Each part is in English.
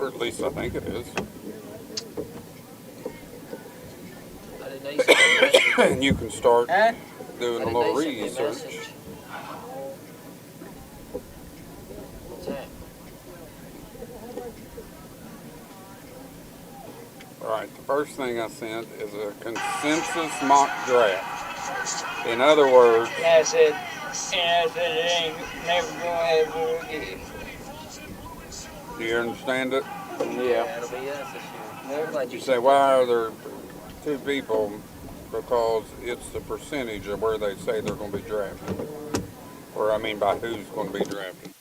Or at least I think it is. I didn't know you sent me a message. And you can start Huh? doing I a didn't know little you sent me a research. message. What's that? All right, the first thing I sent is a consensus mock draft. In other words, And I said it ain't never gonna ever again. do you understand it? Yeah, it'll be us this year. I'm glad You you say, sent why are there two people? Because it's the percentage of where they say they're going to be drafted. Or, I mean, by who's going to be drafted.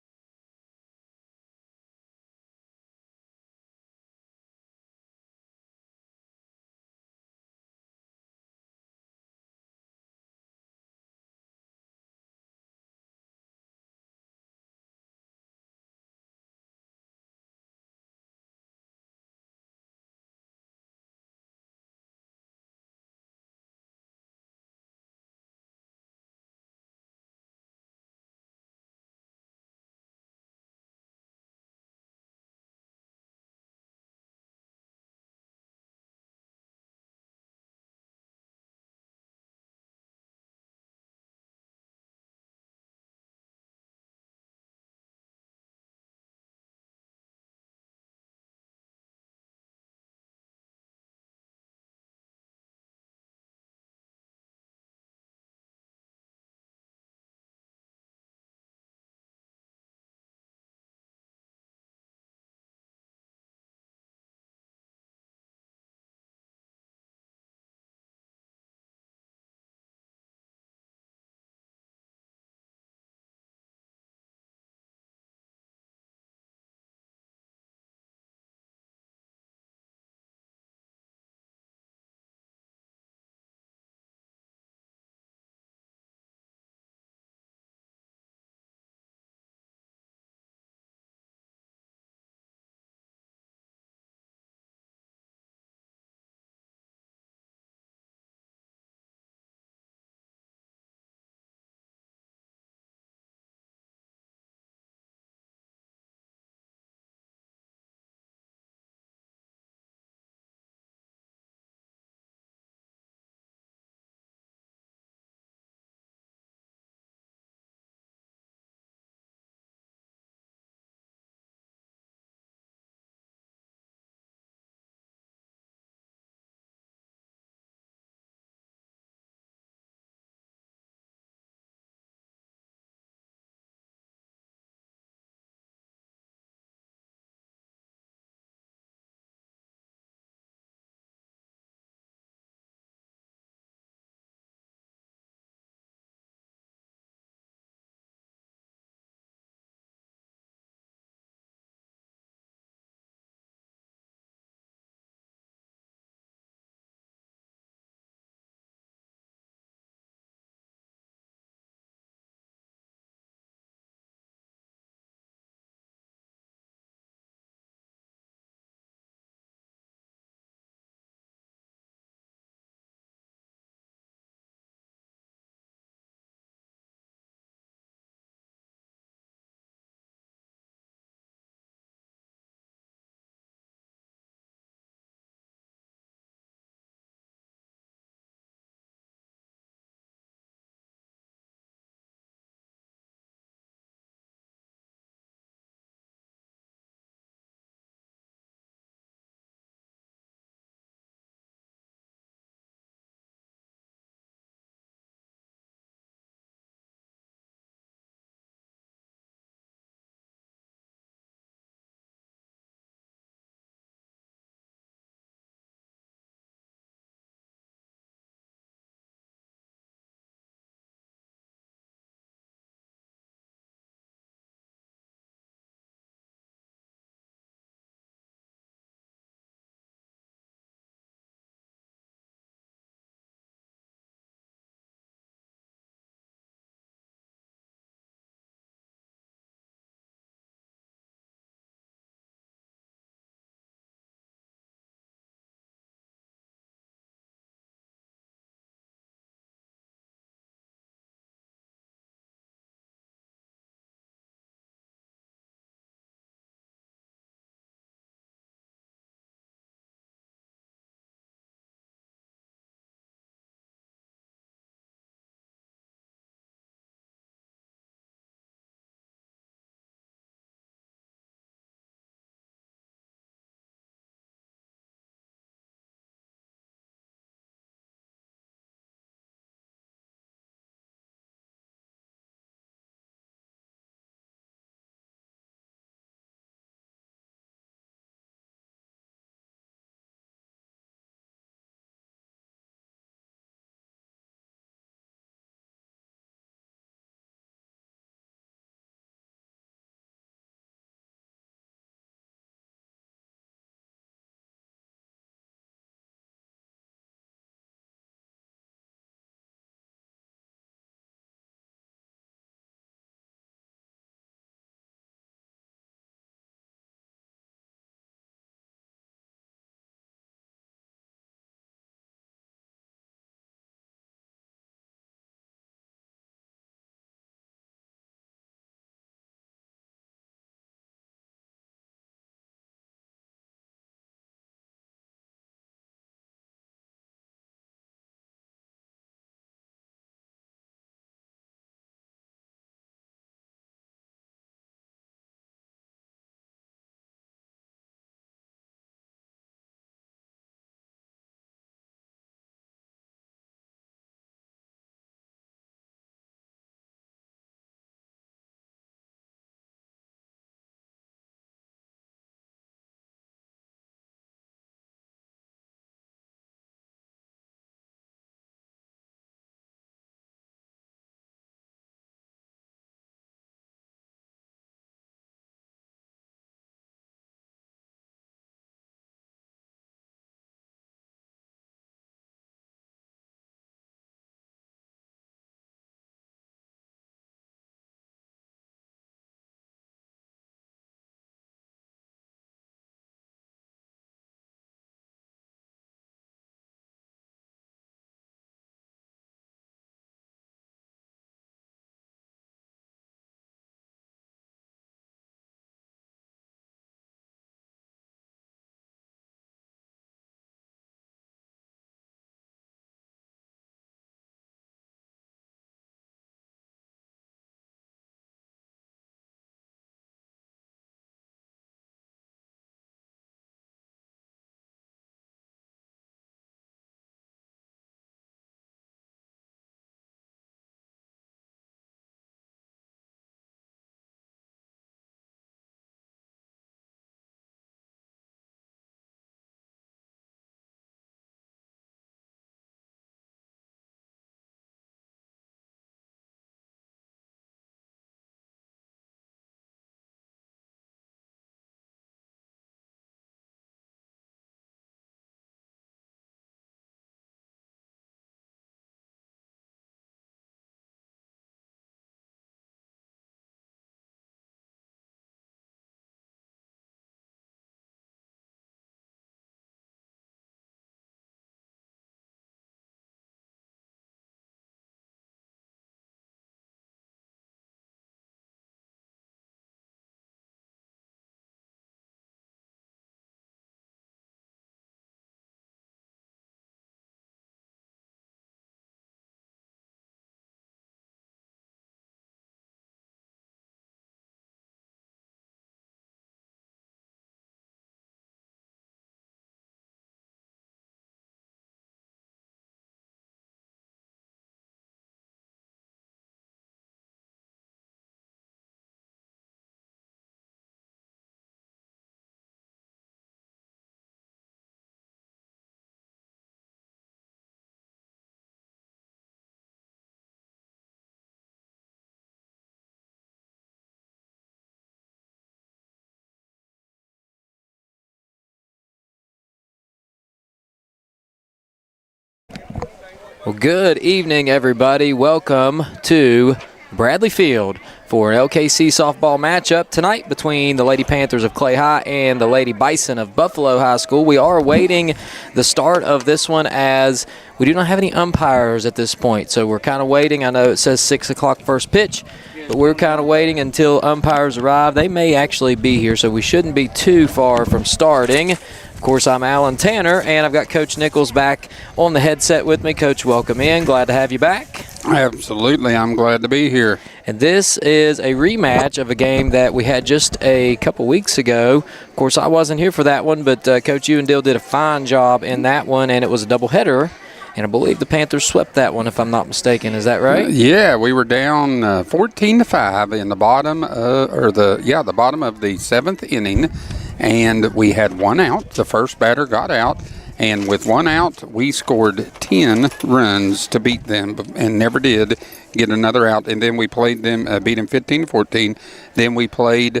Well, good evening, everybody. Welcome to Bradley Field for an LKC softball matchup tonight between the Lady Panthers of Clay High and the Lady Bison of Buffalo High School. We are awaiting the start of this one as we do not have any umpires at this point, so we're kind of waiting. I know it says 6 o'clock first pitch, but we're kind of waiting until umpires arrive. They may actually be here, so we shouldn't be too far from starting. Of course, I'm Alan Tanner, and I've got Coach Nichols back on the headset with me. Coach, welcome in. Glad to have you back. Absolutely. I'm glad to be here. And this is a rematch of a game that we had just a couple weeks ago. Of course, I wasn't here for that one, but Coach, you and Dill did a fine job in that one, and it was a doubleheader. And I believe the Panthers swept that one, if I'm not mistaken. Is that right? Yeah, we were down 14-5 in the bottom, the bottom of the seventh inning, and we had one out. The first batter got out, and with one out, we scored 10 runs to beat them, and never did get another out. And then we played them, beat them 15-14. Then we played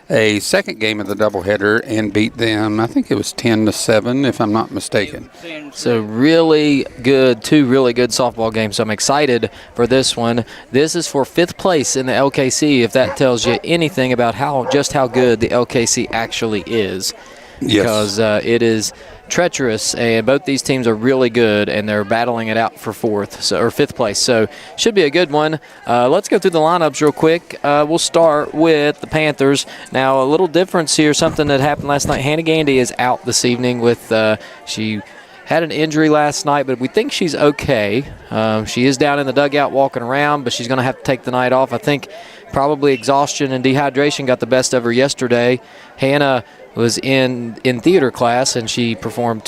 a second game of the doubleheader and beat them, I think it was 10-7, if I'm not mistaken. So really good, two really good softball games. So I'm excited for this one. This is for 5th place in the LKC, if that tells you anything about just how good the LKC actually is. Yes. Because it is treacherous, and both these teams are really good, and they're battling it out for 5th place. So should be a good one. Let's go through the lineups real quick. We'll start with the Panthers. Now, a little difference here, something that happened last night. Hannah Gandy is out this evening with she had an injury last night, but we think she's okay. She is down in the dugout walking around, but she's going to have to take the night off. I think probably exhaustion and dehydration got the best of her yesterday. Hannah was in theater class, and she performed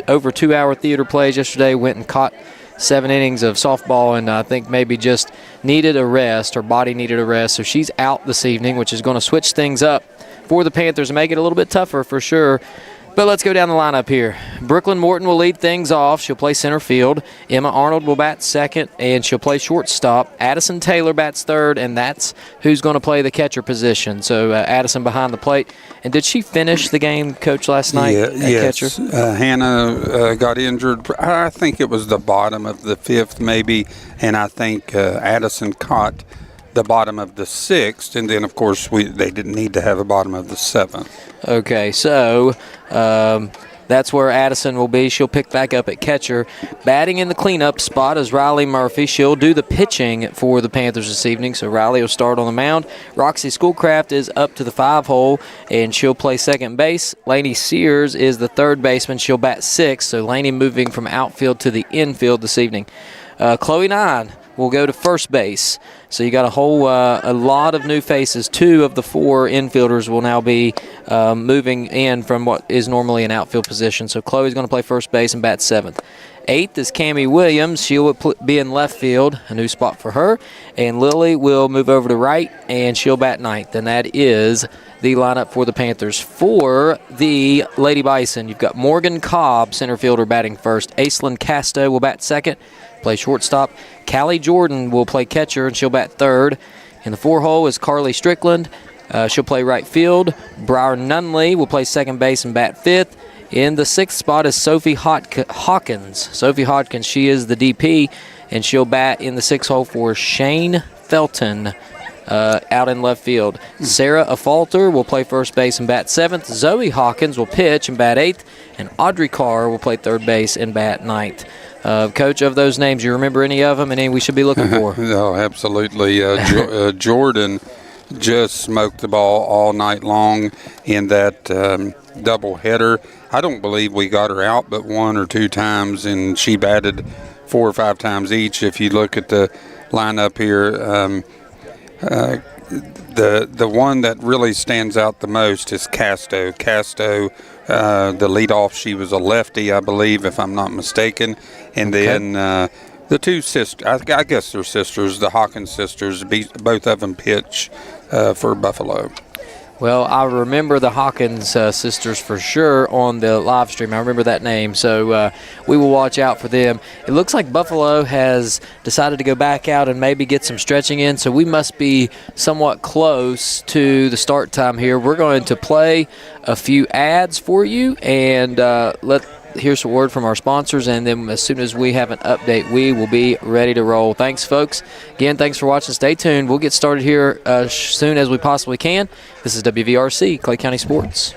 over 2-hour theater plays yesterday, went and caught 7 innings of softball, and I think maybe just needed a rest. Her body needed a rest, so she's out this evening, which is going to switch things up for the Panthers and make it a little bit tougher for sure. But let's go down the lineup here. Brooklyn Morton will lead things off. She'll play center field. Emma Arnold will bat second, and she'll play shortstop. Addison Taylor bats third, and that's who's going to play the catcher position. So Addison behind the plate. And did she finish the game, Coach, last night at catcher? Yes. Hannah got injured. I think it was the bottom of the 5th maybe, and I think Addison caught the bottom of the 6th, and then, of course, they didn't need to have a bottom of the 7th. Okay, so that's where Addison will be. She'll pick back up at catcher. Batting in the cleanup spot is Riley Murphy. She'll do the pitching for the Panthers this evening, so Riley will start on the mound. Roxy Schoolcraft is up to the 5-hole, and she'll play second base. Lainey Sears is the third baseman. She'll bat 6th, so Lainey moving from outfield to the infield this evening. Chloe Nine will go to first base. So you got a lot of new faces. 2 of the 4 infielders will now be moving in from what is normally an outfield position. So Chloe's going to play first base and bat 7th. 8th is Cammie Williams. She'll be in left field, a new spot for her. And Lily will move over to right, and she'll bat 9th. And that is the lineup for the Panthers. For the Lady Bison, you've got Morgan Cobb, center fielder, batting first. Aislinn Casto will bat second, play shortstop. Callie Jordan will play catcher, and she'll bat third. In the 4-hole is Carly Strickland. She'll play right field. Briar Nunley will play second base and bat 5th. In the 6th spot is Sophie Hawkins. Sophie Hawkins, she is the DP, and she'll bat in the 6th hole for Shane Felton out in left field. Sarah Afalter will play first base and bat 7th. Zoe Hawkins will pitch and bat 8th. And Audrey Carr will play third base and bat 9th. Coach, of those names, you remember any of them and any we should be looking for? No, absolutely. Jordan just smoked the ball all night long in that double header. I don't believe we got her out but 1 or 2 times, and she batted 4 or 5 times each. If you look at the lineup here, the one that really stands out the most is Casto. The leadoff, she was a lefty, I believe, if I'm not mistaken. And then the 2 sisters, I guess they're sisters, the Hawkins sisters, both of them pitch for Buffalo. Well, I remember the Hawkins sisters for sure on the live stream. I remember that name, so we will watch out for them. It looks like Buffalo has decided to go back out and maybe get some stretching in, so we must be somewhat close to the start time here. We're going to play a few ads for you and let here's a word from our sponsors, and then as soon as we have an update, we will be ready to roll. Thanks, folks. Again, thanks for watching. Stay tuned. We'll get started here soon as we possibly can. This is WVRC, Clay County Sports.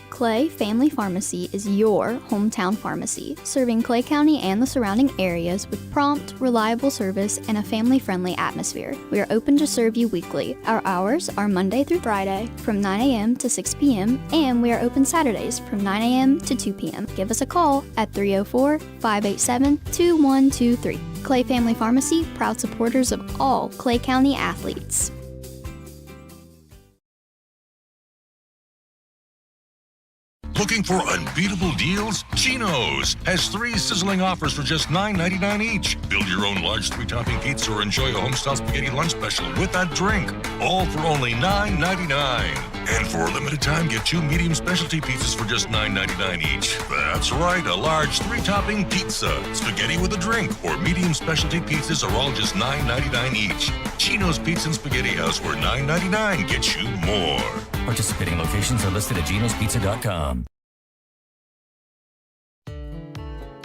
Clay Family Pharmacy is your hometown pharmacy, serving Clay County and the surrounding areas with prompt, reliable service and a family-friendly atmosphere. We are open to serve you weekly. Our hours are Monday through Friday from 9 a.m. to 6 p.m. and we are open Saturdays from 9 a.m. to 2 p.m. Give us a call at 304-587-2123. Clay Family Pharmacy, proud supporters of all Clay County athletes. Looking for unbeatable deals? Geno's has 3 sizzling offers for just $9.99 each. Build your own large 3-topping pizza or enjoy a homestyle spaghetti lunch special with a drink, all for only $9.99. And for a limited time, get 2 medium specialty pizzas for just $9.99 each. That's right, a large 3-topping pizza, spaghetti with a drink, or medium specialty pizzas are all just $9.99 each. Geno's Pizza and Spaghetti House, where $9.99 gets you more. Participating locations are listed at genospizza.com.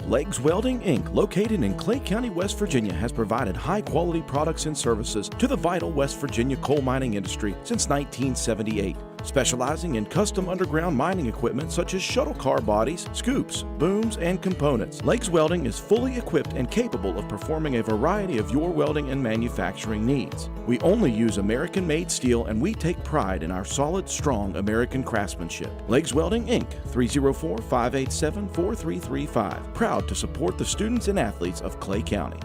Legs Welding, Inc., located in Clay County, West Virginia, has provided high-quality products and services to the vital West Virginia coal mining industry since 1978. Specializing in custom underground mining equipment such as shuttle car bodies, scoops, booms, and components. Legs Welding is fully equipped and capable of performing a variety of your welding and manufacturing needs. We only use American-made steel, and we take pride in our solid, strong American craftsmanship. Legs Welding, Inc., 304-587-4335. Proud to support the students and athletes of Clay County.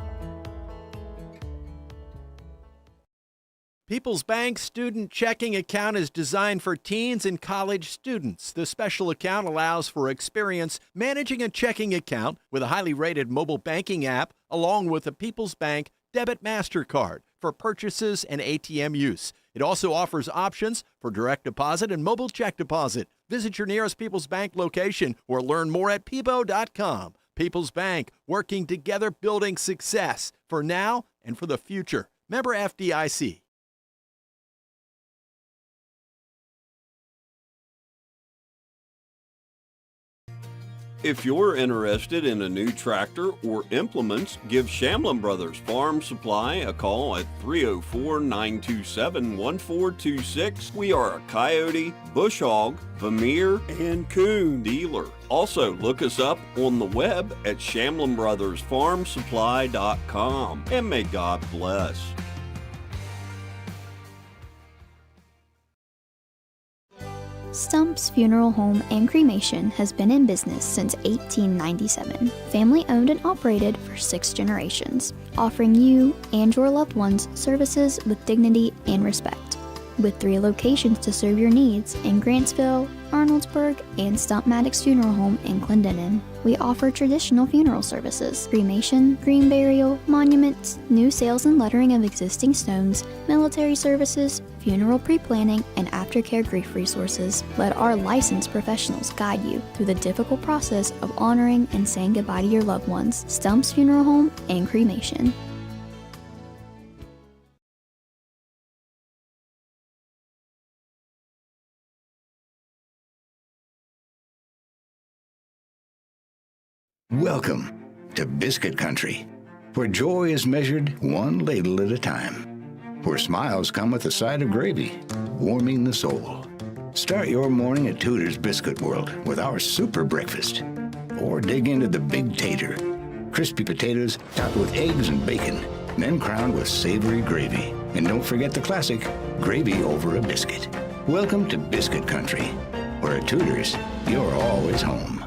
People's Bank Student Checking Account is designed for teens and college students. The special account allows for experience managing a checking account with a highly rated mobile banking app, along with a People's Bank Debit MasterCard for purchases and ATM use. It also offers options for direct deposit and mobile check deposit. Visit your nearest People's Bank location or learn more at peebo.com. People's Bank, working together, building success for now and for the future. Member FDIC. If you're interested in a new tractor or implements, give Shamlin Brothers Farm Supply a call at 304-927-1426. We are a coyote, bush hog, Vermeer, and coon dealer. Also, look us up on the web at ShamlinBrothersFarmSupply.com. And may God bless. Stump's Funeral Home and Cremation has been in business since 1897. Family owned and operated for 6 generations, offering you and your loved ones services with dignity and respect. With 3 locations to serve your needs in Grantsville, Arnoldsburg, and Stump Maddox Funeral Home in Clendenin. We offer traditional funeral services, cremation, green burial, monuments, new sales and lettering of existing stones, military services, funeral pre-planning, and aftercare grief resources. Let our licensed professionals guide you through the difficult process of honoring and saying goodbye to your loved ones. Stump's Funeral Home and Cremation. Welcome to Biscuit Country, where joy is measured one ladle at a time, where smiles come with a side of gravy, warming the soul. Start your morning at Tudor's Biscuit World with our super breakfast, or dig into the Big Tater, crispy potatoes topped with eggs and bacon, then crowned with savory gravy. And don't forget the classic, gravy over a biscuit. Welcome to Biscuit Country, where at Tudor's, you're always home.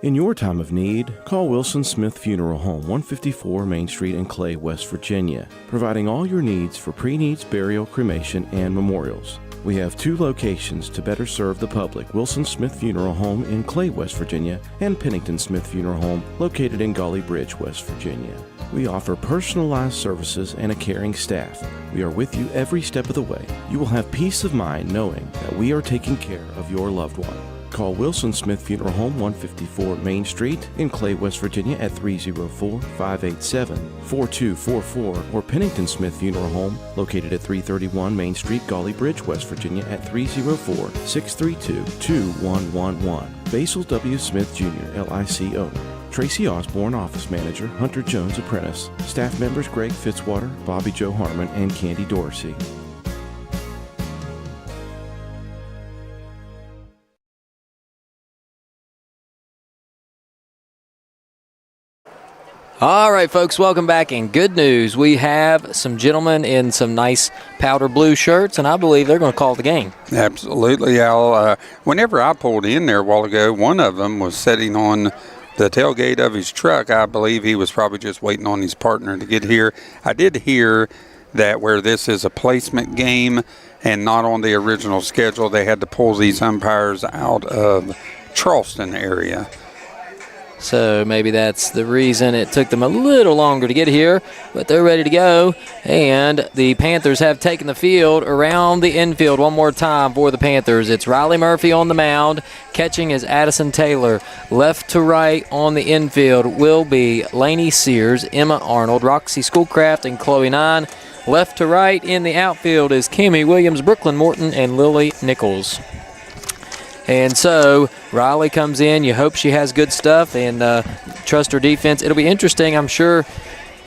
In your time of need, call Wilson Smith Funeral Home, 154 Main Street in Clay, West Virginia, providing all your needs for pre-needs, burial, cremation, and memorials. We have 2 locations to better serve the public: Wilson Smith Funeral Home in Clay, West Virginia, and Pennington Smith Funeral Home located in Golly Bridge, West Virginia. We offer personalized services and a caring staff. We are with you every step of the way. You will have peace of mind knowing that we are taking care of your loved one. Call Wilson Smith Funeral Home, 154 Main Street in Clay, West Virginia at 304-587-4244, or Pennington Smith Funeral Home located at 331 Main Street, Golly Bridge, West Virginia at 304-632-2111. Basil W. Smith Jr., LIC owner. Tracy Osborne, office manager. Hunter Jones, apprentice. Staff members Greg Fitzwater, Bobby Joe Harmon, and Candy Dorsey. All right, folks, welcome back. And good news, we have some gentlemen in some nice powder blue shirts, and I believe they're going to call the game. Absolutely, Al. Whenever I pulled in there a while ago, one of them was sitting on the tailgate of his truck. I believe he was probably just waiting on his partner to get here. I did hear that where this is a placement game and not on the original schedule, they had to pull these umpires out of Charleston area. So maybe that's the reason it took them a little longer to get here, but they're ready to go. And the Panthers have taken the field around the infield one more time for the Panthers. It's Riley Murphy on the mound. Catching is Addison Taylor. Left to right on the infield will be Lainey Sears, Emma Arnold, Roxy Schoolcraft, and Chloe Nine. Left to right in the outfield is Kimmy Williams, Brooklyn Morton, and Lily Nichols. And so Riley comes in. You hope she has good stuff and trust her defense. It'll be interesting, I'm sure,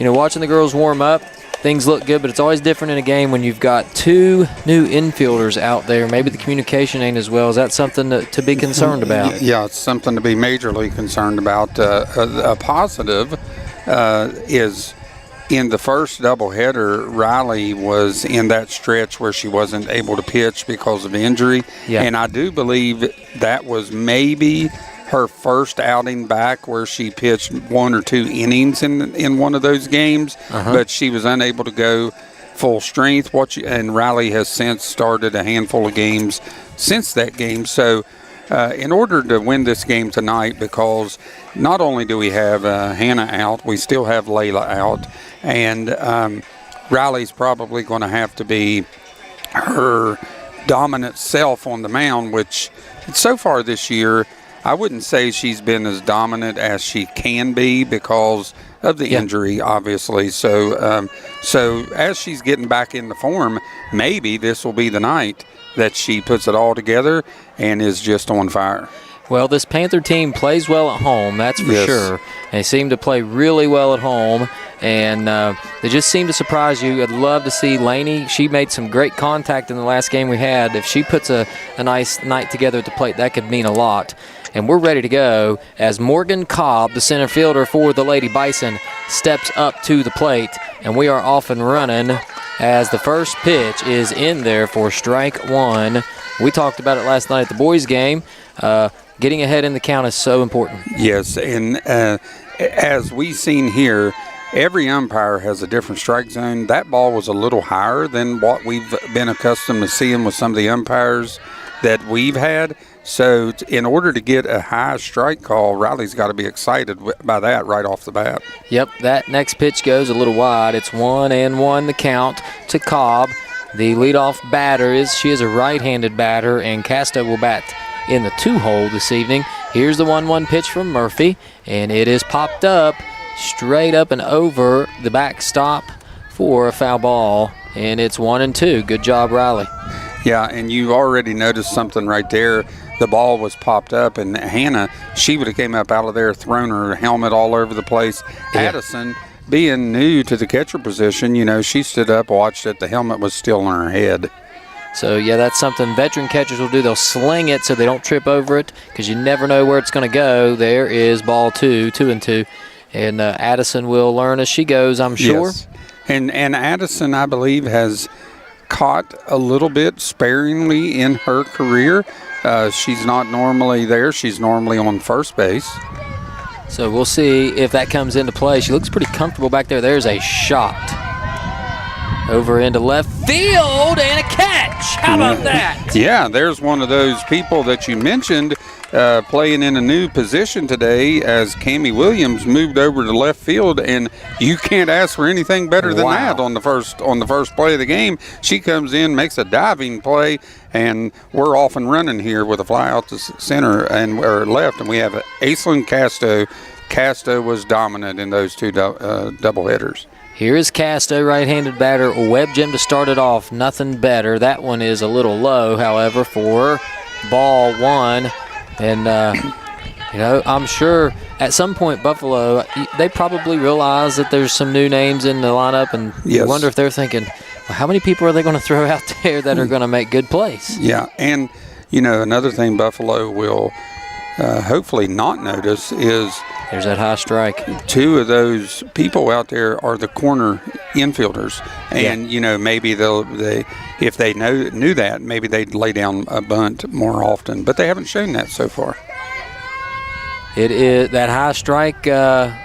watching the girls warm up. Things look good, but it's always different in a game when you've got 2 new infielders out there. Maybe the communication ain't as well. Is that something to be concerned about? Yeah, it's something to be majorly concerned about. A positive is in the first doubleheader, Riley was in that stretch where she wasn't able to pitch because of injury. Yeah. And I do believe that was maybe her first outing back where she pitched 1 or 2 innings in one of those games, but she was unable to go full strength. And Riley has since started a handful of games since that game. So in order to win this game tonight, because not only do we have Hannah out, we still have Layla out, and Riley's probably going to have to be her dominant self on the mound, which so far this year, I wouldn't say she's been as dominant as she can be because of the injury, obviously. So as she's getting back into form, maybe this will be the night that she puts it all together and is just on fire. Well, this Panther team plays well at home, that's for sure. They seem to play really well at home, and they just seem to surprise you. I'd love to see Lainey. She made some great contact in the last game we had. If she puts a nice night together at the plate, that could mean a lot. And we're ready to go as Morgan Cobb, the center fielder for the Lady Bison, steps up to the plate. And we are off and running as the first pitch is in there for strike 1. We talked about it last night at the boys' game. Getting ahead in the count is so important. Yes, and as we've seen here, every umpire has a different strike zone. That ball was a little higher than what we've been accustomed to seeing with some of the umpires that we've had. So in order to get a high strike call, Riley's got to be excited by that right off the bat. Yep, that next pitch goes a little wide. It's 1-1 the count to Cobb. The leadoff batter she is a right-handed batter, and Casta will bat in the 2-hole this evening. Here's the 1-1 pitch from Murphy, and it is popped up straight up and over the backstop for a foul ball, and it's 1-2. Good job, Riley. Yeah, and you already noticed something right there. The ball was popped up, and Hannah, she would have came up out of there, thrown her helmet all over the place. Yeah. Addison, being new to the catcher position, she stood up, watched it. The helmet was still on her head. So, yeah, that's something veteran catchers will do. They'll sling it so they don't trip over it because you never know where it's going to go. There is ball 2-2. And Addison will learn as she goes, I'm sure. Yes. And Addison, I believe, has caught a little bit sparingly in her career. She's not normally there. She's normally on first base. So we'll see if that comes into play. She looks pretty comfortable back there. There's a shot over into left field and a catch. How about that? Yeah, there's one of those people that you mentioned playing in a new position today as Cammie Williams moved over to left field, and you can't ask for anything better than that on the first play of the game. She comes in, makes a diving play, and we're off and running here with a fly out to center or left, and we have Aislinn Casto. Casto was dominant in those two doubleheaders. Here is Casto, right-handed batter. Webb Jim to start it off. Nothing better. That one is a little low, however, for ball one. And, I'm sure at some point Buffalo, they probably realize that there's some new names in the lineup, and you wonder if they're thinking, well, how many people are they going to throw out there that are going to make good plays? Yeah, and, another thing Buffalo will hopefully not notice is there's that high strike. Two of those people out there are the corner infielders, and maybe if they knew that, maybe they'd lay down a bunt more often, but they haven't shown that so far. It is that high strike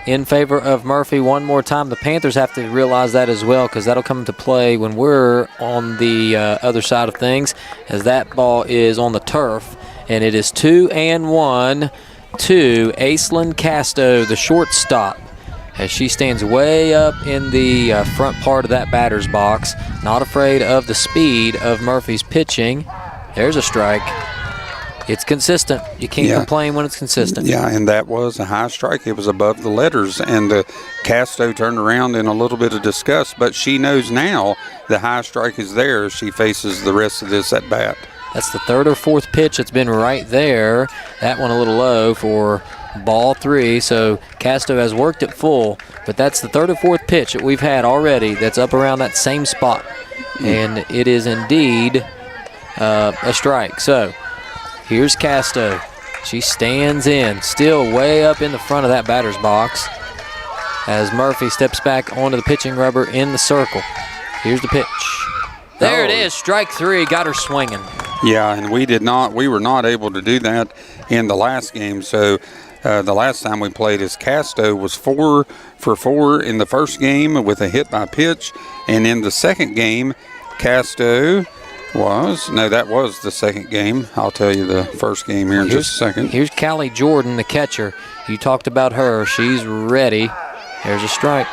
in favor of Murphy one more time. The Panthers have to realize that as well, because that'll come into play when we're on the other side of things, as that ball is on the turf, and it is 2-1 to Aislinn Casto, the shortstop, as she stands way up in the front part of that batter's box, not afraid of the speed of Murphy's pitching. There's a strike. It's consistent. You can't complain when it's consistent. Yeah, and that was a high strike. It was above the letters, and Casto turned around in a little bit of disgust, but she knows now the high strike is there as she faces the rest of this at bat. That's the third or fourth pitch that's been right there. That one a little low for ball three, so Casto has worked it full, but that's the third or fourth pitch that we've had already that's up around that same spot, and it is indeed a strike. So here's Casto. She stands in, still way up in the front of that batter's box, as Murphy steps back onto the pitching rubber in the circle. Here's the pitch. There it is, strike three, got her swinging. Yeah, and we were not able to do that in the last game. So the last time we played as Casto was 4 for 4 in the first game with a hit by pitch. And in the second game, Casto that was the second game. I'll tell you the first game here in just a second. Here's Callie Jordan, the catcher. You talked about her. She's ready. There's a strike.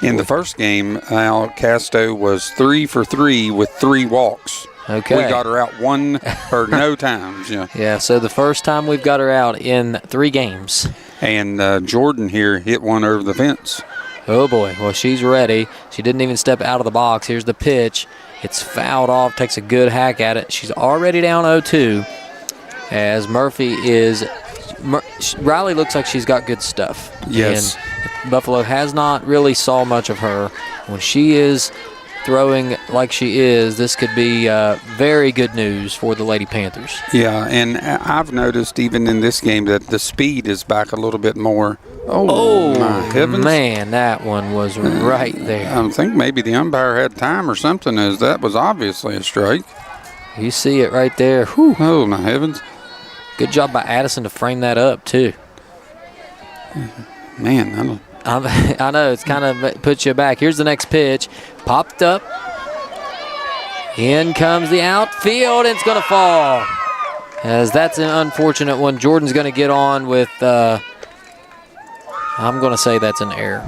In the first game, Casto was 3 for 3 with 3 walks. Okay. We got her out no times. Yeah. Yeah, so the first time we've got her out in 3 games. And Jordan here hit one over the fence. Oh, boy. Well, she's ready. She didn't even step out of the box. Here's the pitch. It's fouled off, takes a good hack at it. She's already down 0-2 as Riley looks like she's got good stuff. Yes. And Buffalo has not really saw much of her. When she is throwing like she is, this could be very good news for the Lady Panthers. Yeah, and I've noticed even in this game that the speed is back a little bit more. Oh my heavens. Man, that one was right there. I think maybe the umpire had time or something, as that was obviously a strike. You see it right there. Whew. Oh, my heavens. Good job by Addison to frame that up, too. Man, I know, it's kind of puts you back. Here's the next pitch. Popped up. In comes the outfield, and it's going to fall. As that's an unfortunate one. Jordan's going to get on with, I'm going to say that's an error.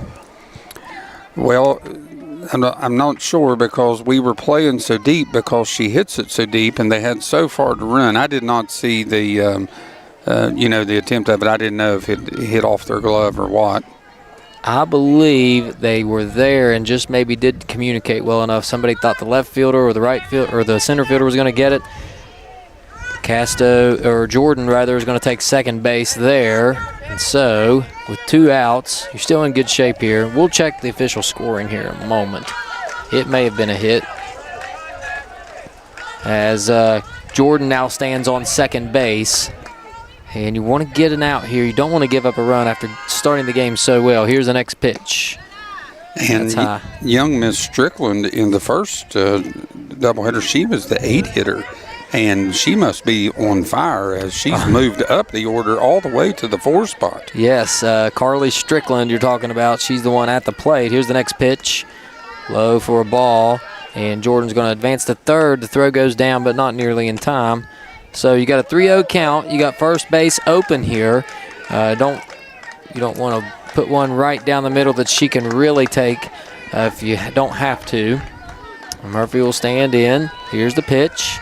Well, I'm not sure, because we were playing so deep because she hits it so deep, and they had so far to run. I did not see the, the attempt of it. I didn't know if it hit off their glove or what. I believe they were there and just maybe didn't communicate well enough. Somebody thought the left fielder or the right field or the center fielder was going to get it. Jordan rather is going to take second base there. And so, with 2 outs, you're still in good shape here. We'll check the official scoring here in a moment. It may have been a hit, as Jordan now stands on second base. And you want to get an out here. You don't want to give up a run after starting the game so well. Here's the next pitch. And that's high. Young Miss Strickland in the first doubleheader, she was the 8 hitter. And she must be on fire, as she's moved up the order all the way to the 4 spot. Yes, Carly Strickland you're talking about. She's the one at the plate. Here's the next pitch. Low for a ball. And Jordan's going to advance to third. The throw goes down, but not nearly in time. So you got a 3-0 count. You got first base open here. You don't want to put one right down the middle that she can really take if you don't have to. Murphy will stand in. Here's the pitch.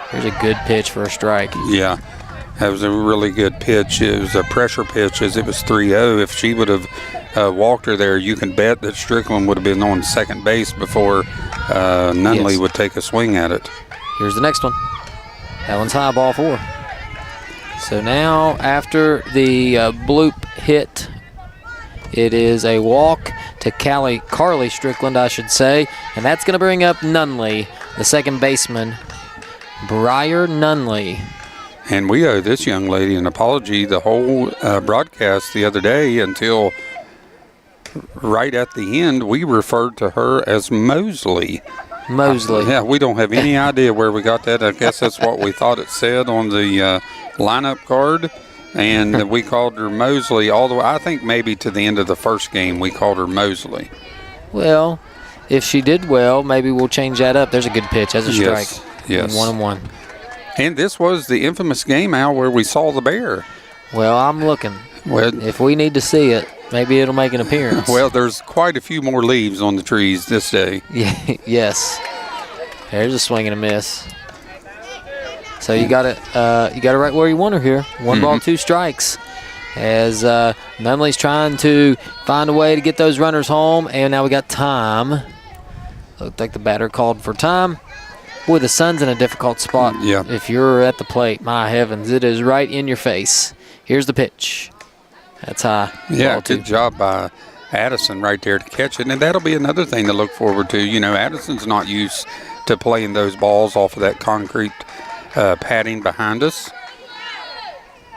Here's a good pitch for a strike. Yeah, that was a really good pitch. It was a pressure pitch as it was 3-0. If she would have walked her there, you can bet that Strickland would have been on second base before Nunley would take a swing at it. Here's the next one. That one's high, ball 4. So now after the bloop hit, it is a walk to Carly Strickland, I should say, and that's going to bring up Nunley, the second baseman, Briar Nunley. And we owe this young lady an apology the whole broadcast the other day until right at the end we referred to her as Mosley. Yeah, we don't have any idea where we got that. I guess that's what we thought it said on the lineup card. And we called her Mosley all the way, I think maybe to the end of the first game we called her Mosley. Well, if she did well, maybe we'll change that up. There's a good pitch. That's a strike. Yes. 1-1. And this was the infamous game, Al, where we saw the bear. Well, I'm looking. Well, if we need to see it, maybe it'll make an appearance. Well, there's quite a few more leaves on the trees this day. Yes. There's a swing and a miss. So you got it right where you want her here. 1 ball, 2 strikes. As Nunley's trying to find a way to get those runners home, and now we got time. Looked like the batter called for time. Boy, the sun's in a difficult spot. Yeah. If you're at the plate, my heavens, it is right in your face. Here's the pitch. That's high. Yeah, good job by Addison right there to catch it. And that'll be another thing to look forward to. You know, Addison's not used to playing those balls off of that concrete padding behind us.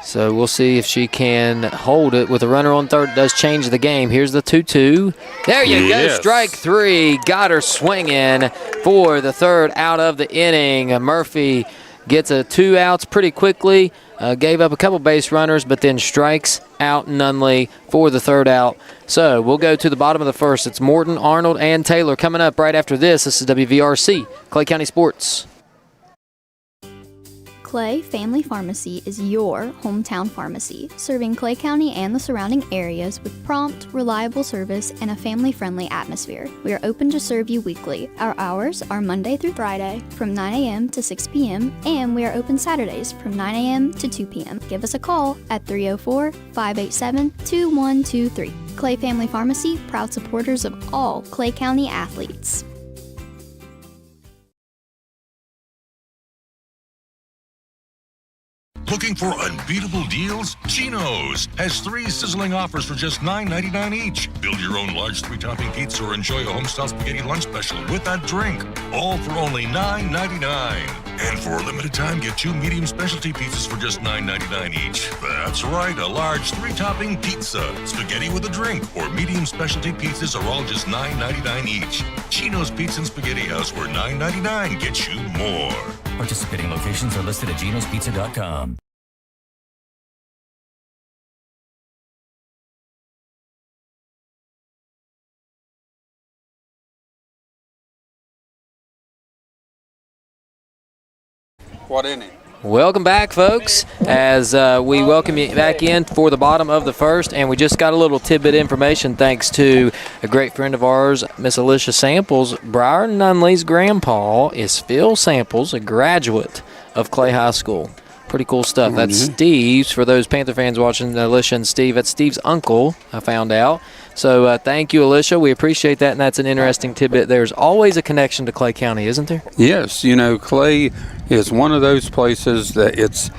So we'll see if she can hold it with a runner on third. It does change the game. Here's the 2-2. There you go, strike 3. Got her swinging for the third out of the inning. Murphy gets 2 outs pretty quickly. Gave up a couple base runners, but then strikes out Nunley for the third out. So we'll go to the bottom of the first. It's Morton, Arnold, and Taylor coming up right after this. This is WVRC, Clay County Sports. Clay Family Pharmacy is your hometown pharmacy, serving Clay County and the surrounding areas with prompt, reliable service and a family-friendly atmosphere. We are open to serve you weekly. Our hours are Monday through Friday from 9 a.m. to 6 p.m. and we are open Saturdays from 9 a.m. to 2 p.m. Give us a call at 304-587-2123. Clay Family Pharmacy, proud supporters of all Clay County athletes. Looking for unbeatable deals? Geno's has 3 sizzling offers for just $9.99 each. Build your own large 3-topping pizza or enjoy a homestyle spaghetti lunch special with that drink. All for only $9.99. And for a limited time, get 2 medium specialty pizzas for just $9.99 each. That's right, a large 3-topping pizza, spaghetti with a drink, or medium specialty pizzas are all just $9.99 each. Geno's Pizza and Spaghetti House, where $9.99 gets you more. Participating locations are listed at genospizza.com. What inning? Welcome back, folks, as we welcome you back in for the bottom of the first, and we just got a little tidbit information thanks to a great friend of ours, Miss Alicia Samples. Briar Nunley's grandpa is Phil Samples, a graduate of Clay High School. Pretty cool stuff. That's Steve's, for those Panther fans watching, Alicia and Steve, that's Steve's uncle, I found out. So thank you, Alicia. We appreciate that, and that's an interesting tidbit. There's always a connection to Clay County, isn't there? Yes. You know, Clay is one of those places that it's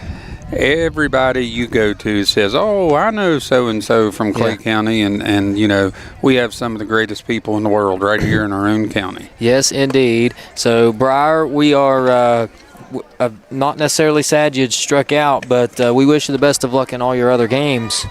everybody you go to says, oh, I know so-and-so from Clay County, and, you know, we have some of the greatest people in the world right here in our own county. Yes, indeed. So, Briar, we are not necessarily sad you struck out, but we wish you the best of luck in all your other games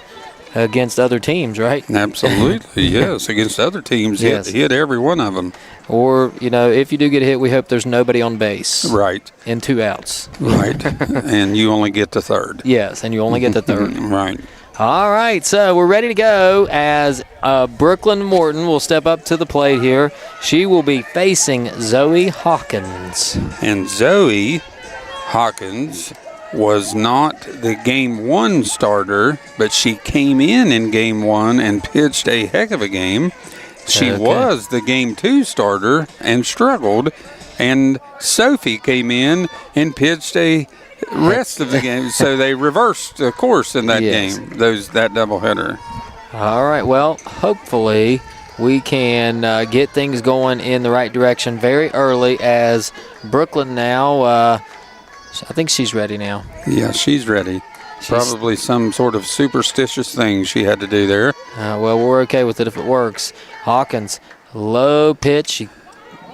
against other teams, right? Absolutely, yes. Against other teams, hit every one of them. Or, you know, if you do get hit, we hope there's nobody on base. Right. And 2 outs. Right. And you only get to third. Yes, and you only get to third. Right. All right, so we're ready to go as Brooklyn Morton will step up to the plate here. She will be facing Zoe Hawkins. And Zoe Hawkins was not the Game 1 starter, but she came in Game 1 and pitched a heck of a game. She was the Game 2 starter and struggled, and Sophie came in and pitched a rest of the game. So they reversed the course in that game, that doubleheader. All right, well, hopefully we can get things going in the right direction very early as Brooklyn now, I think she's ready now. Yeah, she's ready. Probably some sort of superstitious thing she had to do there. Well, we're okay with it if it works. Hawkins, low pitch. She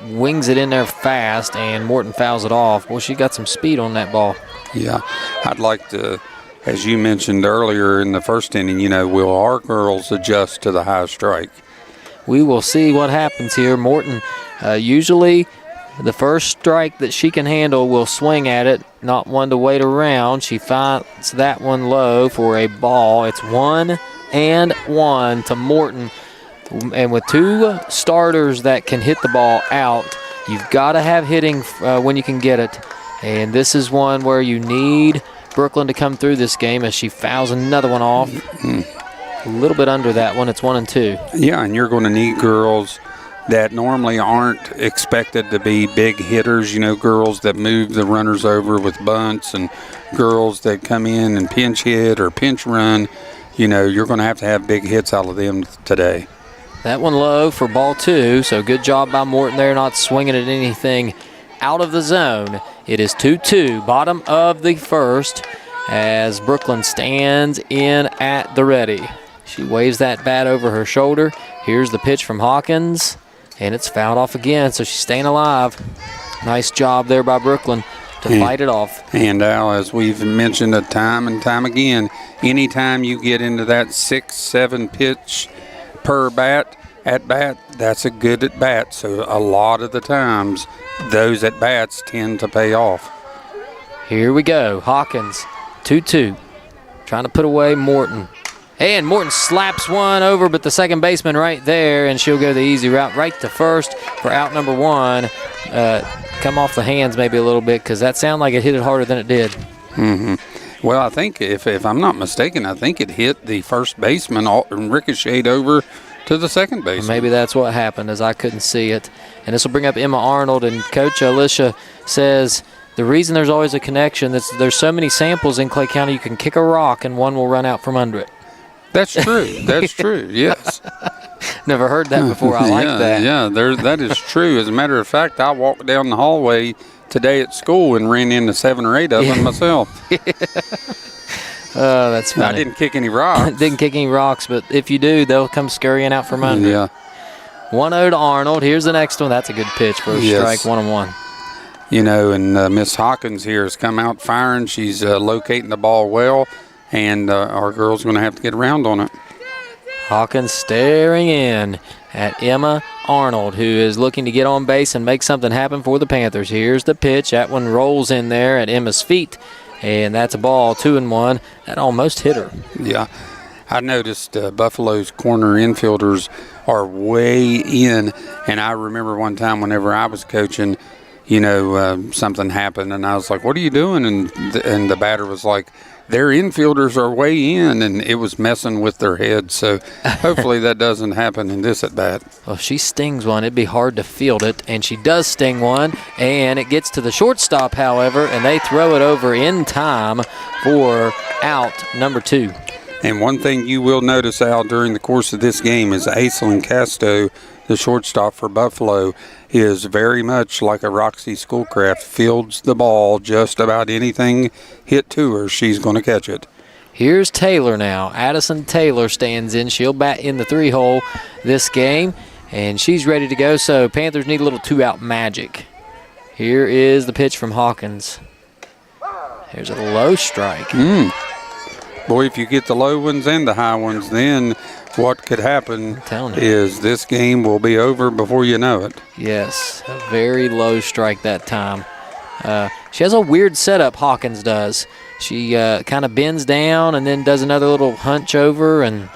wings it in there fast, and Morton fouls it off. Well, she got some speed on that ball. Yeah, I'd like to, as you mentioned earlier in the first inning, will our girls adjust to the high strike? We will see what happens here. Morton, usually the first strike that she can handle will swing at it, not one to wait around. She finds that one low for a ball. It's 1-1 to Morton. And with two starters that can hit the ball out, you've got to have hitting when you can get it. And this is one where you need Brooklyn to come through this game as she fouls another one off. A little bit under that one. It's 1-2. Yeah, and you're going to need girls that normally aren't expected to be big hitters, girls that move the runners over with bunts and girls that come in and pinch hit or pinch run. You're going to have big hits out of them today. That one low for ball 2, so good job by Morton there, not swinging at anything out of the zone. It is 2-2, bottom of the first, as Brooklyn stands in at the ready. She waves that bat over her shoulder. Here's the pitch from Hawkins, and it's fouled off again, so she's staying alive. Nice job there by Brooklyn to fight it off. And Al, as we've mentioned time and time again, anytime you get into that 6-7 pitch per at bat, that's a good at bat. So a lot of the times, those at bats tend to pay off. Here we go. Hawkins, 2-2, trying to put away Morton. And Morton slaps one over, but the second baseman right there, and she'll go the easy route right to first for out number 1. Come off the hands maybe a little bit because that sounded like it hit it harder than it did. Well, I think if I'm not mistaken, I think it hit the first baseman and ricocheted over to the second baseman. Maybe that's what happened, as I couldn't see it. And this will bring up Emma Arnold, and Coach Alicia says the reason there's always a connection is there's so many samples in Clay County, you can kick a rock and one will run out from under it. That's true. That's true, yes. Never heard that before. I like that. Yeah, that is true. As a matter of fact, I walked down the hallway today at school and ran into 7 or 8 of them myself. Oh, that's funny. I didn't kick any rocks. Didn't kick any rocks, but if you do, they'll come scurrying out from under. Yeah. 1-0 to Arnold. Here's the next one. That's a good pitch for a strike, 1-1. And Miss Hawkins here has come out firing. She's locating the ball well, and our girl's going to have to get around on it. Hawkins staring in at Emma Arnold, who is looking to get on base and make something happen for the Panthers. Here's the pitch. That one rolls in there at Emma's feet, and that's a ball, 2-1. That almost hit her. Yeah. I noticed Buffalo's corner infielders are way in, and I remember one time whenever I was coaching, something happened, and I was like, what are you doing? And the batter was like, their infielders are way in, and it was messing with their heads. So hopefully that doesn't happen in this at-bat. Well, if she stings one, it'd be hard to field it, and she does sting one, and it gets to the shortstop, however, and they throw it over in time for out number 2. And one thing you will notice, Al, during the course of this game is Aislinn Casto, the shortstop for Buffalo, is very much like a Roxy Schoolcraft, fields the ball, just about anything hit to her, she's going to catch it. Here's Taylor now. Addison Taylor stands in. She'll bat in the 3-hole this game, and she's ready to go, so Panthers need a little 2-out magic. Here is the pitch from Hawkins. Here's a low strike. Boy, if you get the low ones and the high ones, then what could happen is this game will be over before you know it. Yes, a very low strike that time. She has a weird setup, Hawkins does. She kind of bends down and then does another little hunch over and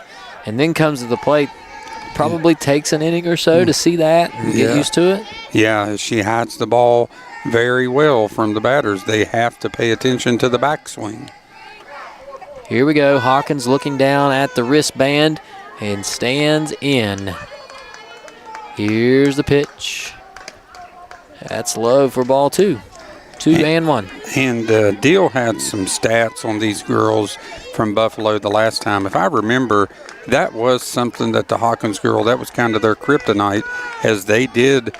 then comes to the plate. Probably takes an inning or so to see that and get used to it. Yeah, she hides the ball very well from the batters. They have to pay attention to the backswing. Here we go. Hawkins looking down at the wristband and stands in. Here's the pitch. That's low for ball 2. 2-1. And Deal had some stats on these girls from Buffalo the last time. If I remember, that was something that the Hawkins girl, that was kind of their kryptonite, as they did,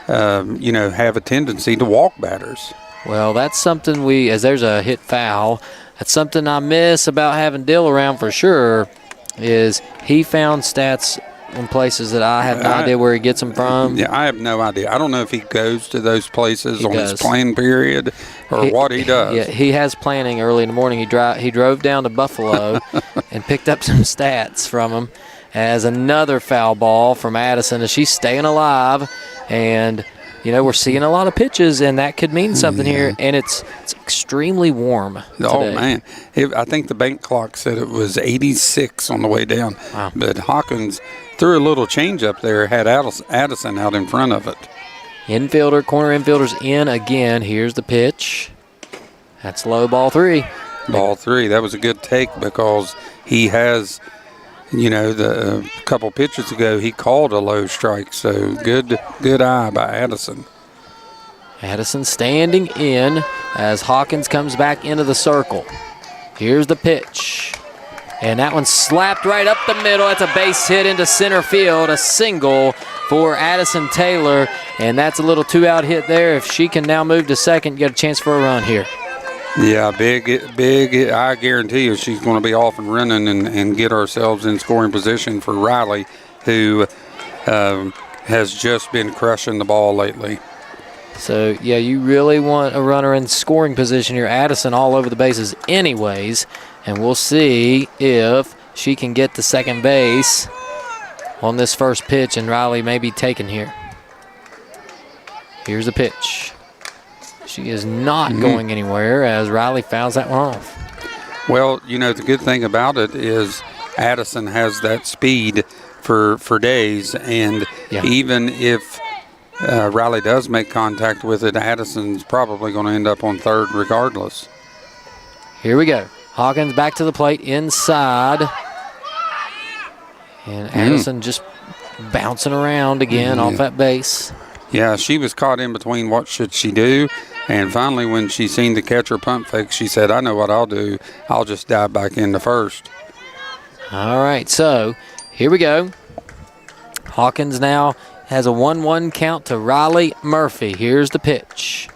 have a tendency to walk batters. Well, that's something as there's a hit foul, that's something I miss about having Dill around for sure, is he found stats in places that I have no idea where he gets them from. Yeah, I have no idea. I don't know if he goes to those places He on does. his playing period or what he does. Yeah, he has planning early in the morning. He drove down to Buffalo and picked up some stats from him. As another foul ball from Addison as she's staying alive. And, we're seeing a lot of pitches, and that could mean something here. And it's extremely warm today. Oh, man. I think the bank clock said it was 86 on the way down. Wow. But Hawkins threw a little change up there, had Addison out in front of it. Corner infielder's in again. Here's the pitch. That's low, ball 3. Ball 3. That was a good take because he has, the couple pitches ago he called a low strike. So good eye by Addison. Addison standing in as Hawkins comes back into the circle. Here's the pitch. And that one slapped right up the middle. That's a base hit into center field. A single for Addison Taylor. And that's a little 2-out hit there. If she can now move to second, get a chance for a run here. Yeah, big. I guarantee you she's going to be off and running and get ourselves in scoring position for Riley, who has just been crushing the ball lately. So, yeah, you really want a runner in scoring position here. Addison all over the bases anyways. And we'll see if she can get to second base on this first pitch, and Riley may be taken here. Here's the pitch. She is not going anywhere as Riley fouls that one off. Well, the good thing about it is Addison has that speed for days, and even if Riley does make contact with it, Addison's probably going to end up on third regardless. Here we go. Hawkins back to the plate inside. And Addison just bouncing around again off that base. Yeah, she was caught in between what should she do. And finally, when she seen the catcher pump fake, she said, I know what I'll do. I'll just dive back into first. All right, so here we go. Hawkins now has a 1-1 count to Riley Murphy. Here's the pitch.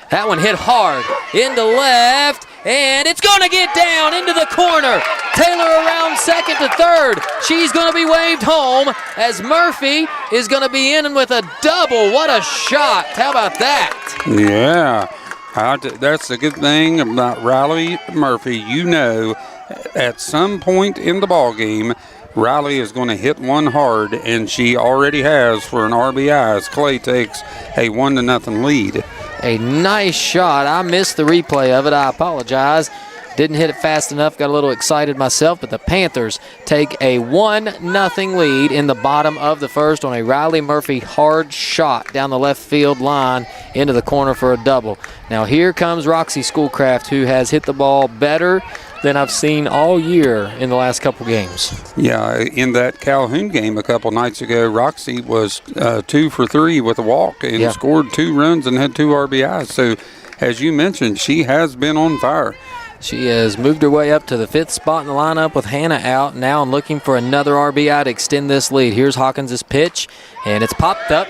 That one hit hard into left, and it's going to get down into the corner. Taylor around second to third. She's going to be waved home as Murphy is going to be in with a double. What a shot. How about that? Yeah, that's the good thing about Riley Murphy. At some point in the ball game, Riley is going to hit one hard, and she already has for an RBI as Clay takes a 1-0 lead. A nice shot. I missed the replay of it. I apologize. Didn't hit it fast enough. Got a little excited myself, but the Panthers take a 1-0 lead in the bottom of the first on a Riley Murphy hard shot down the left field line into the corner for a double. Now here comes Roxy Schoolcraft, who has hit the ball better than I've seen all year in the last couple games. Yeah, in that Calhoun game a couple nights ago, Roxy was 2 for 3 with a walk and scored 2 runs and had 2 RBIs. So, as you mentioned, she has been on fire. She has moved her way up to the 5th spot in the lineup with Hannah out now and looking for another RBI to extend this lead. Here's Hawkins' pitch, and it's popped up.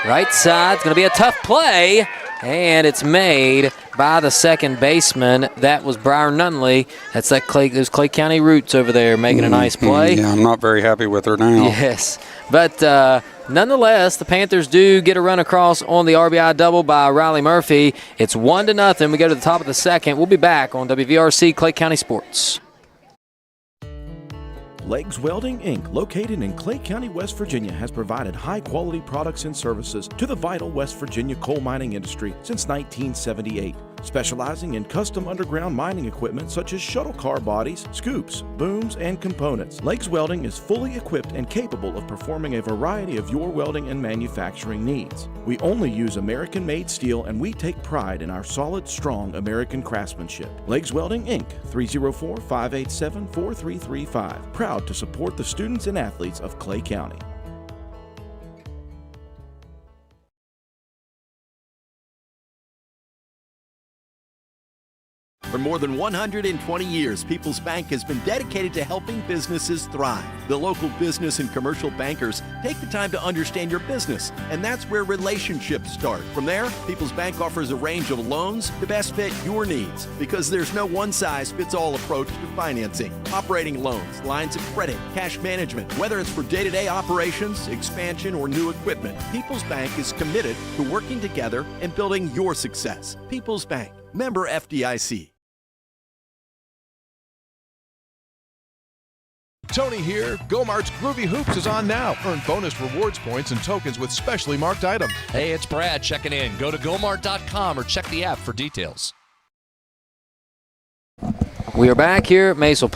Right side, it's going to be a tough play, and it's made by the second baseman. That was Briar Nunley. That's those Clay County roots over there making a nice play. Yeah, I'm not very happy with her now. Yes, but nonetheless, the Panthers do get a run across on the RBI double by Riley Murphy. It's 1-0. We go to the top of the second. We'll be back on WVRC Clay County Sports. Legs Welding, Inc., located in Clay County, West Virginia, has provided high-quality products and services to the vital West Virginia coal mining industry since 1978. Specializing in custom underground mining equipment such as shuttle car bodies, scoops, booms, and components. Legs Welding is fully equipped and capable of performing a variety of your welding and manufacturing needs. We only use American-made steel, and we take pride in our solid, strong American craftsmanship. Legs Welding, Inc., 304-587-4335. Proud to support the students and athletes of Clay County. For more than 120 years, People's Bank has been dedicated to helping businesses thrive. The local business and commercial bankers take the time to understand your business, and that's where relationships start. From there, People's Bank offers a range of loans to best fit your needs, because there's no one-size-fits-all approach to financing. Operating loans, lines of credit, cash management, whether it's for day-to-day operations, expansion, or new equipment, People's Bank is committed to working together and building your success. People's Bank, member FDIC. Tony here. Go-Mart's Groovy Hoops is on now. Earn bonus rewards points and tokens with specially marked items. Hey, it's Brad checking in. Go to gomart.com or check the app for details. We are back here at Maisel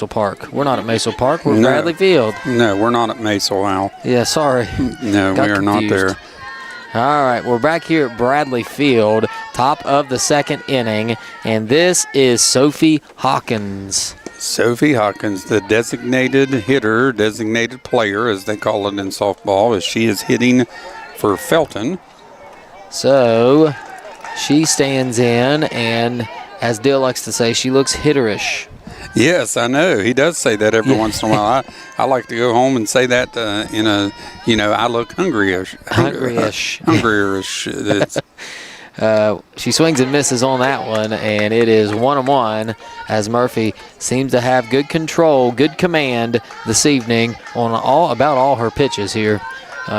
Park. We're not at Maisel Park. We're at Bradley Field. No, we're not at Maisel, Al. Yeah, sorry. No, we are not there. All right, we're back here at Bradley Field, top of the second inning, and this is Sophie Hawkins. Sophie Hawkins, the designated hitter, designated player, as they call it in softball, as she is hitting for Felton. So she stands in, and as Dill likes to say, she looks hitterish. Yes, I know. He does say that every once in a while. I like to go home and say that in a, I look hungryish. Hungryish. She swings and misses on that one, and it is 1-1 as Murphy seems to have good control, good command this evening on about all her pitches here.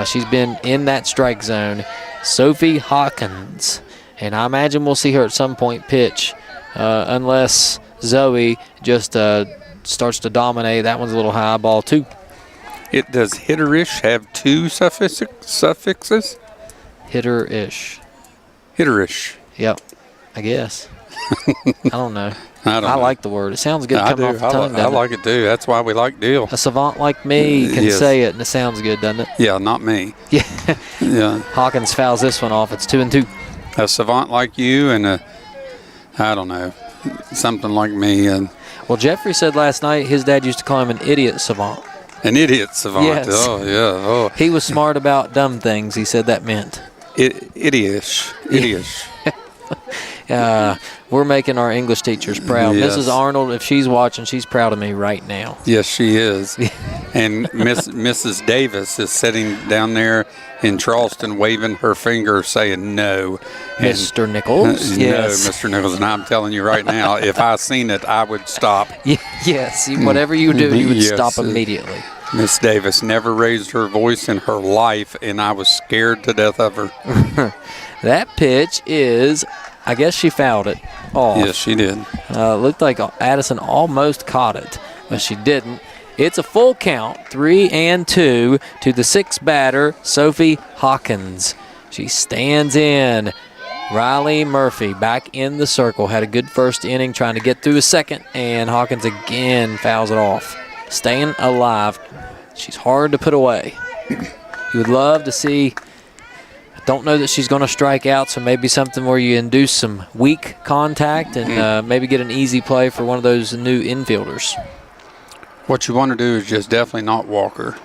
She's been in that strike zone. Sophie Hawkins, and I imagine we'll see her at some point pitch, unless Zoe just starts to dominate. That one's a little high ball too. Does hitterish have two suffixes? Hitterish. Hitterish. Yep, I guess. I don't know. I like the word. It sounds good coming off the tongue. I like it too. That's why we like Deal. A savant like me can say it, and it sounds good, doesn't it? Yeah, not me. Yeah. Yeah. Hawkins fouls this one off. It's 2-2. A savant like you and I don't know, something like me. Well, Jeffrey said last night his dad used to call him an idiot savant. An idiot savant. Yes. Oh, yeah. Oh. He was smart about dumb things, he said that meant. Idiosh. We're making our English teachers proud. Yes. Mrs. Arnold, if she's watching, she's proud of me right now. Yes, she is. And Mrs. Davis is sitting down there in Charleston waving her finger saying no. Mr. Nichols? Yes. No, Mr. Nichols. And I'm telling you right now, if I seen it, I would stop. Yes, whatever you do, you would stop immediately. Miss Davis never raised her voice in her life, and I was scared to death of her. That pitch is, I guess she fouled it off. Yes, she did. Looked like Addison almost caught it, but she didn't. It's a full count, 3-2 to the sixth batter, Sophie Hawkins. She stands in. Riley Murphy back in the circle. Had a good first inning trying to get through a second, and Hawkins again fouls it off. Staying alive. She's hard to put away. You would love to see, I don't know that she's going to strike out, so maybe something where you induce some weak contact and maybe get an easy play for one of those new infielders. What you want to do is just definitely not walk her.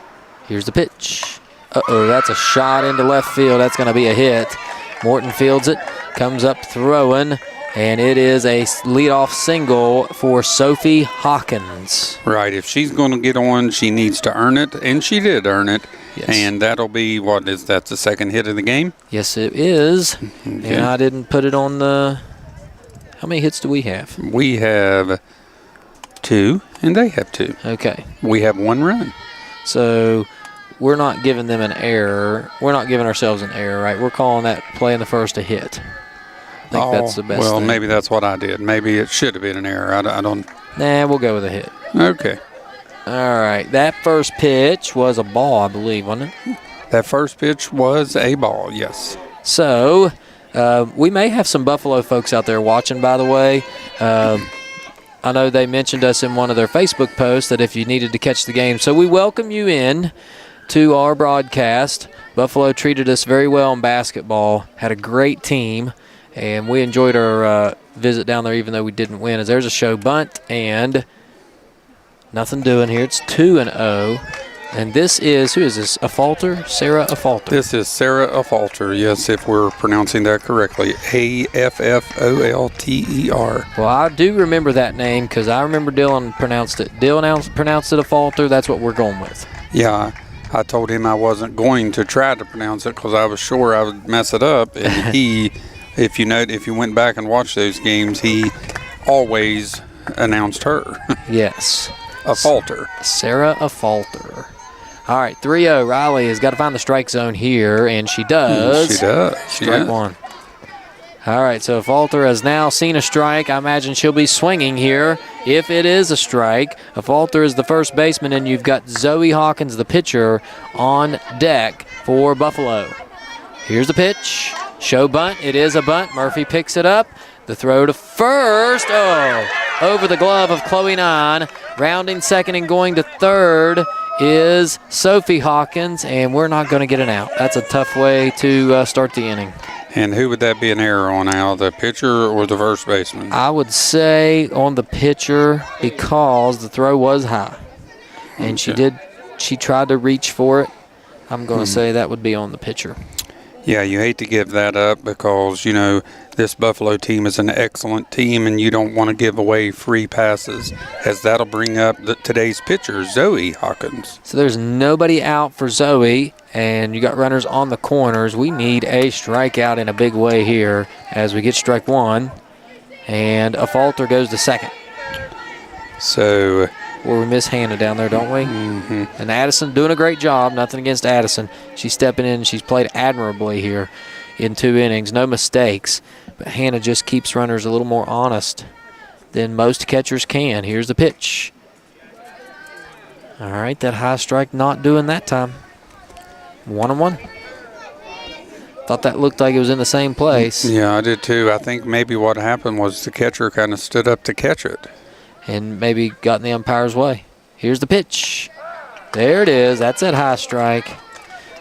Here's the pitch. Uh-oh, that's a shot into left field. That's going to be a hit. Morton fields it, comes up throwing, and it is a leadoff single for Sophie Hawkins. Right. If she's going to get on, she needs to earn it, and she did earn it. Yes. And that'll be, that's the second hit of the game? Yes, it is. Okay. And I didn't put it on the, how many hits do we have? We have 2, and they have 2. Okay. We have 1 run. So we're not giving them an error. We're not giving ourselves an error, right? We're calling that play in the first a hit. I think that's the best thing. Maybe that's what I did. Maybe it should have been an error. I don't. Nah, we'll go with a hit. Okay. All right, that first pitch was a ball, I believe, wasn't it? That first pitch was a ball, yes. So we may have some Buffalo folks out there watching, by the way. I know they mentioned us in one of their Facebook posts that if you needed to catch the game. So we welcome you in to our broadcast. Buffalo treated us very well in basketball, had a great team, and we enjoyed our visit down there even though we didn't win. As there's a show bunt and nothing doing here. It's 2-0. And this is, who is this? Affolter? Sarah Affolter. This is Sarah Affolter, yes, if we're pronouncing that correctly. Affolter. Well, I do remember that name because I remember Dylan pronounced it. Dylan pronounced it Affolter. That's what we're going with. Yeah, I told him I wasn't going to try to pronounce it because I was sure I would mess it up. And he, if you went back and watched those games, he always announced her. Yes. Affolter. Sarah Affolter. All right, 3-0. Riley has got to find the strike zone here, and she does. She does. Strike one. All right, so Affolter has now seen a strike. I imagine she'll be swinging here if it is a strike. Affolter is the first baseman, and you've got Zoe Hawkins, the pitcher, on deck for Buffalo. Here's the pitch. Show bunt. It is a bunt. Murphy picks it up. The throw to first. Oh, over the glove of Chloe Nine. Rounding second and going to third is Sophie Hawkins, and we're not going to get an out. That's a tough way to start the inning. And who would that be an error on, Al, the pitcher or the first baseman? I would say on the pitcher because the throw was high. And she tried to reach for it. I'm going to say that would be on the pitcher. Yeah, you hate to give that up because, you know, this Buffalo team is an excellent team and you don't want to give away free passes, as that'll bring up today's pitcher, Zoe Hawkins. So there's nobody out for Zoe, and you got runners on the corners. We need a strikeout in a big way here as we get strike one, and Affolter goes to second. So we miss Hannah down there, don't we? Mm-hmm. And Addison doing a great job. Nothing against Addison. She's stepping in. She's played admirably here in 2 innings. No mistakes. But Hannah just keeps runners a little more honest than most catchers can. Here's the pitch. All right, that high strike not doing that time. 1-1. Thought that looked like it was in the same place. Yeah, I did too. I think maybe what happened was the catcher kind of stood up to catch it. And maybe got in the umpire's way. Here's the pitch. There it is. That's that high strike.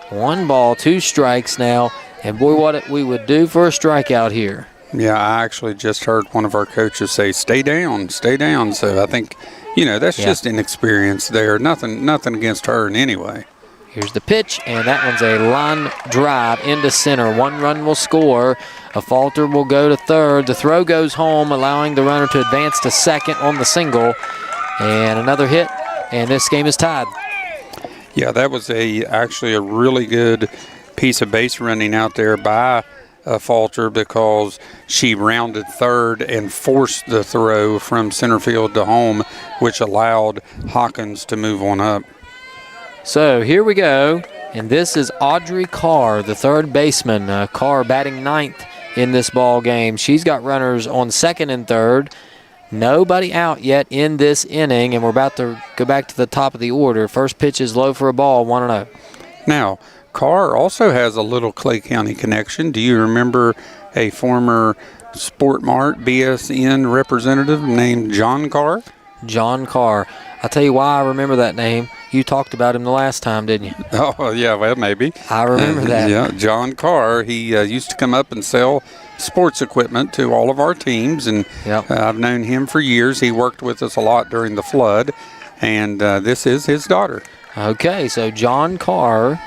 1 ball, 2 strikes now. And boy, what we would do for a strikeout here. Yeah, I actually just heard one of our coaches say, stay down, stay down. So I think, you know, that's just inexperience there. Nothing against her in any way. Here's the pitch, and that one's a line drive into center. 1 run will score. Affolter will go to third. The throw goes home, allowing the runner to advance to second on the single. And another hit, and this game is tied. Yeah, that was actually a really good piece of base running out there by Affolter because she rounded third and forced the throw from center field to home, which allowed Hawkins to move on up. So here we go, and this is Audrey Carr, the third baseman. Carr batting 9th in this ball game. She's got runners on second and third. Nobody out yet in this inning, and we're about to go back to the top of the order. First pitch is low for a ball, 1-0. Now, Carr also has a little Clay County connection. Do you remember a former Sport Mart BSN representative named John Carr? John Carr. I'll tell you why I remember that name. You talked about him the last time, didn't you? Oh, yeah, well, maybe. I remember that. Yeah, John Carr. He used to come up and sell sports equipment to all of our teams, and I've known him for years. He worked with us a lot during the flood, and this is his daughter. Okay, so John Carr,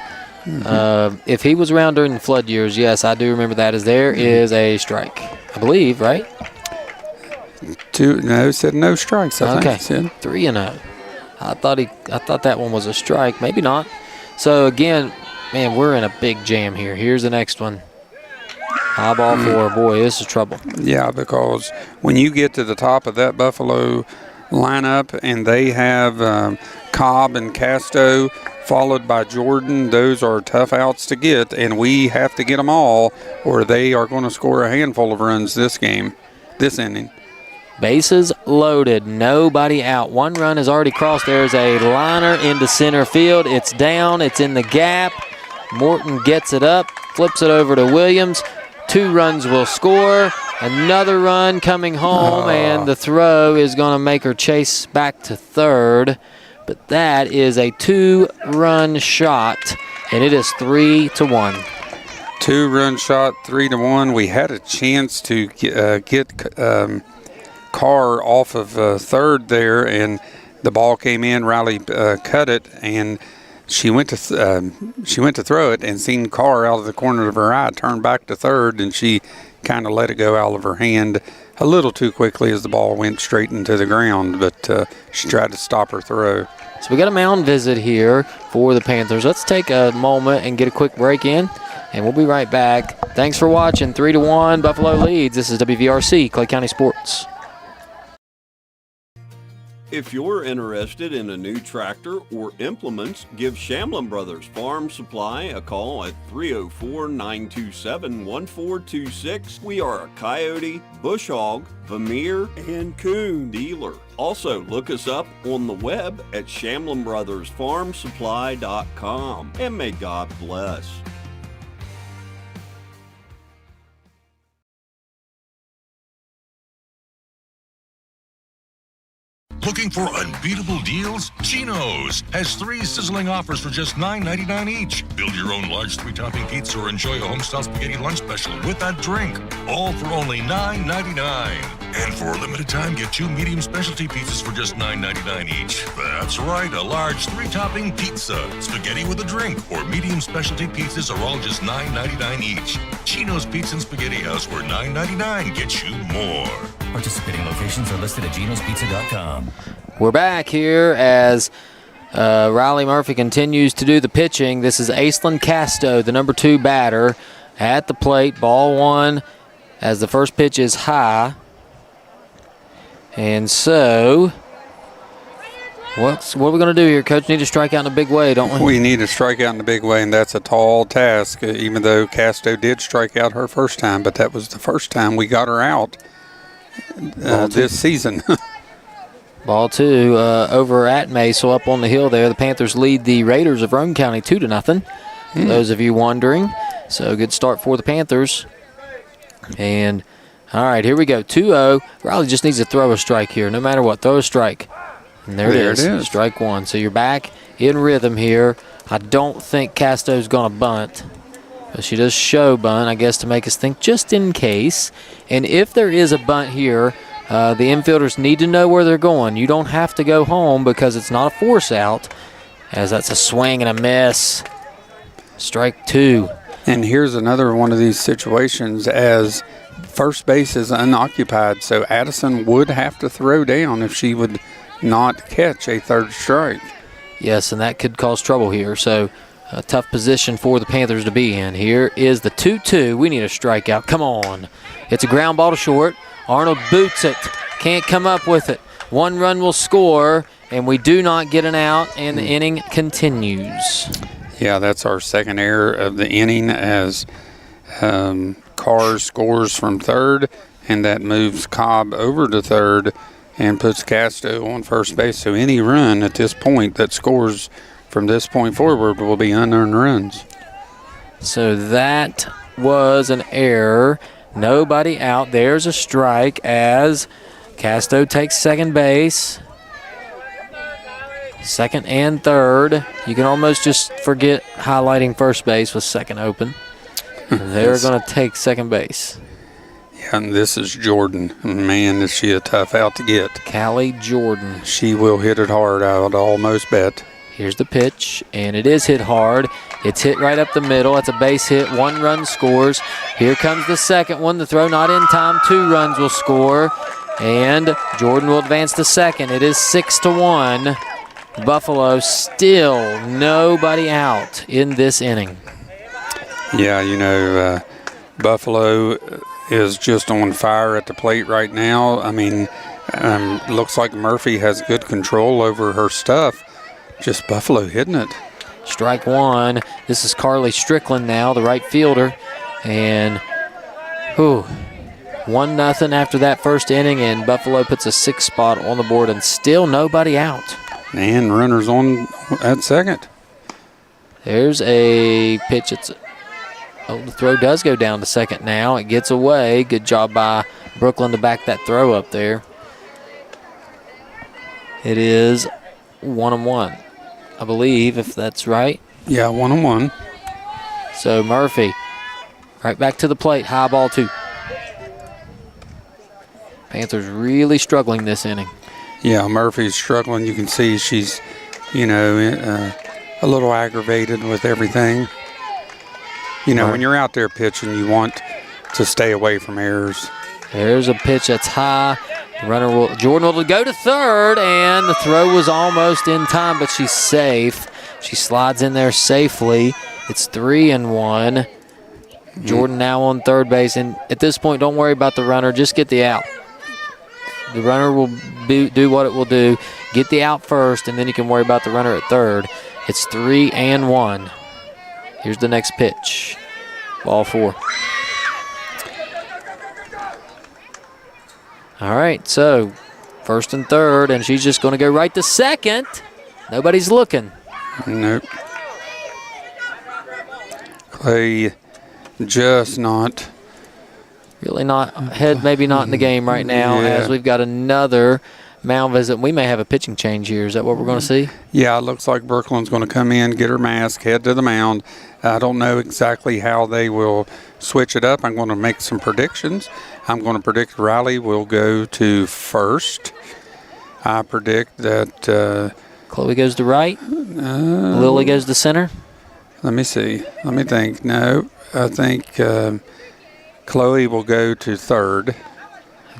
if he was around during the flood years, yes, I do remember that, as there is a strike, I believe, right? No, said no strikes, I think he said. 3-0. I thought that one was a strike. Maybe not. So, again, man, we're in a big jam here. Here's the next one. High ball 4. Boy, this is trouble. Yeah, because when you get to the top of that Buffalo lineup and they have Cobb and Casto followed by Jordan, those are tough outs to get, and we have to get them all or they are going to score a handful of runs this inning. Bases loaded, nobody out. One run has already crossed. There's a liner into center field. It's down, it's in the gap. Morton gets it up, flips it over to Williams. 2 runs will score. Another run coming home, and the throw is going to make her chase back to third. But that is a 2-run shot, and it is 3-1. 2-run shot, 3-1. We had a chance to get Carr off of third there, and the ball came in. Riley cut it, and she went to throw it, and seen Carr out of the corner of her eye, turned back to third, and she kind of let it go out of her hand a little too quickly as the ball went straight into the ground, but she tried to stop her throw. So we got a mound visit here for the Panthers. Let's take a moment and get a quick break in, and we'll be right back. Thanks for watching. 3-1, Buffalo leads. This is WVRC, Clay County Sports. If you're interested in a new tractor or implements, give Shamlin Brothers Farm Supply a call at 304-927-1426. We are a Coyote, Bush Hog, Vermeer, and Coon dealer. Also, look us up on the web at ShamlinBrothersFarmSupply.com. And may God bless. Looking for unbeatable deals? Chino's has 3 sizzling offers for just $9.99 each. Build your own large 3-topping pizza or enjoy a homestyle spaghetti lunch special with a drink. All for only $9.99. And for a limited time, get 2 medium specialty pizzas for just $9.99 each. That's right, a large 3-topping pizza, spaghetti with a drink, or medium specialty pizzas are all just $9.99 each. Chino's Pizza and Spaghetti House, where $9.99 gets you more. Participating locations are listed at genospizza.com. We're back here as Riley Murphy continues to do the pitching. This is Aislinn Casto, the number 2 batter, at the plate. Ball 1 as the first pitch is high. And so, what are we going to do here, Coach? Need to strike out in a big way, don't we? We need to strike out in a big way, and that's a tall task, even though Casto did strike out her first time, but that was the first time we got her out this season. Ball 2 over at Maysville up on the hill there. The Panthers lead the Raiders of Roane County 2-0. For those of you wondering. So good start for the Panthers. And all right, here we go. 2-0. Riley just needs to throw a strike here. No matter what, throw a strike. And there it is. Strike 1. So you're back in rhythm here. I don't think Casto's going to bunt. But she does show bunt, I guess, to make us think just in case. And if there is a bunt here, the infielders need to know where they're going. You don't have to go home because it's not a force out, as that's a swing and a miss. Strike 2. And here's another one of these situations as first base is unoccupied, so Addison would have to throw down if she would not catch a third strike. Yes, and that could cause trouble here. So a tough position for the Panthers to be in. Here is the 2-2. We need a strikeout. Come on. It's a ground ball to short. Arnold boots it. Can't come up with it. 1 run will score, and we do not get an out, and the inning continues. Yeah, that's our second error of the inning as Carr scores from third, and that moves Cobb over to third and puts Casto on first base. So any run at this point that scores from this point forward will be unearned runs. So that was an error. Nobody out. There's a strike as Casto takes second base. Second and third. You can almost just forget highlighting first base with second open. They're going to take second base. Yeah, and this is Jordan. Man, is she a tough out to get. Callie Jordan. She will hit it hard, I would almost bet. Here's the pitch, and it is hit hard. It's hit right up the middle. That's a base hit. 1 run scores. Here comes the second one. The throw not in time. 2 runs will score, and Jordan will advance to second. It is 6-1. Buffalo still nobody out in this inning. Yeah, you know, Buffalo is just on fire at the plate right now. I mean, looks like Murphy has good control over her stuff. Just Buffalo hitting it. Strike 1. This is Carly Strickland now, the right fielder. And, 1-0 after that first inning, and Buffalo puts a 6 spot on the board and still nobody out. And runners on at second. There's a pitch. The throw does go down to second now. It gets away. Good job by Brooklyn to back that throw up there. It is 1-1, I believe, if that's right. Yeah, 1-1. So Murphy right back to the plate. High ball 2. Panthers really struggling this inning. Yeah, Murphy's struggling. You can see she's, a little aggravated with everything. When you're out there pitching, you want to stay away from errors. There's a pitch that's high. Jordan will go to third, and the throw was almost in time, but she's safe. She slides in there safely. It's 3-1. Jordan now on third base, and at this point, don't worry about the runner. Just get the out. The runner will do what it will do. Get the out first, and then you can worry about the runner at third. It's 3-1. Here's the next pitch. Ball 4. All right, so first and third, and she's just going to go right to second. Nobody's looking. Nope. Clay just not. Really not ahead, maybe not in the game right now, as we've got another mound visit. We may have a pitching change here. Is that what we're going to see? Yeah, it looks like Brooklyn's going to come in, get her mask, head to the mound. I don't know exactly how they will switch it up. I'm going to make some predictions. I'm going to predict Riley will go to first. I predict that Chloe goes to right. Lily goes to center. Let me see. Let me think. No, I think Chloe will go to third.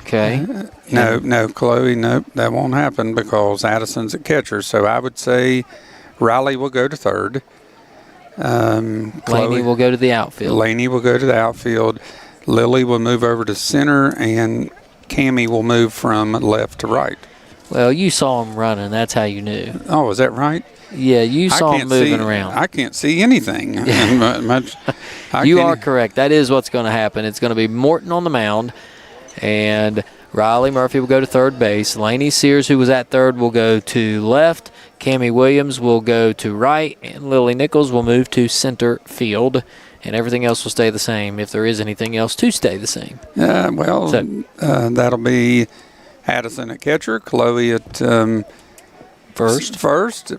Okay. No, Chloe, nope, that won't happen because Addison's at catcher. So I would say Riley will go to third. Laney will go to the outfield. Laney will go to the outfield. Lily will move over to center, and Cammie will move from left to right. Well, you saw him running. That's how you knew. Oh, is that right? Yeah, you saw him moving around. I can't see anything. You are correct. That is what's going to happen. It's going to be Morton on the mound, and Riley Murphy will go to third base. Laney Sears, who was at third, will go to left. Cammie Williams will go to right, and Lily Nichols will move to center field, and everything else will stay the same if there is anything else to stay the same. That'll be Addison at catcher, Chloe at first,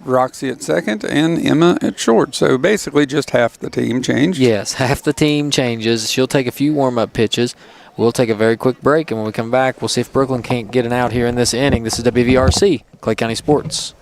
Roxy at second, and Emma at short. So basically just half the team changed. Yes, half the team changes. She'll take a few warm-up pitches. We'll take a very quick break, and when we come back, we'll see if Brooklyn can't get an out here in this inning. This is WVRC, Clay County Sports.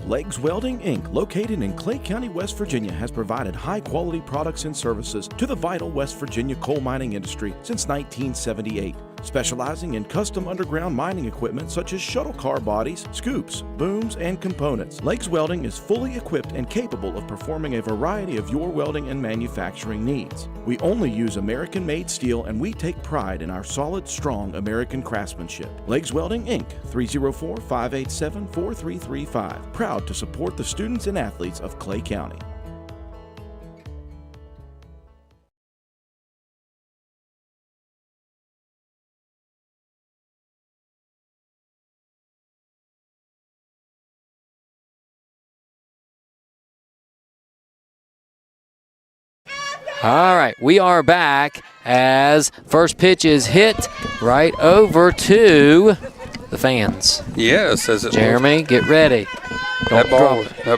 Legs Welding, Inc., located in Clay County, West Virginia, has provided high-quality products and services to the vital West Virginia coal mining industry since 1978. Specializing in custom underground mining equipment such as shuttle car bodies, scoops, booms, and components. Legs Welding is fully equipped and capable of performing a variety of your welding and manufacturing needs. We only use American-made steel, and we take pride in our solid, strong American craftsmanship. Legs Welding, Inc., 304-587-4335. Proud to support the students and athletes of Clay County. All right, we are back as first pitch is hit right over to the fans. Yes, as it Jeremy, get ready. That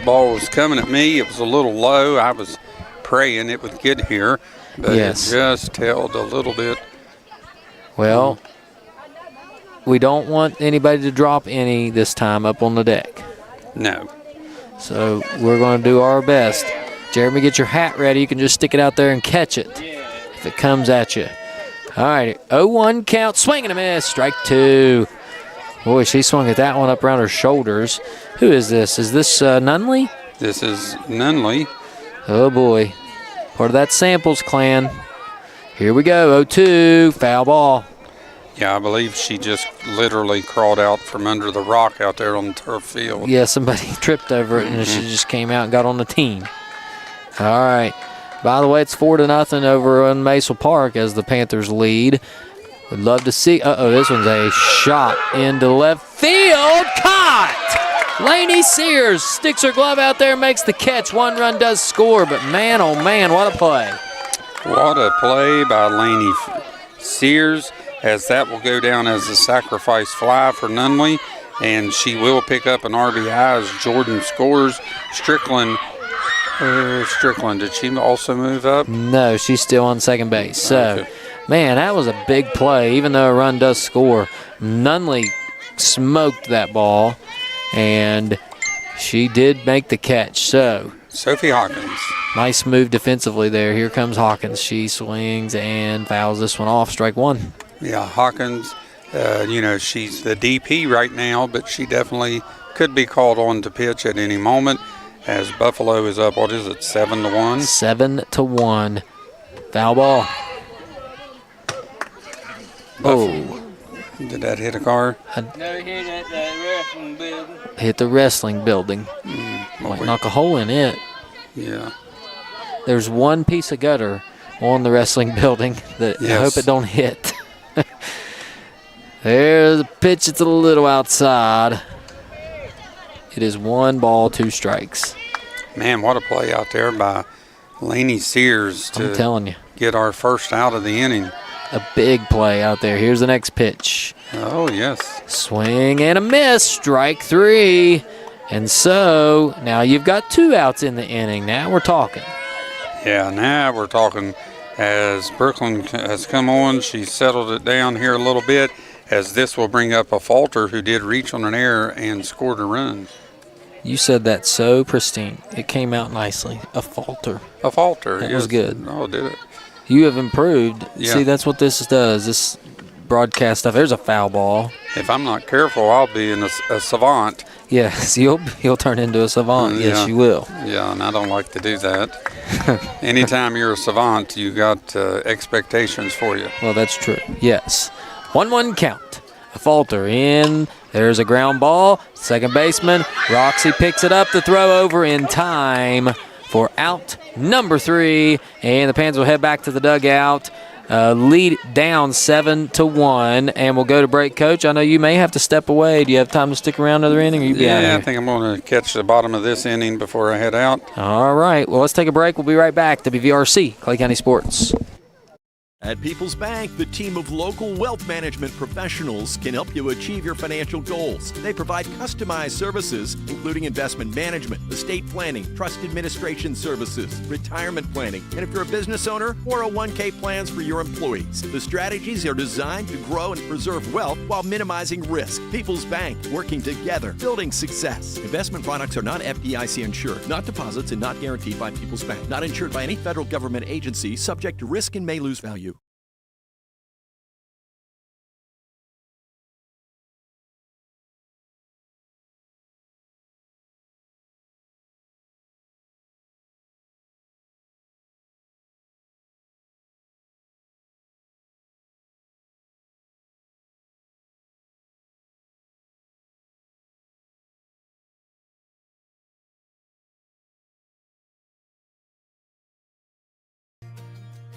ball was coming at me. It was a little low. I was praying it would get here, but it just held a little bit. Well, we don't want anybody to drop any this time up on the deck. No. So we're going to do our best. Jeremy, get your hat ready. You can just stick it out there and catch it if it comes at you. All right, 0-1 count, swing and a miss, strike 2. Boy, she swung at that one up around her shoulders. Who is this? Is this Nunley? This is Nunley. Oh, boy. Part of that Samples clan. Here we go, 0-2, foul ball. Yeah, I believe she just literally crawled out from under the rock out there on the turf field. Yeah, somebody tripped over it, and she just came out and got on the team. All right, By the way, it's 4-0 over in Maysville Park as the Panthers lead. Would love to see. This one's a shot into left field. Caught! Lainey Sears sticks her glove out there, makes the catch. 1 run does score, but man, oh man, what a play. What a play by Lainey Sears, as that will go down as a sacrifice fly for Nunley, and she will pick up an RBI as Jordan scores. Strickland, did she also move up? No, she's still on second base. So, man, that was a big play, even though a run does score. Nunley smoked that ball, and she did make the catch. So, Sophie Hawkins. Nice move defensively there. Here comes Hawkins. She swings and fouls this one off. Strike 1. Yeah, Hawkins, she's the DP right now, but she definitely could be called on to pitch at any moment as Buffalo is up, 7-1? 7-1. Foul ball. Did that hit a car? No, it hit at the wrestling building. Hit the wrestling building. Might knock a hole in it. Yeah. There's one piece of gutter on the wrestling building that I hope it don't hit. There's a pitch. It's a little outside. It is 1 ball, 2 strikes. Man, what a play out there by Lainey Sears I'm telling you. Get our first out of the inning. A big play out there. Here's the next pitch. Oh, yes. Swing and a miss. Strike 3. And so now you've got 2 outs in the inning. Now we're talking. Yeah, now we're talking. As Brooklyn has come on, she settled it down here a little bit, as this will bring up a Falter who did reach on an error and scored a run. You said that so pristine. It came out nicely. A Falter. A Falter. That was good. Oh, did it? You have improved. Yeah. See, that's what this does. This broadcast stuff. There's a foul ball. If I'm not careful, I'll be in a savant. Yes, you'll turn into a savant. Yes, you will. Yeah, and I don't like to do that. Anytime you're a savant, you got expectations for you. Well, that's true. Yes. 1-1 count. A Falter in. There's a ground ball. Second baseman Roxy picks it up. The throw over in time for out number 3. And the Panthers will head back to the dugout. Lead down 7-1, and we'll go to break. Coach, I know you may have to step away. Do you have time to stick around another inning? Or you be out of here? I think I'm going to catch the bottom of this inning before I head out. All right. Well, let's take a break. We'll be right back. WVRC, Clay County Sports. At People's Bank, the team of local wealth management professionals can help you achieve your financial goals. They provide customized services, including investment management, estate planning, trust administration services, retirement planning, and if you're a business owner, 401k plans for your employees. The strategies are designed to grow and preserve wealth while minimizing risk. People's Bank, working together, building success. Investment products are not FDIC insured, not deposits, and not guaranteed by People's Bank. Not insured by any federal government agency, subject to risk and may lose value.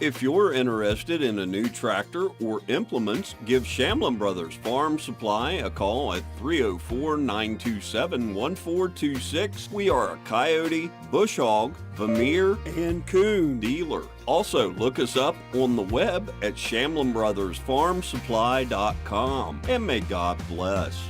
If you're interested in a new tractor or implements, give Shamlin Brothers Farm Supply a call at 304-927-1426. We are a coyote, bush hog, Vermeer, and coon dealer. Also, look us up on the web at ShamlinBrothersFarmSupply.com. And may God bless.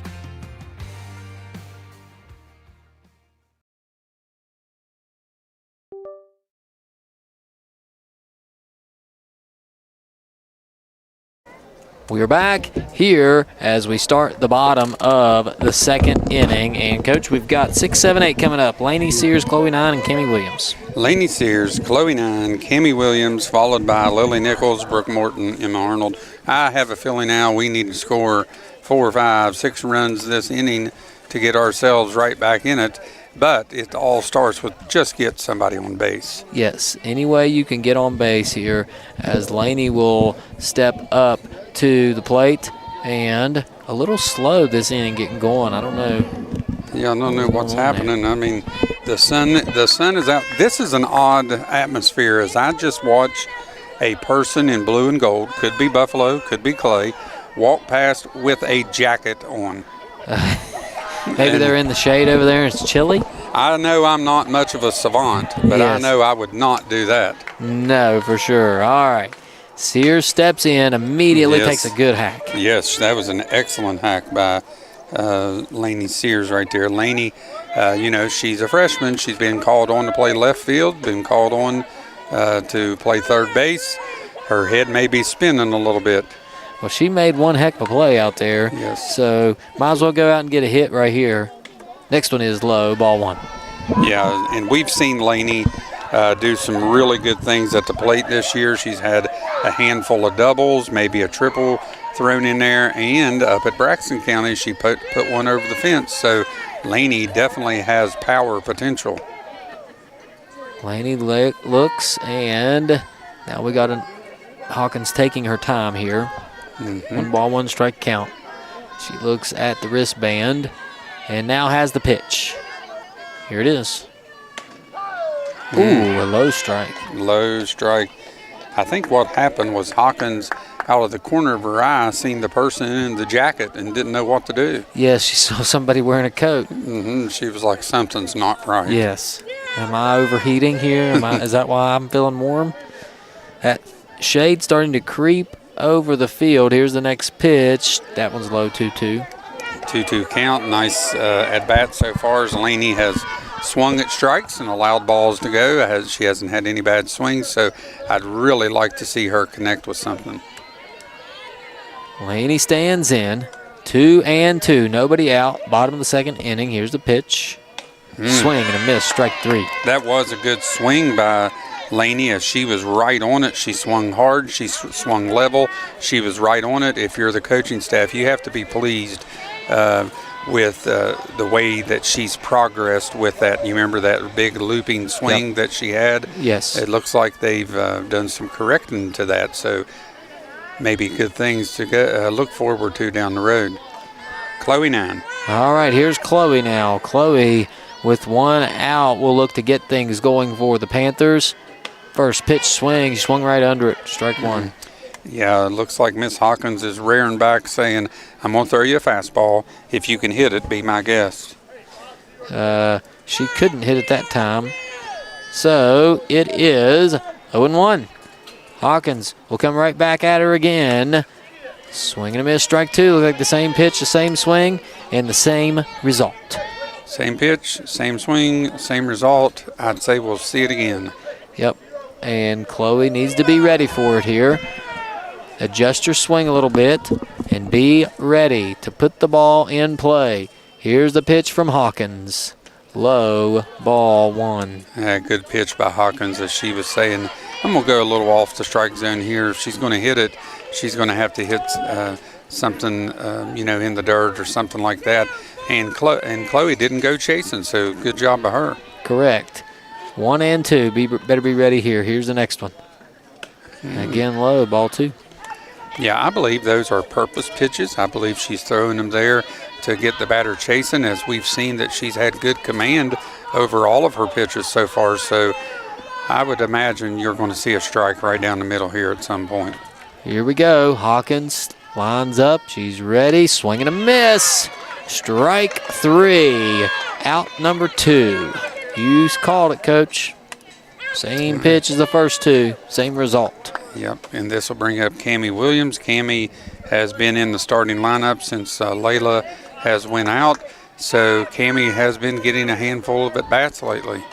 We are back here as we start the bottom of the second inning. And, Coach, we've got 6, 7, 8 coming up. Lainey Sears, Chloe 9, and Kimmy Williams. Lainey Sears, Chloe 9, Kimmy Williams, followed by Lily Nichols, Brooke Morton, Emma Arnold. I have a feeling now we need to score 4, 5, 6 runs this inning to get ourselves right back in it. But it all starts with just get somebody on base. Yes, any way you can get on base here as Lainey will step up to the plate, and a little slow this inning getting going. I don't know. Yeah, I don't know what's happening. I mean, The sun is out. This is an odd atmosphere as I just watched a person in blue and gold, could be Buffalo, could be Clay, walk past with a jacket on. Maybe they're in the shade over there and it's chilly? I know I'm not much of a savant, but I know I would not do that. No, for sure. All right. Sears steps in, immediately takes a good hack. Yes, that was an excellent hack by Lainey Sears right there. Lainey, she's a freshman. She's been called on to play left field, been called on to play third base. Her head may be spinning a little bit. Well, she made one heck of a play out there. Yes. So might as well go out and get a hit right here. Next one is low, ball one. Yeah, and we've seen Lainey do some really good things at the plate this year. She's had a handful of doubles, maybe a triple thrown in there, and up at Braxton County, she put one over the fence. So Lainey definitely has power potential. Lainey looks, and now we got Hawkins taking her time here. 1 ball, 1 strike count. She looks at the wristband and now has the pitch. Here it is. Ooh, a low strike. Low strike. I think what happened was Hawkins, out of the corner of her eye, seen the person in the jacket and didn't know what to do. Yes, she saw somebody wearing a coat. She was like, something's not right. Yes. Am I overheating here? Is that why I'm feeling warm? That shade starting to creep over the field. Here's the next pitch. That one's low, 2-2. 2-2 count. Nice at bat so far as Lainey has swung at strikes and allowed balls to go. She hasn't had any bad swings, so I'd really like to see her connect with something. Lainey stands in. 2-2. Nobody out. Bottom of the second inning. Here's the pitch. Swing and a miss. Strike 3. That was a good swing by Lainey as she was right on it. She swung hard. She swung level. She was right on it. If you're the coaching staff, you have to be pleased with the way that she's progressed with that. You remember that big looping swing that she had? Yes. It looks like they've done some correcting to that, so maybe good things to look forward to down the road. Chloe 9. All right, here's Chloe now. Chloe with 1 out will look to get things going for the Panthers. First pitch swing, she swung right under it. Strike 1. Yeah, it looks like Miss Hawkins is rearing back saying, I'm going to throw you a fastball. If you can hit it, be my guest. She couldn't hit it that time. So it is 0-1. Hawkins will come right back at her again. Swing and a miss, strike 2. Look like the same pitch, the same swing, and the same result. Same pitch, same swing, same result. I'd say we'll see it again. Yep, and Chloe needs to be ready for it here. Adjust your swing a little bit and be ready to put the ball in play. Here's the pitch from Hawkins. Low, ball 1. Good pitch by Hawkins, as she was saying. I'm going to go a little off the strike zone here. If she's going to hit it, she's going to have to hit something, in the dirt or something like that. And Chloe didn't go chasing, so good job by her. Correct. 1-2. Better be ready here. Here's the next one. Again, low, ball 2. Yeah, I believe those are purpose pitches. I believe she's throwing them there to get the batter chasing, as we've seen that she's had good command over all of her pitches so far. So I would imagine you're going to see a strike right down the middle here at some point. Here we go. Hawkins lines up. She's ready. Swing and a miss. Strike 3. Out number 2. You called it, Coach. Same pitch as the first 2. Same result. Yep, and this will bring up Cammie Williams. Cammie has been in the starting lineup since Layla has went out. So Cammie has been getting a handful of at-bats lately.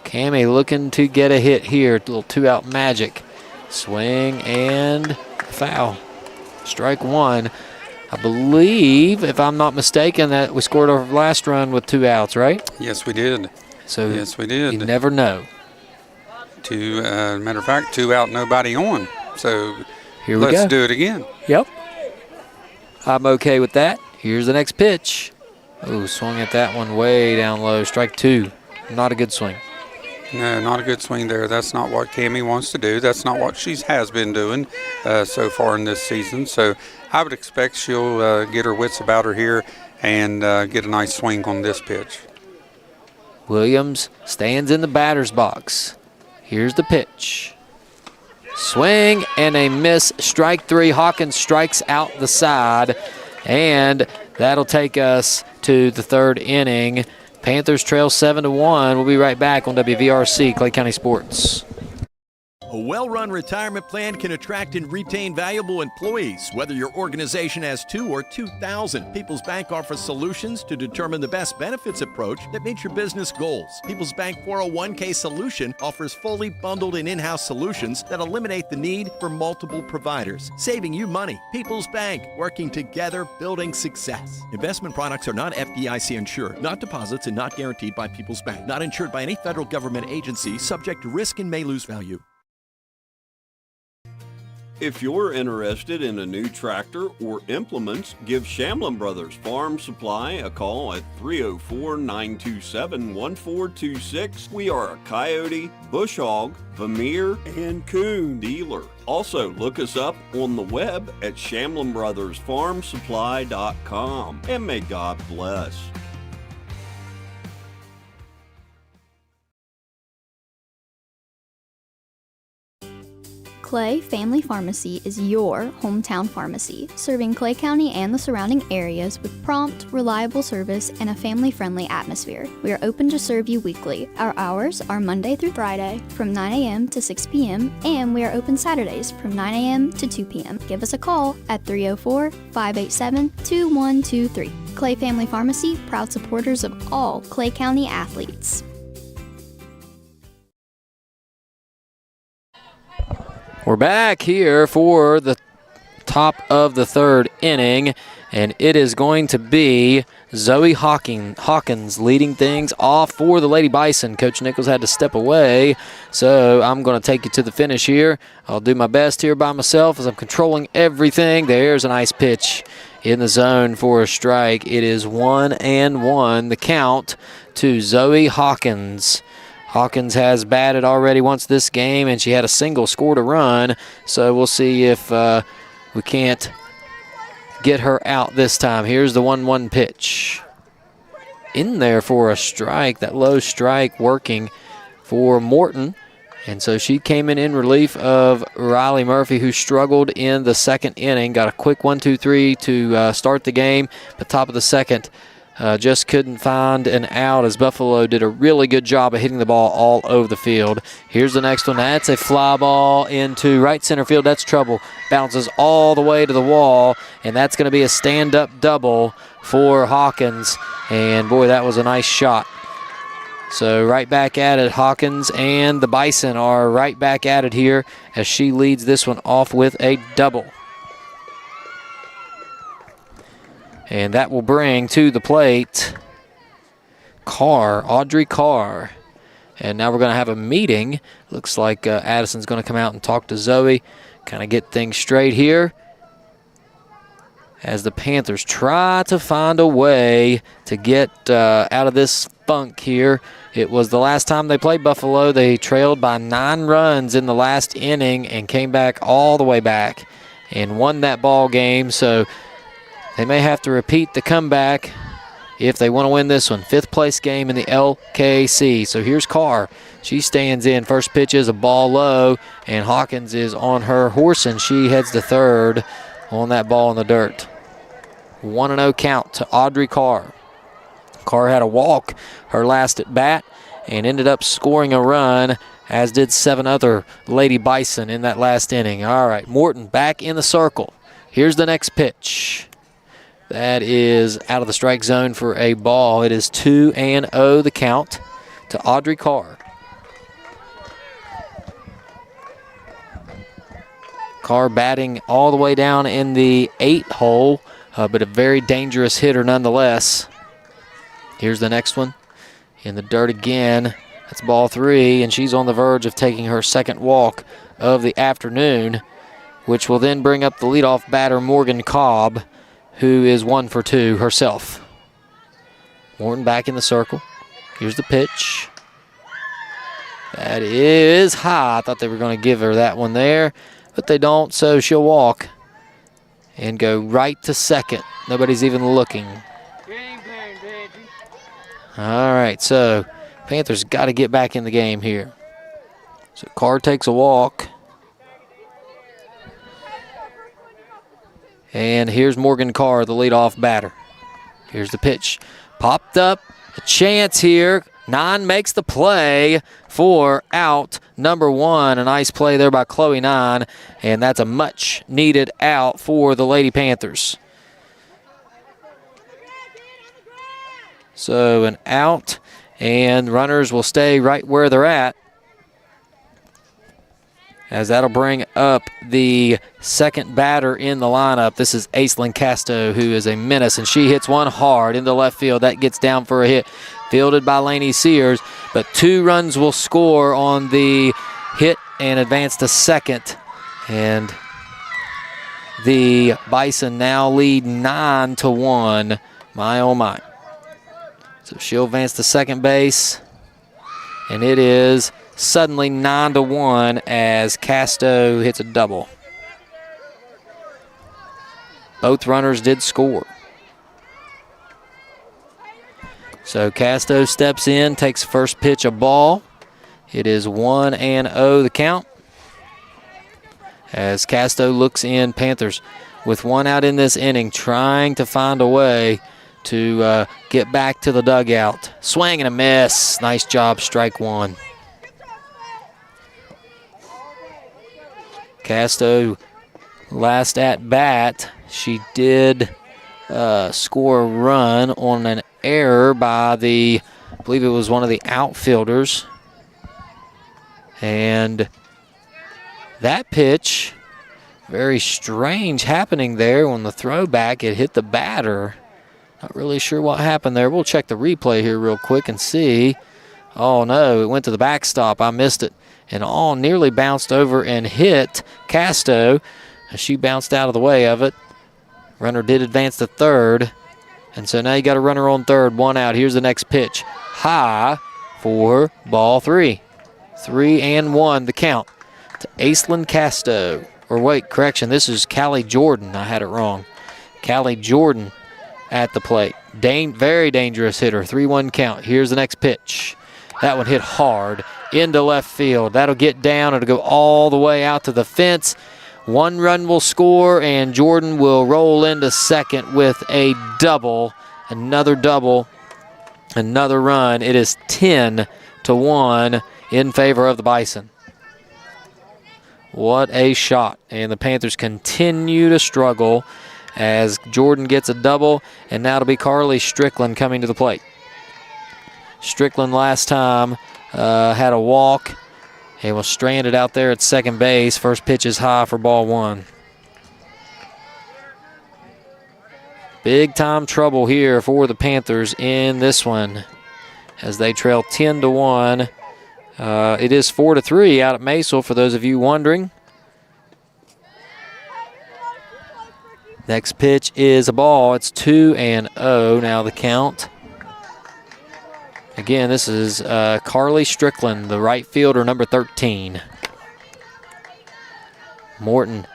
Cammie looking to get a hit here. A little 2-out magic. Swing and foul. Strike 1. I believe, if I'm not mistaken, that we scored our last run with 2 outs, right? Yes, we did. So yes, we did. You never know. Matter of fact, 2 out, nobody on. So here we go. Let's do it again. Yep. I'm okay with that. Here's the next pitch. Oh, swung at that one way down low. Strike 2. Not a good swing. No, not a good swing there. That's not what Cammie wants to do. That's not what she has been doing so far in this season. So I would expect she'll get her wits about her here and get a nice swing on this pitch. Williams stands in the batter's box. Here's the pitch. Swing and a miss. Strike three. Hawkins strikes out the side. And that'll take us to the third inning. Panthers trail 7-1. We'll be right back on WVRC, Clay County Sports. A well-run retirement plan can attract and retain valuable employees, whether your organization has 2 or 2,000. People's Bank offers solutions to determine the best benefits approach that meets your business goals. People's Bank 401k Solution offers fully bundled and in-house solutions that eliminate the need for multiple providers, saving you money. People's Bank, working together, building success. Investment products are not FDIC insured, not deposits, and not guaranteed by People's Bank. Not insured by any federal government agency, subject to risk and may lose value. If you're interested in a new tractor or implements, give Shamlin Brothers Farm Supply a call at 304-927-1426. We are a coyote, bush hog, Vermeer, and coon dealer. Also, look us up on the web at ShamlinBrothersFarmSupply.com. And may God bless. Clay Family Pharmacy is your hometown pharmacy, serving Clay County and the surrounding areas with prompt, reliable service and a family-friendly atmosphere. We are open to serve you weekly. Our hours are Monday through Friday from 9 a.m. to 6 p.m. and we are open Saturdays from 9 a.m. to 2 p.m. Give us a call at 304-587-2123. Clay Family Pharmacy, proud supporters of all Clay County athletes. We're back here for the top of the third inning, and it is going to be Zoe Hawkins leading things off for the Lady Bison. Coach Nichols had to step away, so I'm going to take you to the finish here. I'll do my best here by myself as I'm controlling everything. There's a nice pitch in the zone for a strike. It is 1-1, the count to Zoe Hawkins. Hawkins has batted already once this game, and she had a single, scored a run. So we'll see if we can't get her out this time. Here's the 1-1 pitch. In there for a strike, that low strike working for Morton. And so she came in relief of Riley Murphy, who struggled in the second inning. Got a quick 1-2-3 to start the game, but top of the second. Just couldn't find an out as Buffalo did a really good job of hitting the ball all over the field. Here's the next one. That's a fly ball into right center field. That's trouble. Bounces all the way to the wall, and that's going to be a stand-up double for Hawkins. And, boy, that was a nice shot. So right back at it, Hawkins and the Bison are right back at it here as she leads this one off with a double. And that will bring to the plate Audrey Carr. And now we're going to have a meeting. Looks like Addison's going to come out and talk to Zoe, kind of get things straight here as the Panthers try to find a way to get out of this funk here. It was the last time they played Buffalo. They trailed by 9 runs in the last inning and came back all the way back and won that ball game. So they may have to repeat the comeback if they want to win this one. 5th place game in the LKC. So here's Carr. She stands in. First pitch is a ball low, and Hawkins is on her horse, and she heads to third on that ball in the dirt. 1-0 count to Audrey Carr. Carr had a walk her last at bat and ended up scoring a run, as did 7 other Lady Bison in that last inning. All right, Morton back in the circle. Here's the next pitch. That is out of the strike zone for a ball. It is 2-0 the count to Audrey Carr. Carr batting all the way down in the 8 hole, but a very dangerous hitter nonetheless. Here's the next one in the dirt again. That's ball 3, and she's on the verge of taking her second walk of the afternoon, which will then bring up the leadoff batter, Morgan Cobb, who is 1 for 2 herself. Morton back in the circle. Here's the pitch. That is high. I thought they were going to give her that one there, but they don't, so she'll walk and go right to second. Nobody's even looking. All right, so Panthers got to get back in the game here. So Carr takes a walk. And here's Morgan Carr, the leadoff batter. Here's the pitch. Popped up. A chance here. 9 makes the play for out number 1. A nice play there by Chloe 9. And that's a much needed out for the Lady Panthers. So an out, and runners will stay right where they're at, as that'll bring up the second batter in the lineup. This is Aislinn Casto, who is a menace, and she hits one hard into left field. That gets down for a hit, fielded by Lainey Sears, but 2 runs will score on the hit and advance to second. And the Bison now lead 9-1. My, oh my. So she'll advance to second base, and it is suddenly 9-1 as Casto hits a double. Both runners did score. So Casto steps in, takes first pitch a ball. It is 1-0 the count. As Casto looks in, Panthers with 1 out in this inning, trying to find a way to get back to the dugout. Swing and a miss. Nice job, strike 1. Casto, last at bat, she did score a run on an error by I believe it was one of the outfielders. And that pitch, very strange happening there on the throwback. It hit the batter. Not really sure what happened there. We'll check the replay here real quick and see. Oh, no, it went to the backstop. I missed it. And nearly bounced over and hit Casto. She bounced out of the way of it. Runner did advance to third. And so now you got a runner on third, 1 out. Here's the next pitch. High for ball 3. 3-1 the count to Aislinn Casto. Or wait, correction, this is Callie Jordan. I had it wrong. Callie Jordan at the plate. Very dangerous hitter. 3-1 count. Here's the next pitch. That one hit hard into left field. That'll get down. It'll go all the way out to the fence. 1 run will score, and Jordan will roll into second with a double. Another double. Another run. It is 10-1 in favor of the Bison. What a shot. And the Panthers continue to struggle as Jordan gets a double, and now it'll be Carly Strickland coming to the plate. Strickland last time had a walk and was stranded out there at second base. First pitch is high for ball 1. Big time trouble here for the Panthers in this one as they trail 10-1. It is 4-3 out at Maysville for those of you wondering. Next pitch is a ball. It's 2-0 now the count. Again, this is Carly Strickland, the right fielder, number 13. Morton,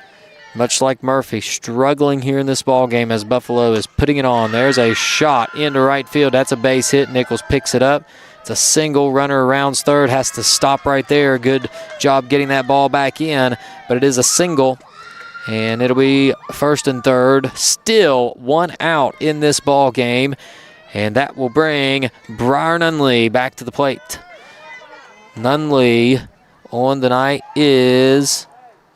much like Murphy, struggling here in this ball game as Buffalo is putting it on. There's a shot into right field. That's a base hit. Nichols picks it up. It's a single. Runner rounds third, has to stop right there. Good job getting that ball back in, but it is a single. And it'll be first and third. Still 1 out in this ball game. And that will bring Briar Nunley back to the plate. Nunley on the night is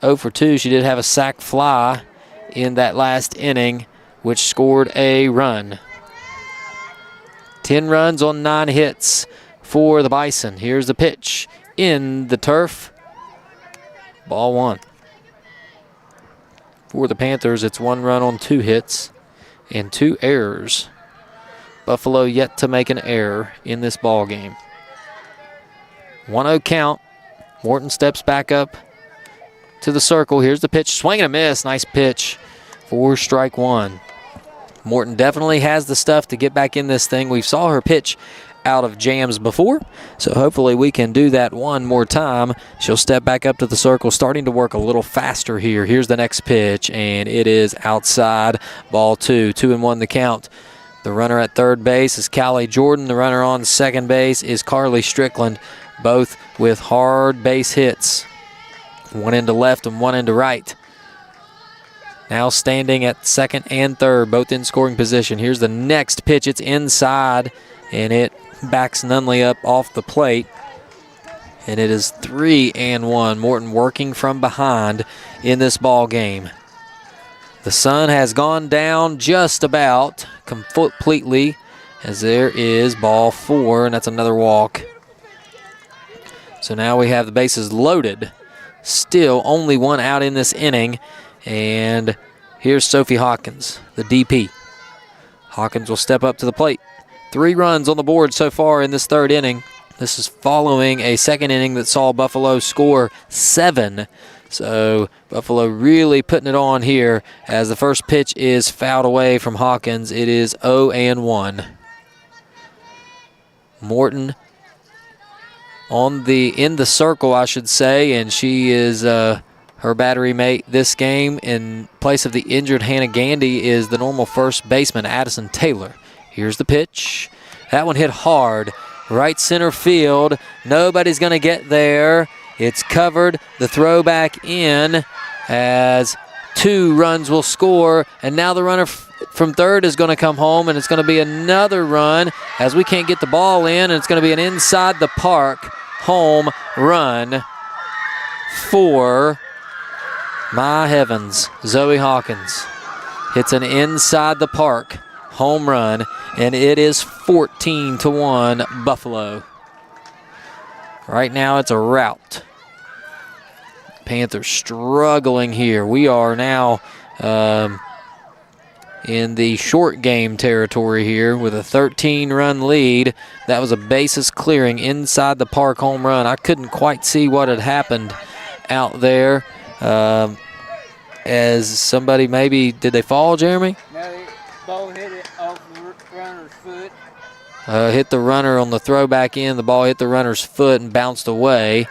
0 for 2. She did have a sac fly in that last inning, which scored a run. 10 runs on 9 hits for the Bison. Here's the pitch in the turf. Ball 1. For the Panthers, it's 1 run on 2 hits and 2 errors. Buffalo yet to make an error in this ball game. 1-0 count. Morton steps back up to the circle. Here's the pitch. Swing and a miss. Nice pitch for strike 1. Morton definitely has the stuff to get back in this thing. We saw her pitch out of jams before, so hopefully we can do that one more time. She'll step back up to the circle, starting to work a little faster here. Here's the next pitch, and it is outside. Ball 2. 2-1 the count The runner at third base is Callie Jordan. The runner on second base is Carly Strickland, both with hard base hits. One into left and one into right. Now standing at second and third, both in scoring position. Here's the next pitch. It's inside, and it backs Nunley up off the plate. And it is 3-1. Morton working from behind in this ball game. The sun has gone down just about completely, as there is ball 4, and that's another walk. So now we have the bases loaded. Still only one out in this inning. And here's Sophie Hawkins, the DP. Hawkins will step up to the plate. 3 runs on the board so far in this third inning. This is following a second inning that saw Buffalo score 7. So Buffalo really putting it on here as the first pitch is fouled away from Hawkins. It is 0-1. Morton in the circle, I should say, and she is her battery mate this game. In place of the injured Hannah Gandy is the normal first baseman, Addison Taylor. Here's the pitch. That one hit hard. Right center field. Nobody's going to get there. It's covered. The throw back in as 2 runs will score. And now the runner from third is going to come home, and it's going to be another run as we can't get the ball in, and it's going to be an inside the park home run for, my heavens, Zoe Hawkins. Hits an inside the park home run, and it is 14-1 Buffalo. Right now it's a rout. Panthers struggling here. We are now in the short game territory here with a 13-run lead. That was a bases clearing inside the park home run. I couldn't quite see what had happened out there. As somebody maybe, did they fall, Jeremy? No, the ball hit it off the runner's foot. Hit the runner on the throw back in. The ball hit the runner's foot and bounced away.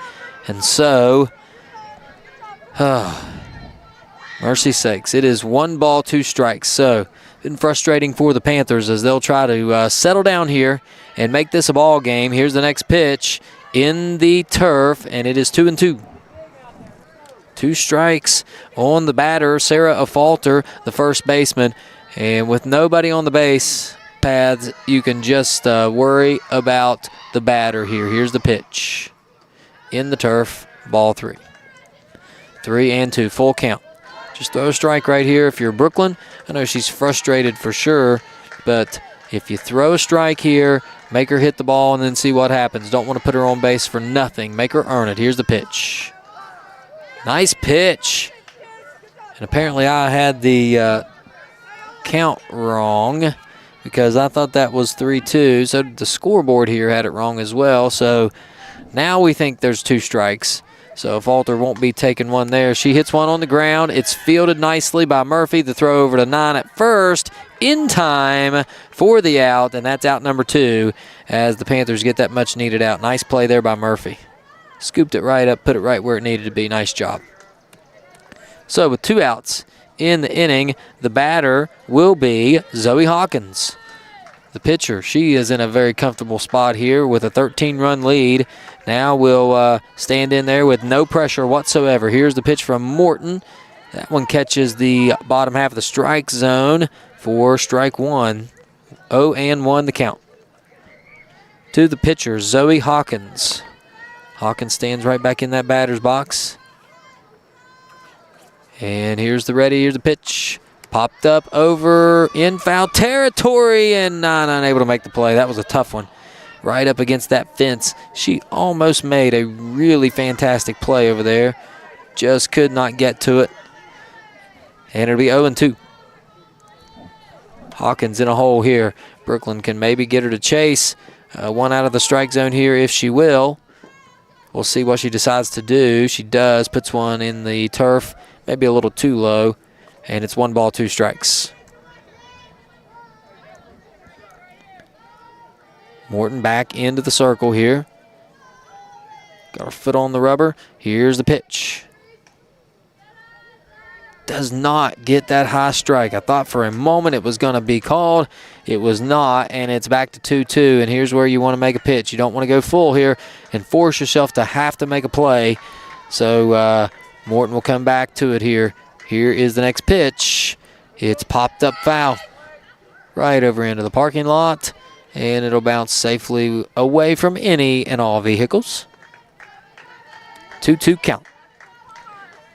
And so, mercy sakes, it is 1 ball, 2 strikes. So, been frustrating for the Panthers as they'll try to settle down here and make this a ball game. Here's the next pitch in the turf, and it is 2-2. 2 strikes on the batter, Sarah Afalter, the first baseman. And with nobody on the base paths, you can just worry about the batter here. Here's the pitch. In the turf, ball 3. 3-2, full count. Just throw a strike right here if you're Brooklyn. I know she's frustrated for sure, but if you throw a strike here, make her hit the ball and then see what happens. Don't want to put her on base for nothing. Make her earn it. Here's the pitch. Nice pitch. And apparently I had the count wrong because I thought that was 3-2. So the scoreboard here had it wrong as well. So now we think there's 2 strikes. So Falter won't be taking one there. She hits one on the ground. It's fielded nicely by Murphy. The throw over to 9 at first in time for the out, and that's out number 2 as the Panthers get that much needed out. Nice play there by Murphy. Scooped it right up, put it right where it needed to be. Nice job. So with 2 outs in the inning, the batter will be Zoe Hawkins. The pitcher, she is in a very comfortable spot here with a 13-run lead. Now we'll stand in there with no pressure whatsoever. Here's the pitch from Morton. That one catches the bottom half of the strike zone for strike 1. 0-1 the count. To the pitcher, Zoe Hawkins. Hawkins stands right back in that batter's box. And here's the ready, here's the pitch. Popped up over in foul territory and not unable to make the play. That was a tough one. Right up against that fence. She almost made a really fantastic play over there. Just could not get to it. And it'll be 0-2. Hawkins in a hole here. Brooklyn can maybe get her to chase. One out of the strike zone here if she will. We'll see what she decides to do. She does. Puts one in the turf. Maybe a little too low. And it's 1 ball, 2 strikes. Morton back into the circle here. Got her foot on the rubber. Here's the pitch. does not get that high strike. I thought for a moment it was going to be called. It was not, and it's back to 2-2, and here's where you want to make a pitch. You don't want to go full here and force yourself to have to make a play. So Morton will come back to it here. Here is the next pitch. It's popped up foul right over into the parking lot, and it'll bounce safely away from any and all vehicles. 2-2 count.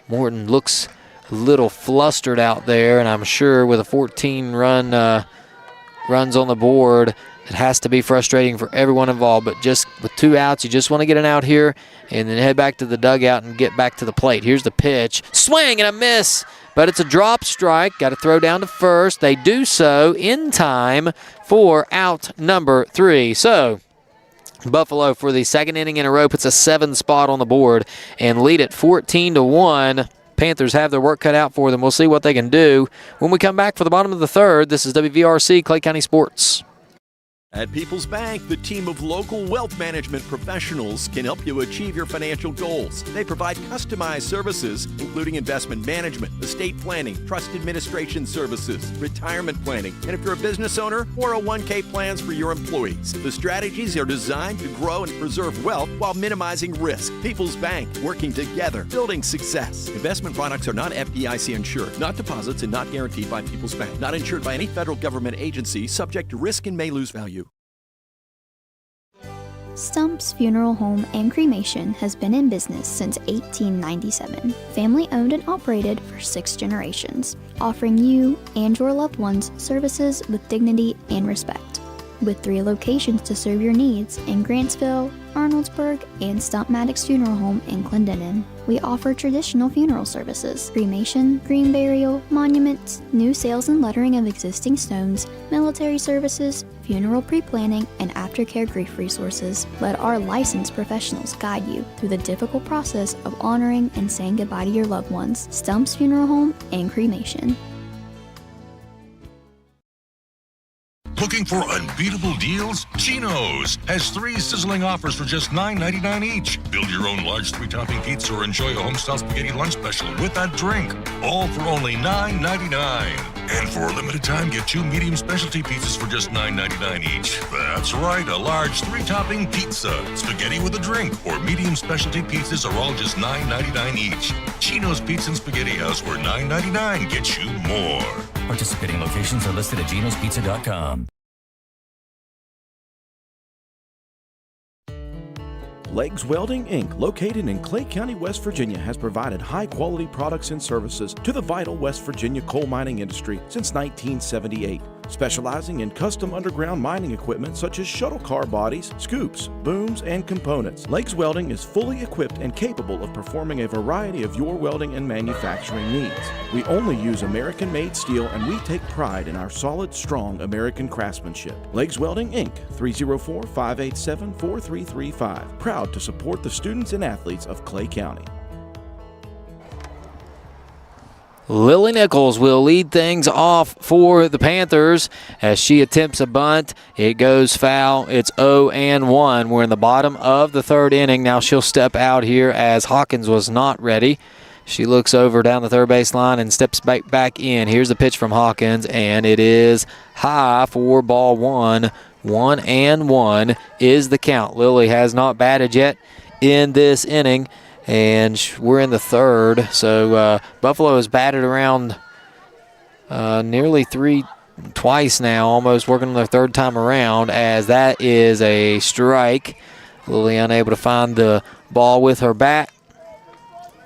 Morton looks a little flustered out there, and I'm sure with a 14 runs on the board, it has to be frustrating for everyone involved. But just with 2 outs, you just want to get an out here and then head back to the dugout and get back to the plate. Here's the pitch. Swing and a miss, but it's a drop strike. Got to throw down to first. They do so in time for out number 3. So Buffalo, for the second inning in a row, puts a 7 spot on the board and lead it 14-1. Panthers have their work cut out for them. We'll see what they can do when we come back for the bottom of the third. This is WVRC Clay County Sports. At People's Bank, the team of local wealth management professionals can help you achieve your financial goals. They provide customized services, including investment management, estate planning, trust administration services, retirement planning, and if you're a business owner, 401k plans for your employees. The strategies are designed to grow and preserve wealth while minimizing risk. People's Bank, working together, building success. Investment products are not FDIC insured, not deposits, and not guaranteed by People's Bank. Not insured by any federal government agency, subject to risk and may lose value. Stump's Funeral Home and Cremation has been in business since 1897. Family owned and operated for 6 generations, offering you and your loved ones services with dignity and respect. With 3 locations to serve your needs in Grantsville, Arnoldsburg, and Stump Maddox Funeral Home in Clendenin. We offer traditional funeral services, cremation, green burial, monuments, new sales and lettering of existing stones, military services, funeral pre-planning, and aftercare grief resources. Let our licensed professionals guide you through the difficult process of honoring and saying goodbye to your loved ones. Stump's Funeral Home and Cremation. Looking for unbeatable deals? Chino's has 3 sizzling offers for just $9.99 each. Build your own large 3-topping pizza or enjoy a homestyle spaghetti lunch special with that drink. All for only $9.99. And for a limited time, get 2 medium specialty pizzas for just $9.99 each. That's right, a large 3-topping pizza, spaghetti with a drink, or medium specialty pizzas are all just $9.99 each. Chino's Pizza and Spaghetti House, where $9.99 gets you more. Participating locations are listed at genospizza.com. Legs Welding, Inc., located in Clay County, West Virginia, has provided high-quality products and services to the vital West Virginia coal mining industry since 1978. Specializing in custom underground mining equipment such as shuttle car bodies, scoops, booms, and components. Legs Welding is fully equipped and capable of performing a variety of your welding and manufacturing needs. We only use American-made steel, and we take pride in our solid, strong American craftsmanship. Legs Welding, Inc., 304-587-4335. Proud to support the students and athletes of Clay County. Lily Nichols will lead things off for the Panthers as she attempts a bunt. It goes foul. It's 0-1. We're in the bottom of the third inning. Now she'll step out here as Hawkins was not ready. She looks over down the third base line and steps back in. Here's the pitch from Hawkins, and it is high for ball 1. 1-1 is the count. Lily has not batted yet in this inning, and we're in the third. So Buffalo has batted around nearly twice now, almost working on their third time around, as that is a strike. Lily unable to find the ball with her bat.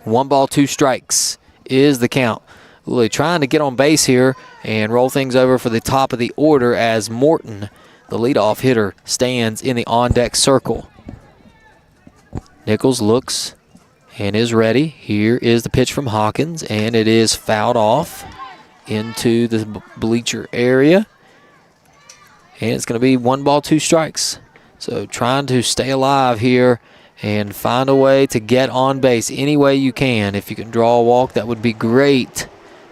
1 ball, 2 strikes is the count. Lily trying to get on base here and roll things over for the top of the order as Morton, the leadoff hitter, stands in the on-deck circle. Nichols looks and is ready. Here is the pitch from Hawkins, and it is fouled off into the bleacher area. And it's going to be 1 ball, 2 strikes. So trying to stay alive here and find a way to get on base any way you can. If you can draw a walk, that would be great.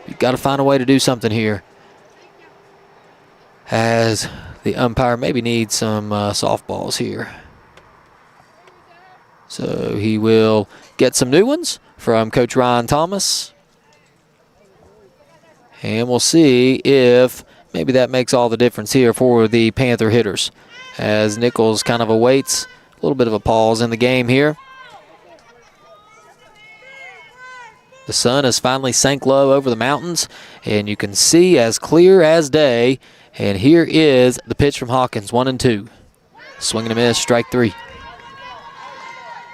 You've got to find a way to do something here, as the umpire maybe needs some softballs here. So he will get some new ones from Coach Ryan Thomas. And we'll see if maybe that makes all the difference here for the Panther hitters. As Nichols kind of awaits a little bit of a pause in the game here. The sun has finally sank low over the mountains, and you can see as clear as day. And here is the pitch from Hawkins, 1-2. Swing and a miss, strike 3.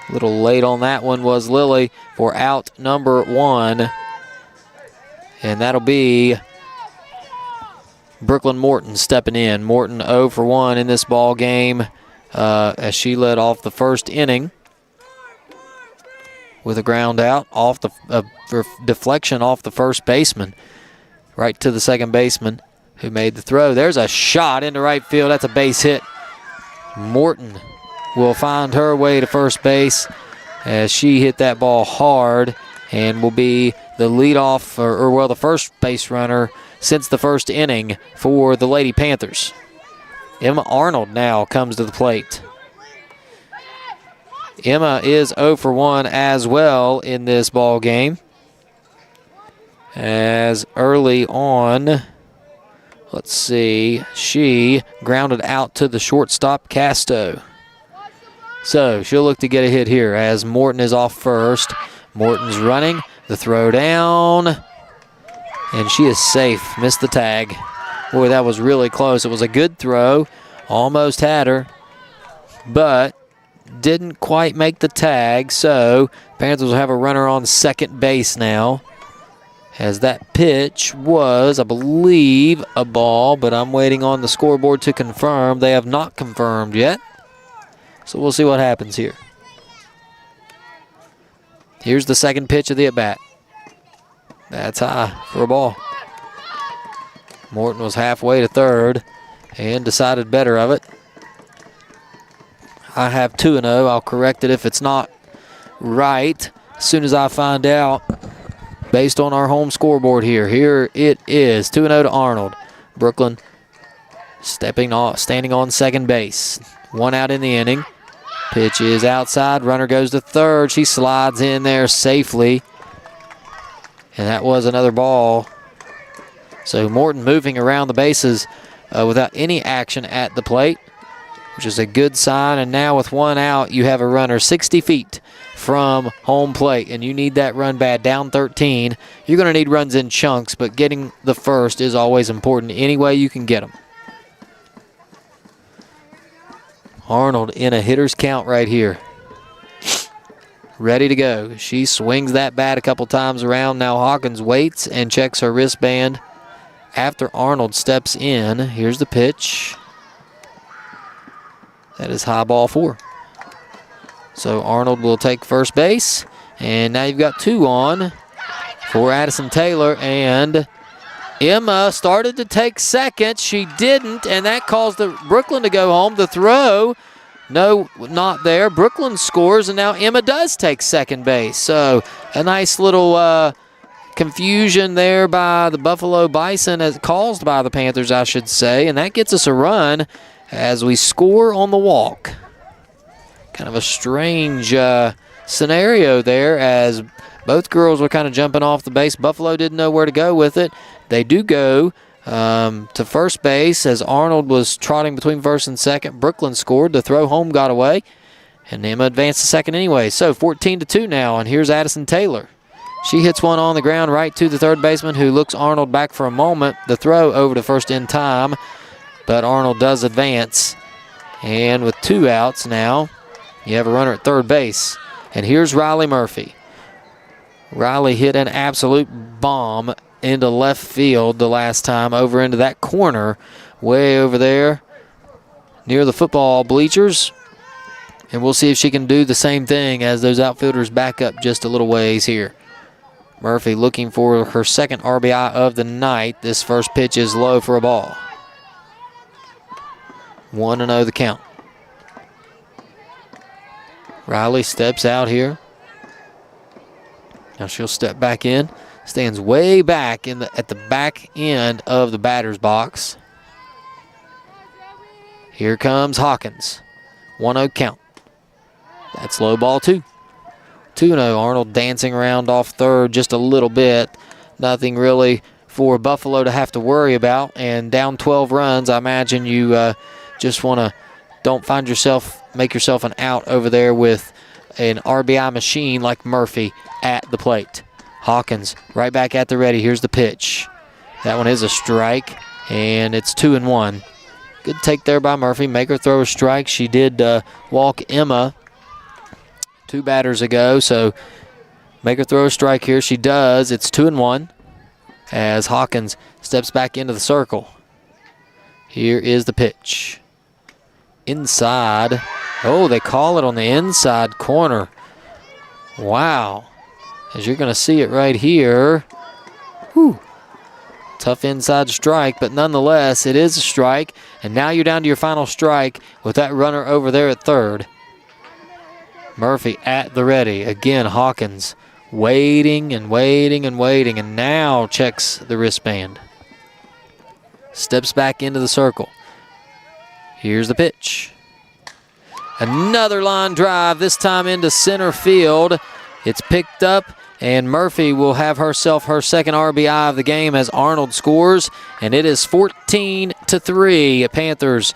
A little late on that one was Lilly for out number 1. And that'll be Brooklyn Morton stepping in. Morton 0 for 1 in this ball game as she led off the first inning with a ground out off the deflection off the first baseman, right to the second baseman who made the throw. There's a shot into right field. That's a base hit. Morton will find her way to first base as she hit that ball hard and will be the leadoff, or the first base runner since the first inning for the Lady Panthers. Emma Arnold now comes to the plate. Emma is 0 for 1 as well in this ball game. As early on, let's see, she grounded out to the shortstop, Casto. So she'll look to get a hit here as Morton is off first. Morton's running, the throw down, and she is safe. Missed the tag. Boy, that was really close. It was a good throw. Almost had her, but didn't quite make the tag. So Panthers will have a runner on second base now, as that pitch was, I believe, a ball, but I'm waiting on the scoreboard to confirm. They have not confirmed yet. So we'll see what happens here. Here's the second pitch of the at-bat. That's high for a ball. Morton was halfway to third and decided better of it. I have 2-0. I'll correct it if it's not right as soon as I find out based on our home scoreboard here. Here it is, 2-0 to Arnold. Brooklyn standing on second base. 1 out in the inning. Pitch is outside. Runner goes to third. She slides in there safely. And that was another ball. So Morton moving around the bases without any action at the plate, which is a good sign. And now with 1 out, you have a runner 60 feet from home plate, and you need that run bad. Down 13. You're going to need runs in chunks, but getting the first is always important any way you can get them. Arnold in a hitter's count right here. Ready to go. She swings that bat a couple times around. Now Hawkins waits and checks her wristband after Arnold steps in. Here's the pitch. That is high ball 4. So Arnold will take first base. And now you've got 2 on for Addison Taylor. And Emma started to take second. She didn't, and that caused Brooklyn to go home. The throw, no, not there. Brooklyn scores, and now Emma does take second base. So a nice little confusion there by the Buffalo Bison, as caused by the Panthers, I should say. And that gets us a run as we score on the walk. Kind of a strange scenario there, as both girls were kind of jumping off the base. Buffalo didn't know where to go with it. They do go to first base as Arnold was trotting between first and second. Brooklyn scored. The throw home got away, and Emma advanced to second anyway. So 14-2 now, and here's Addison Taylor. She hits one on the ground right to the third baseman, who looks Arnold back for a moment. The throw over to first in time, but Arnold does advance. And with 2 outs now, you have a runner at third base. And here's Riley Murphy. Riley hit an absolute bomb into left field the last time, over into that corner, way over there near the football bleachers. And we'll see if she can do the same thing as those outfielders back up just a little ways here. Murphy looking for her second RBI of the night. This first pitch is low for a ball. 1-0 the count. Riley steps out here. Now she'll step back in. Stands way back at the back end of the batter's box. Here comes Hawkins. 1-0 count. That's low ball 2. 2-0. Arnold dancing around off third just a little bit. Nothing really for Buffalo to have to worry about. And down 12 runs, I imagine you just want to make yourself an out over there with an RBI machine like Murphy at the plate. Hawkins right back at the ready. Here's the pitch. That one is a strike, and it's 2-1. Good take there by Murphy. Make her throw a strike. She did walk Emma 2 batters ago, so make her throw a strike here. She does. It's 2-1 as Hawkins steps back into the circle. Here is the pitch. Inside. Oh, they call it on the inside corner. Wow. As you're going to see it right here. Whew. Tough inside strike, but nonetheless, it is a strike. And now you're down to your final strike with that runner over there at third. Murphy at the ready. Again, Hawkins waiting and waiting and waiting, and now checks the wristband. Steps back into the circle. Here's the pitch. Another line drive, this time into center field. It's picked up, and Murphy will have herself her second RBI of the game as Arnold scores, and it is 14-3. Panthers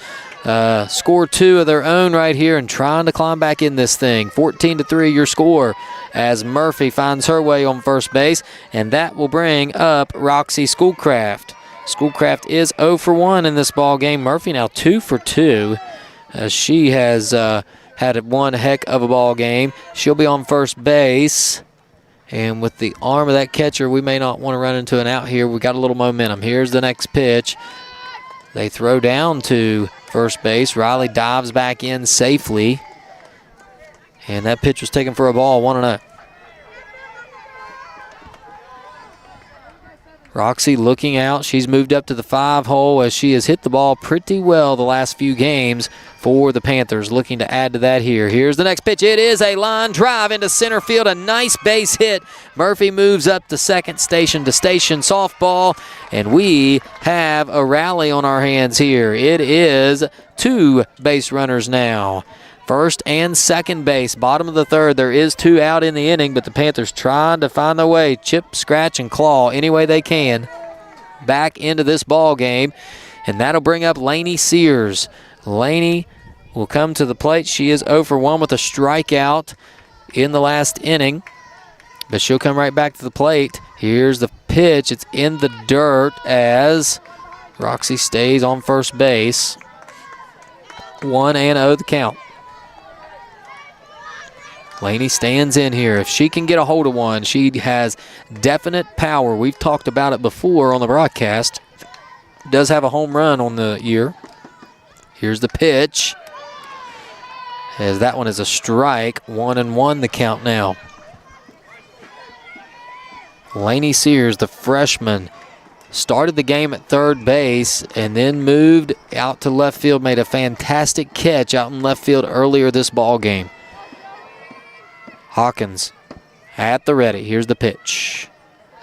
score 2 of their own right here and trying to climb back in this thing. 14-3 your score as Murphy finds her way on first base, and that will bring up Roxy Schoolcraft. Schoolcraft is 0 for 1 in this ball game. Murphy now 2 for 2. She has had one heck of a ball game. She'll be on first base. And with the arm of that catcher, we may not want to run into an out here. We got a little momentum. Here's the next pitch. They throw down to first base. Riley dives back in safely. And that pitch was taken for a ball, 1-0. Roxy looking out. She's moved up to the 5-hole as she has hit the ball pretty well the last few games for the Panthers. Looking to add to that here. Here's the next pitch. It is a line drive into center field. A nice base hit. Murphy moves up to second station to station softball. And we have a rally on our hands here. It is 2 base runners now. First and second base, bottom of the third. There is 2 out in the inning, but the Panthers trying to find their way, chip, scratch, and claw any way they can back into this ball game. And that'll bring up Lainey Sears. Lainey will come to the plate. She is 0 for 1 with a strikeout in the last inning, but she'll come right back to the plate. Here's the pitch. It's in the dirt as Roxy stays on first base. 1-0 the count. Lainey stands in here. If she can get a hold of one, she has definite power. We've talked about it before on the broadcast. Does have a home run on the year. Here's the pitch. As that one is a strike. 1-1 the count now. Lainey Sears, the freshman, started the game at third base and then moved out to left field. Made a fantastic catch out in left field earlier this ball game. Hawkins at the ready. Here's the pitch.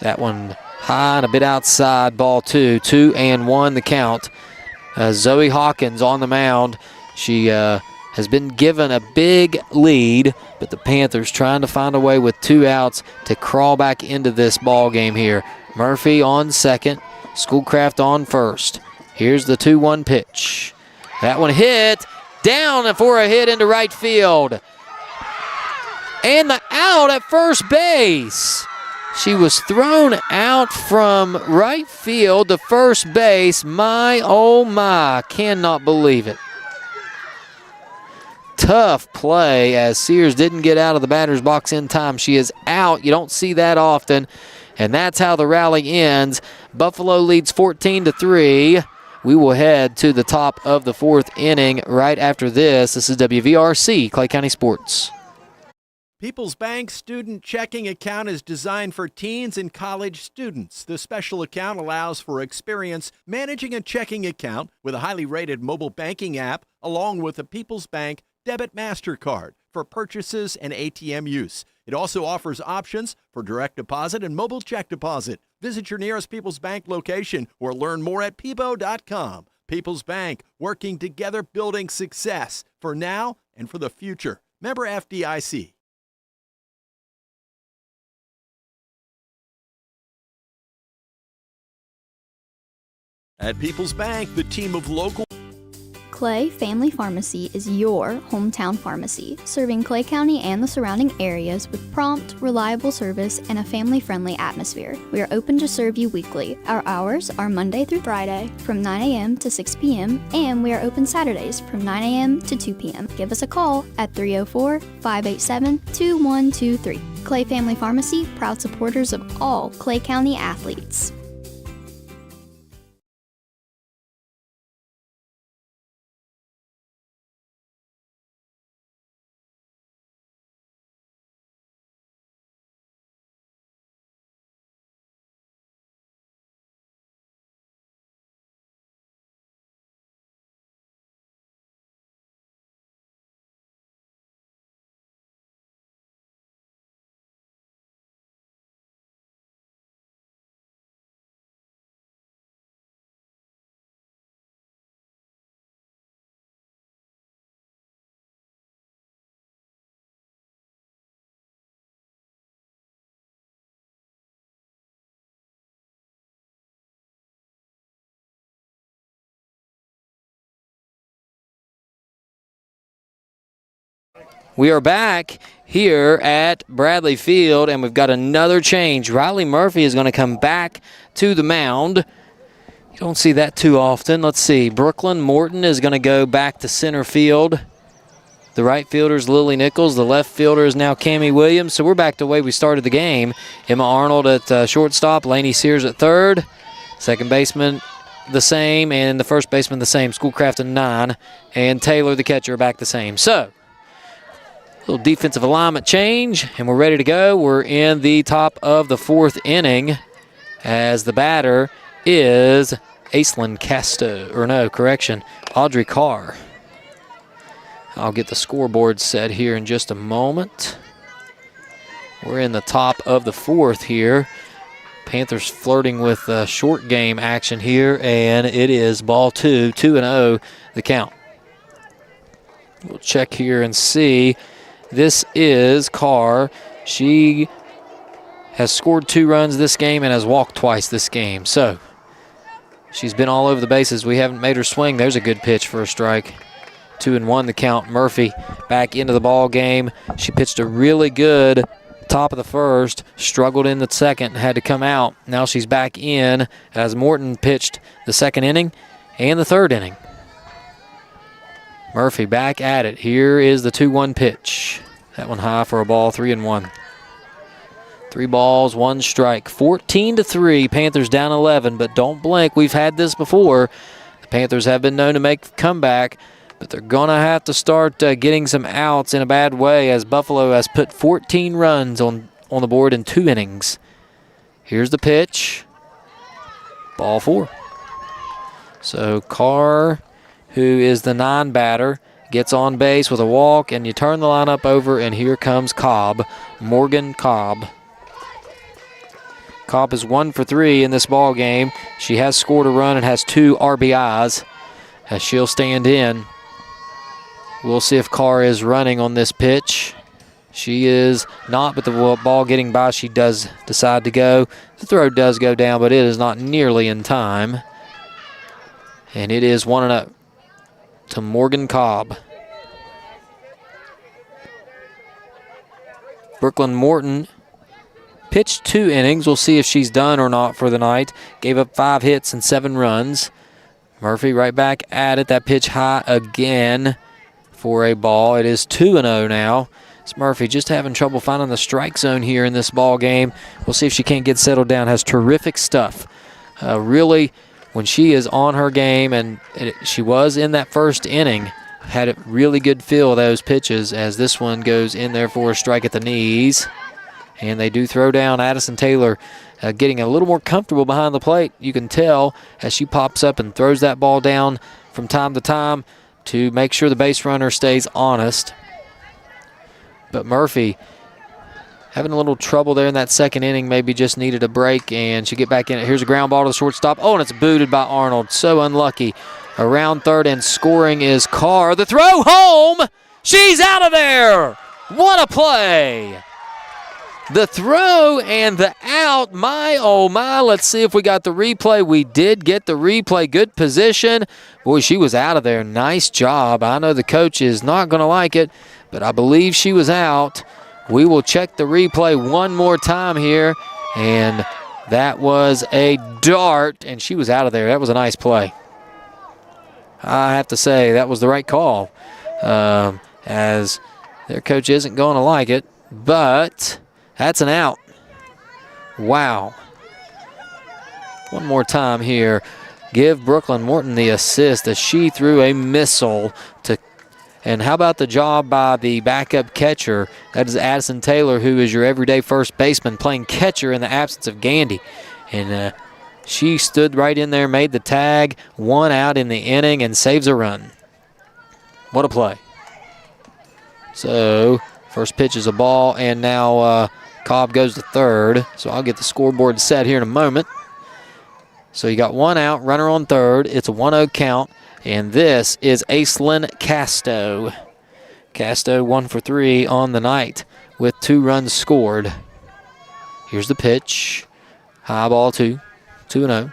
That one high and a bit outside, ball 2. 2-1 the count. Zoe Hawkins on the mound. She has been given a big lead, but the Panthers trying to find a way with 2 outs to crawl back into this ball game here. Murphy on second, Schoolcraft on first. Here's the 2-1 pitch. That one hit down for a hit into right field. And the out at first base. She was thrown out from right field to first base. My, oh my, cannot believe it. Tough play as Sears didn't get out of the batter's box in time. She is out. You don't see that often. And that's how the rally ends. Buffalo leads 14-3. We will head to the top of the 4th inning right after this. This is WVRC, Clay County Sports. People's Bank Student Checking Account is designed for teens and college students. The special account allows for experience managing a checking account with a highly rated mobile banking app, along with a People's Bank Debit MasterCard for purchases and ATM use. It also offers options for direct deposit and mobile check deposit. Visit your nearest People's Bank location or learn more at peebo.com. People's Bank, working together, building success for now and for the future. Member FDIC. At People's Bank, the team of local Clay Family Pharmacy is your hometown pharmacy, serving Clay County and the surrounding areas with prompt, reliable service and a family-friendly atmosphere. We are open to serve you weekly. Our hours are Monday through Friday from 9 a.m. to 6 p.m. and we are open Saturdays from 9 a.m. to 2 p.m. Give us a call at 304-587-2123. Clay Family Pharmacy, proud supporters of all Clay County athletes. We are back here at Bradley Field, and we've got another change. Riley Murphy is going to come back to the mound. You don't see that too often. Let's see. Brooklyn Morton is going to go back to center field. The right fielder is Lily Nichols. The left fielder is now Cammie Williams. So we're back to the way we started the game. Emma Arnold at shortstop. Lainey Sears at third. Second baseman the same, and the first baseman the same. Schoolcraft at 9. And Taylor, the catcher, back the same. So little defensive alignment change, and we're ready to go. We're in the top of the fourth inning as the batter is Aislinn Audrey Carr. I'll get the scoreboard set here in just a moment. We're in the top of the fourth here. Panthers flirting with short game action here, and it is ball 2-0 the count. We'll check here and see. This is Carr. She has scored 2 runs this game and has walked twice this game. So she's been all over the bases. We haven't made her swing. There's a good pitch for a strike. 2-1 the count. Murphy back into the ball game. She pitched a really good top of the first, struggled in the second, had to come out. Now she's back in as Morton pitched the second inning and the third inning. Murphy back at it. Here is the 2-1 pitch. That one high for a ball, 3-1. 3 balls, 1 strike. 14-3. Panthers down 11, but don't blink. We've had this before. The Panthers have been known to make the comeback, but they're going to have to start getting some outs in a bad way as Buffalo has put 14 runs on the board in 2 innings. Here's the pitch. Ball 4. So Carr, who is the 9 batter, gets on base with a walk, and you turn the lineup over, and here comes Cobb, Morgan Cobb. Cobb is 1 for 3 in this ball game. She has scored a run and has 2 RBIs as she'll stand in. We'll see if Carr is running on this pitch. She is not, but the ball getting by, she does decide to go. The throw does go down, but it is not nearly in time. And it is 1-0 to Morgan Cobb. Brooklyn Morton pitched 2 innings. We'll see if she's done or not for the night. Gave up 5 hits and 7 runs. Murphy right back at it. That pitch high again for a ball. It is 2-0 now. It's Murphy just having trouble finding the strike zone here in this ball game. We'll see if she can't get settled down. Has terrific stuff. Really, when she is on her game, and she was in that first inning, had a really good feel of those pitches as this one goes in there for a strike at the knees. And they do throw down Addison Taylor, getting a little more comfortable behind the plate. You can tell as she pops up and throws that ball down from time to time to make sure the base runner stays honest. But Murphy having a little trouble there in that second inning, maybe just needed a break, and she get back in it. Here's a ground ball to the shortstop. Oh, and it's booted by Arnold. So unlucky. Around third, and scoring is Carr. The throw home. She's out of there. What a play. The throw and the out. My, oh my. Let's see if we got the replay. We did get the replay. Good position. Boy, she was out of there. Nice job. I know the coach is not going to like it, but I believe she was out. We will check the replay one more time here, and that was a dart, and she was out of there. That was a nice play. I have to say that was the right call, as their coach isn't going to like it, but that's an out. Wow. One more time here. Give Brooklyn Morton the assist as she threw a missile to. And how about the job by the backup catcher? That is Addison Taylor, who is your everyday first baseman, playing catcher in the absence of Gandy. And she stood right in there, made the tag, 1 out in the inning, and saves a run. What a play. So, first pitch is a ball, and now Cobb goes to third. So I'll get the scoreboard set here in a moment. So you got 1 out, runner on third. It's a 1-0 count. And this is Aislinn Casto. Casto 1 for 3 on the night with 2 runs scored. Here's the pitch. High ball 2-0.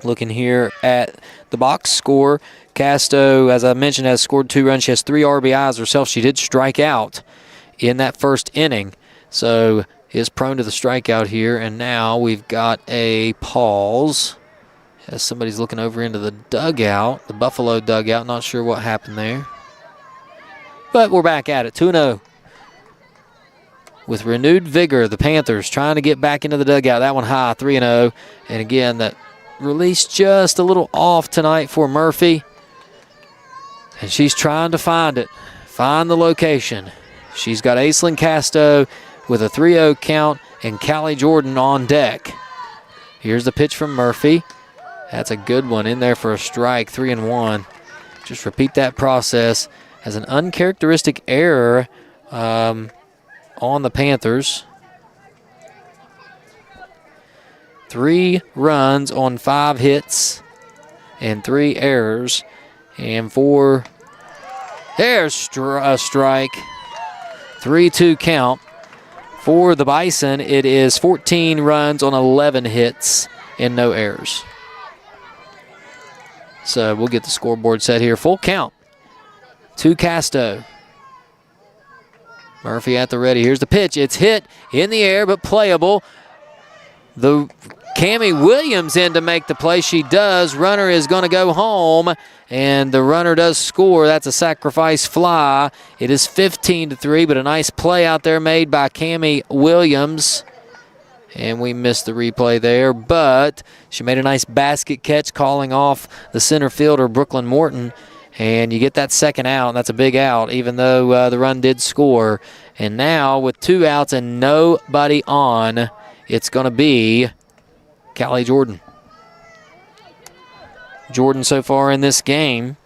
Looking here at the box score, Casto, as I mentioned, has scored 2 runs. She has 3 RBIs herself. She did strike out in that first inning, so is prone to the strikeout here. And now we've got a pause as somebody's looking over into the dugout, the Buffalo dugout. Not sure what happened there. But we're back at it, 2-0. With renewed vigor, the Panthers trying to get back into the dugout. That one high, 3-0. And again, that release just a little off tonight for Murphy. And she's trying to find it, find the location. She's got Aislinn Casto with a 3-0 count and Callie Jordan on deck. Here's the pitch from Murphy. That's a good one in there for a strike, 3-1. Just repeat that process as an uncharacteristic error on the Panthers. 3 runs on 5 hits and 3 errors. And 4, there's a strike. 3-2 count. For the Bison, it is 14 runs on 11 hits and no errors. So we'll get the scoreboard set here. Full count to Casto. Murphy at the ready. Here's the pitch. It's hit in the air, but playable. The Cammie Williams in to make the play. She does. Runner is going to go home, and the runner does score. That's a sacrifice fly. It is 15-3, but a nice play out there made by Cammie Williams. And we missed the replay there, but she made a nice basket catch, calling off the center fielder, Brooklyn Morton. And you get that second out, and that's a big out, even though the run did score. And now with 2 outs and nobody on, it's going to be Callie Jordan. Jordan so far in this game,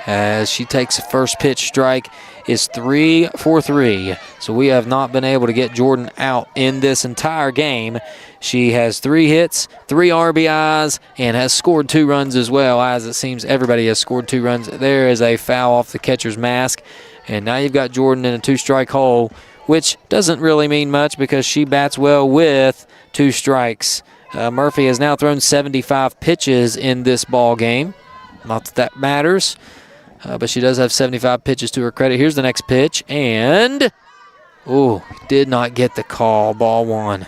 as she takes a first pitch strike, is 3 for 3. So we have not been able to get Jordan out in this entire game. She has 3 hits, 3 RBIs, and has scored 2 runs as well, as it seems everybody has scored 2 runs. There is a foul off the catcher's mask, and now you've got Jordan in a 2-strike hole, which doesn't really mean much because she bats well with 2 strikes. Murphy has now thrown 75 pitches in this ball game. Not that that matters. But she does have 75 pitches to her credit. Here's the next pitch, and did not get the call. Ball 1.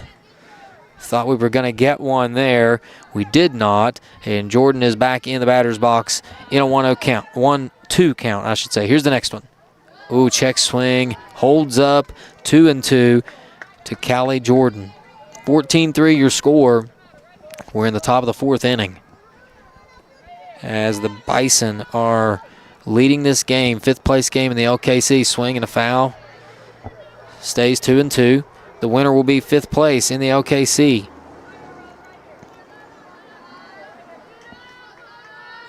Thought we were going to get one there. We did not, and Jordan is back in the batter's box in a 1-0 count. 1-2 count, I should say. Here's the next one. Check swing, holds up, 2-2 to Callie Jordan. 14-3 your score. We're in the top of the 4th inning, as the Bison are leading this game, 5th place game in the LKC. Swing and a foul. Stays 2-2. The winner will be 5th place in the LKC.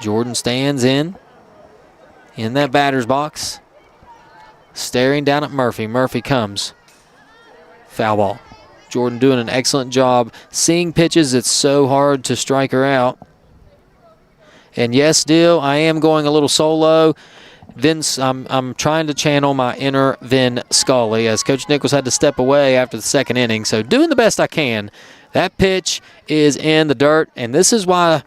Jordan stands in that batter's box, staring down at Murphy. Murphy comes. Foul ball. Jordan doing an excellent job seeing pitches. It's so hard to strike her out. And yes, Dill, I am going a little solo. I'm trying to channel my inner Vin Scully, as Coach Nichols had to step away after the second inning. So doing the best I can. That pitch is in the dirt, and this is why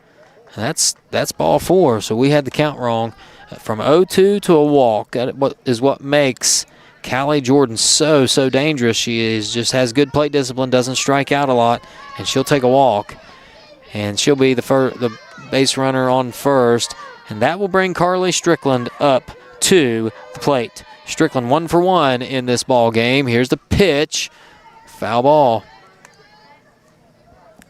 that's ball 4. So we had the count wrong. From 0-2 to a walk. That is what makes Callie Jordan so dangerous. She just has good plate discipline, doesn't strike out a lot, and she'll take a walk. And she'll be the base runner on first, and that will bring Carly Strickland up to the plate. Strickland 1 for 1 in this ball game. Here's the pitch. Foul ball.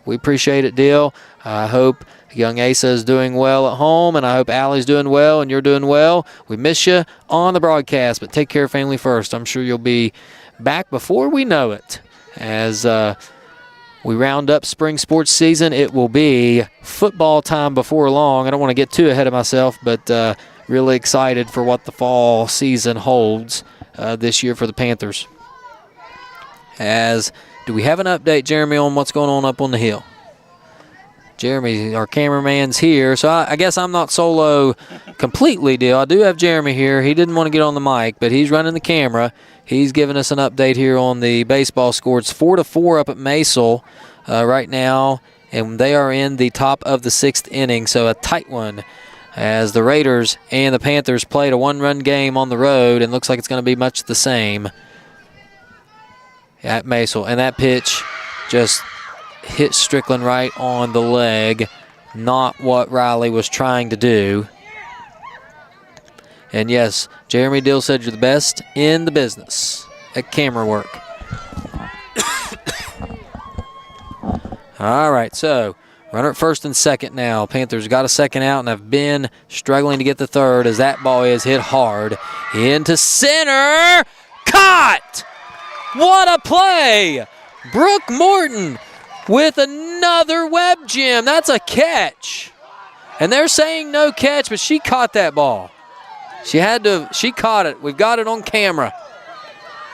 We appreciate it, Dill. I hope young Asa is doing well at home, and I hope Allie's doing well and you're doing well. We miss you on the broadcast, but take care of family first. I'm sure you'll be back before we know it. As we round up spring sports season, it will be football time before long. I don't want to get too ahead of myself, but really excited for what the fall season holds this year for the Panthers. Do we have an update, Jeremy, on what's going on up on the hill? Jeremy, our cameraman's here, so I guess I'm not solo completely, Deal. I do have Jeremy here. He didn't want to get on the mic, but he's running the camera. He's giving us an update here on the baseball score. It's 4-4 up at Maysel right now, and they are in the top of the 6th inning, so a tight one as the Raiders and the Panthers played a one-run game on the road, and looks like it's going to be much the same at Maysel. And that pitch just hit Strickland right on the leg. Not what Riley was trying to do. And yes, Jeremy Dill said you're the best in the business at camera work. All right, so runner at first and second now. Panthers got a second out and have been struggling to get the third as that ball is hit hard into center. Caught! What a play! Brooke Morton with another web gem. That's a catch. And they're saying no catch, but she caught that ball. She caught it. We've got it on camera.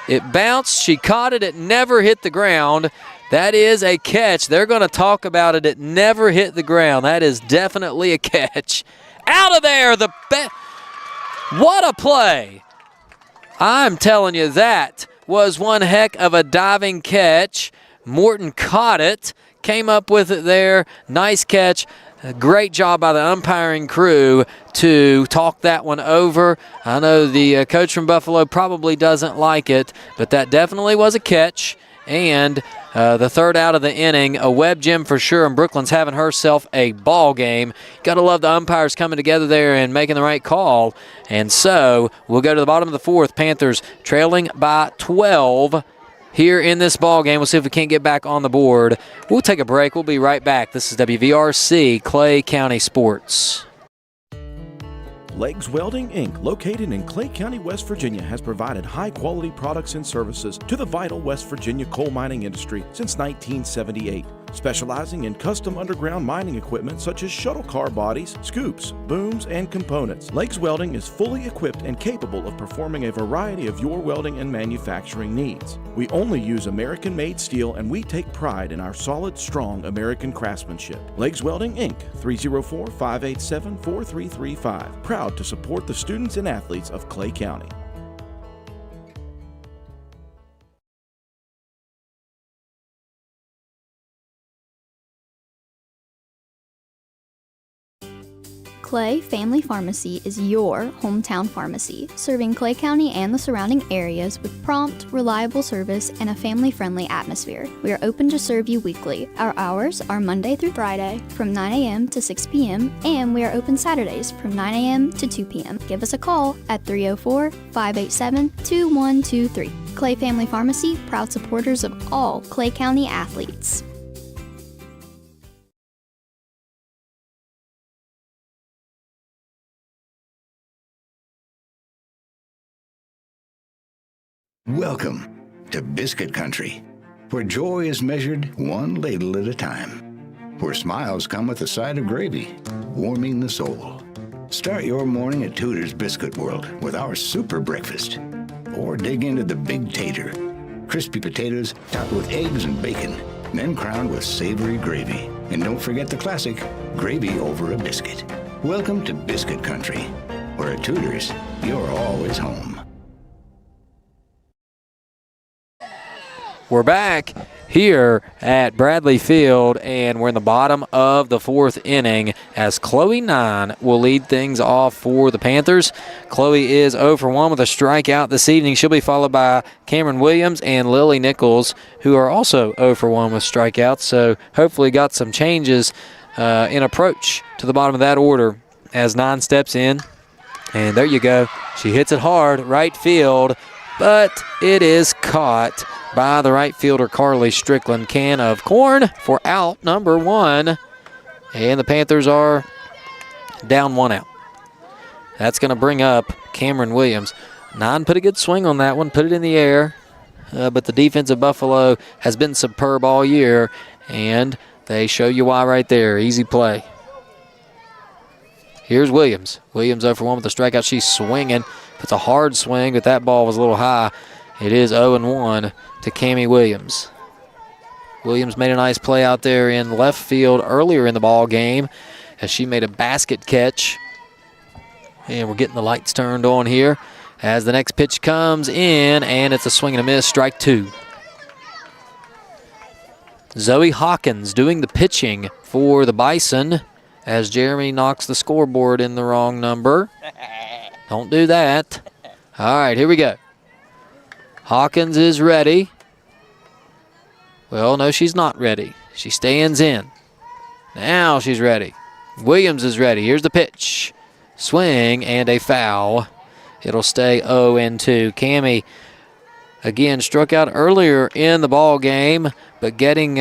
It bounced, she caught it, it never hit the ground. That is a catch. They're going to talk about it. It never hit the ground. That is definitely a catch. Out of there. What a play. I'm telling you, that was one heck of a diving catch. Morton caught it, came up with it there. Nice catch. A great job by the umpiring crew to talk that one over. I know the coach from Buffalo probably doesn't like it, but that definitely was a catch. And the third out of the inning, a web gem for sure, and Brooklyn's having herself a ball game. Got to love the umpires coming together there and making the right call. And so we'll go to the bottom of the 4th. Panthers trailing by 12 here in this ball game. We'll see if we can't get back on the board. We'll take a break. We'll be right back. This is WVRC Clay County Sports. Legs Welding, Inc., located in Clay County, West Virginia, has provided high-quality products and services to the vital West Virginia coal mining industry since 1978. Specializing in custom underground mining equipment such as shuttle car bodies, scoops, booms, and components. Legs Welding is fully equipped and capable of performing a variety of your welding and manufacturing needs. We only use American-made steel, and we take pride in our solid, strong American craftsmanship. Legs Welding, Inc., 304-587-4335. Proud to support the students and athletes of Clay County. Clay Family Pharmacy is your hometown pharmacy, serving Clay County and the surrounding areas with prompt, reliable service and a family-friendly atmosphere. We are open to serve you weekly. Our hours are Monday through Friday from 9 a.m. to 6 p.m. and we are open Saturdays from 9 a.m. to 2 p.m. Give us a call at 304-587-2123. Clay Family Pharmacy, proud supporters of all Clay County athletes. Welcome to Biscuit Country, where joy is measured one ladle at a time, where smiles come with a side of gravy, warming the soul. Start your morning at Tudor's Biscuit World with our super breakfast, or dig into the Big Tater, crispy potatoes topped with eggs and bacon, then crowned with savory gravy. And don't forget the classic, gravy over a biscuit. Welcome to Biscuit Country, where at Tudor's, you're always home. We're back here at Bradley Field, and we're in the bottom of the 4th inning as Chloe 9 will lead things off for the Panthers. Chloe is 0 for 1 with a strikeout this evening. She'll be followed by Cameron Williams and Lily Nichols, who are also 0 for 1 with strikeouts, so hopefully got some changes in approach to the bottom of that order as 9 steps in. And there you go. She hits it hard, right field, but it is caught by the right fielder Carly Strickland. Can of corn for out number 1. And the Panthers are down 1 out. That's going to bring up Cameron Williams. 9 put a good swing on that one, put it in the air. But the defense of Buffalo has been superb all year, and they show you why right there. Easy play. Here's Williams. Williams 0 for 1 with a strikeout. She's swinging. It's a hard swing, but that ball was a little high. It is 0-1 to Cammie Williams. Williams made a nice play out there in left field earlier in the ball game as she made a basket catch. And we're getting the lights turned on here as the next pitch comes in, and it's a swing and a miss, strike 2. Zoe Hawkins doing the pitching for the Bison as Jeremy knocks the scoreboard in the wrong number. Don't do that. All right, here we go. Hawkins is ready. Well, no, she's not ready. She stands in. Now she's ready. Williams is ready. Here's the pitch. Swing and a foul. It'll stay 0-2. Cammie, again, struck out earlier in the ball game, but getting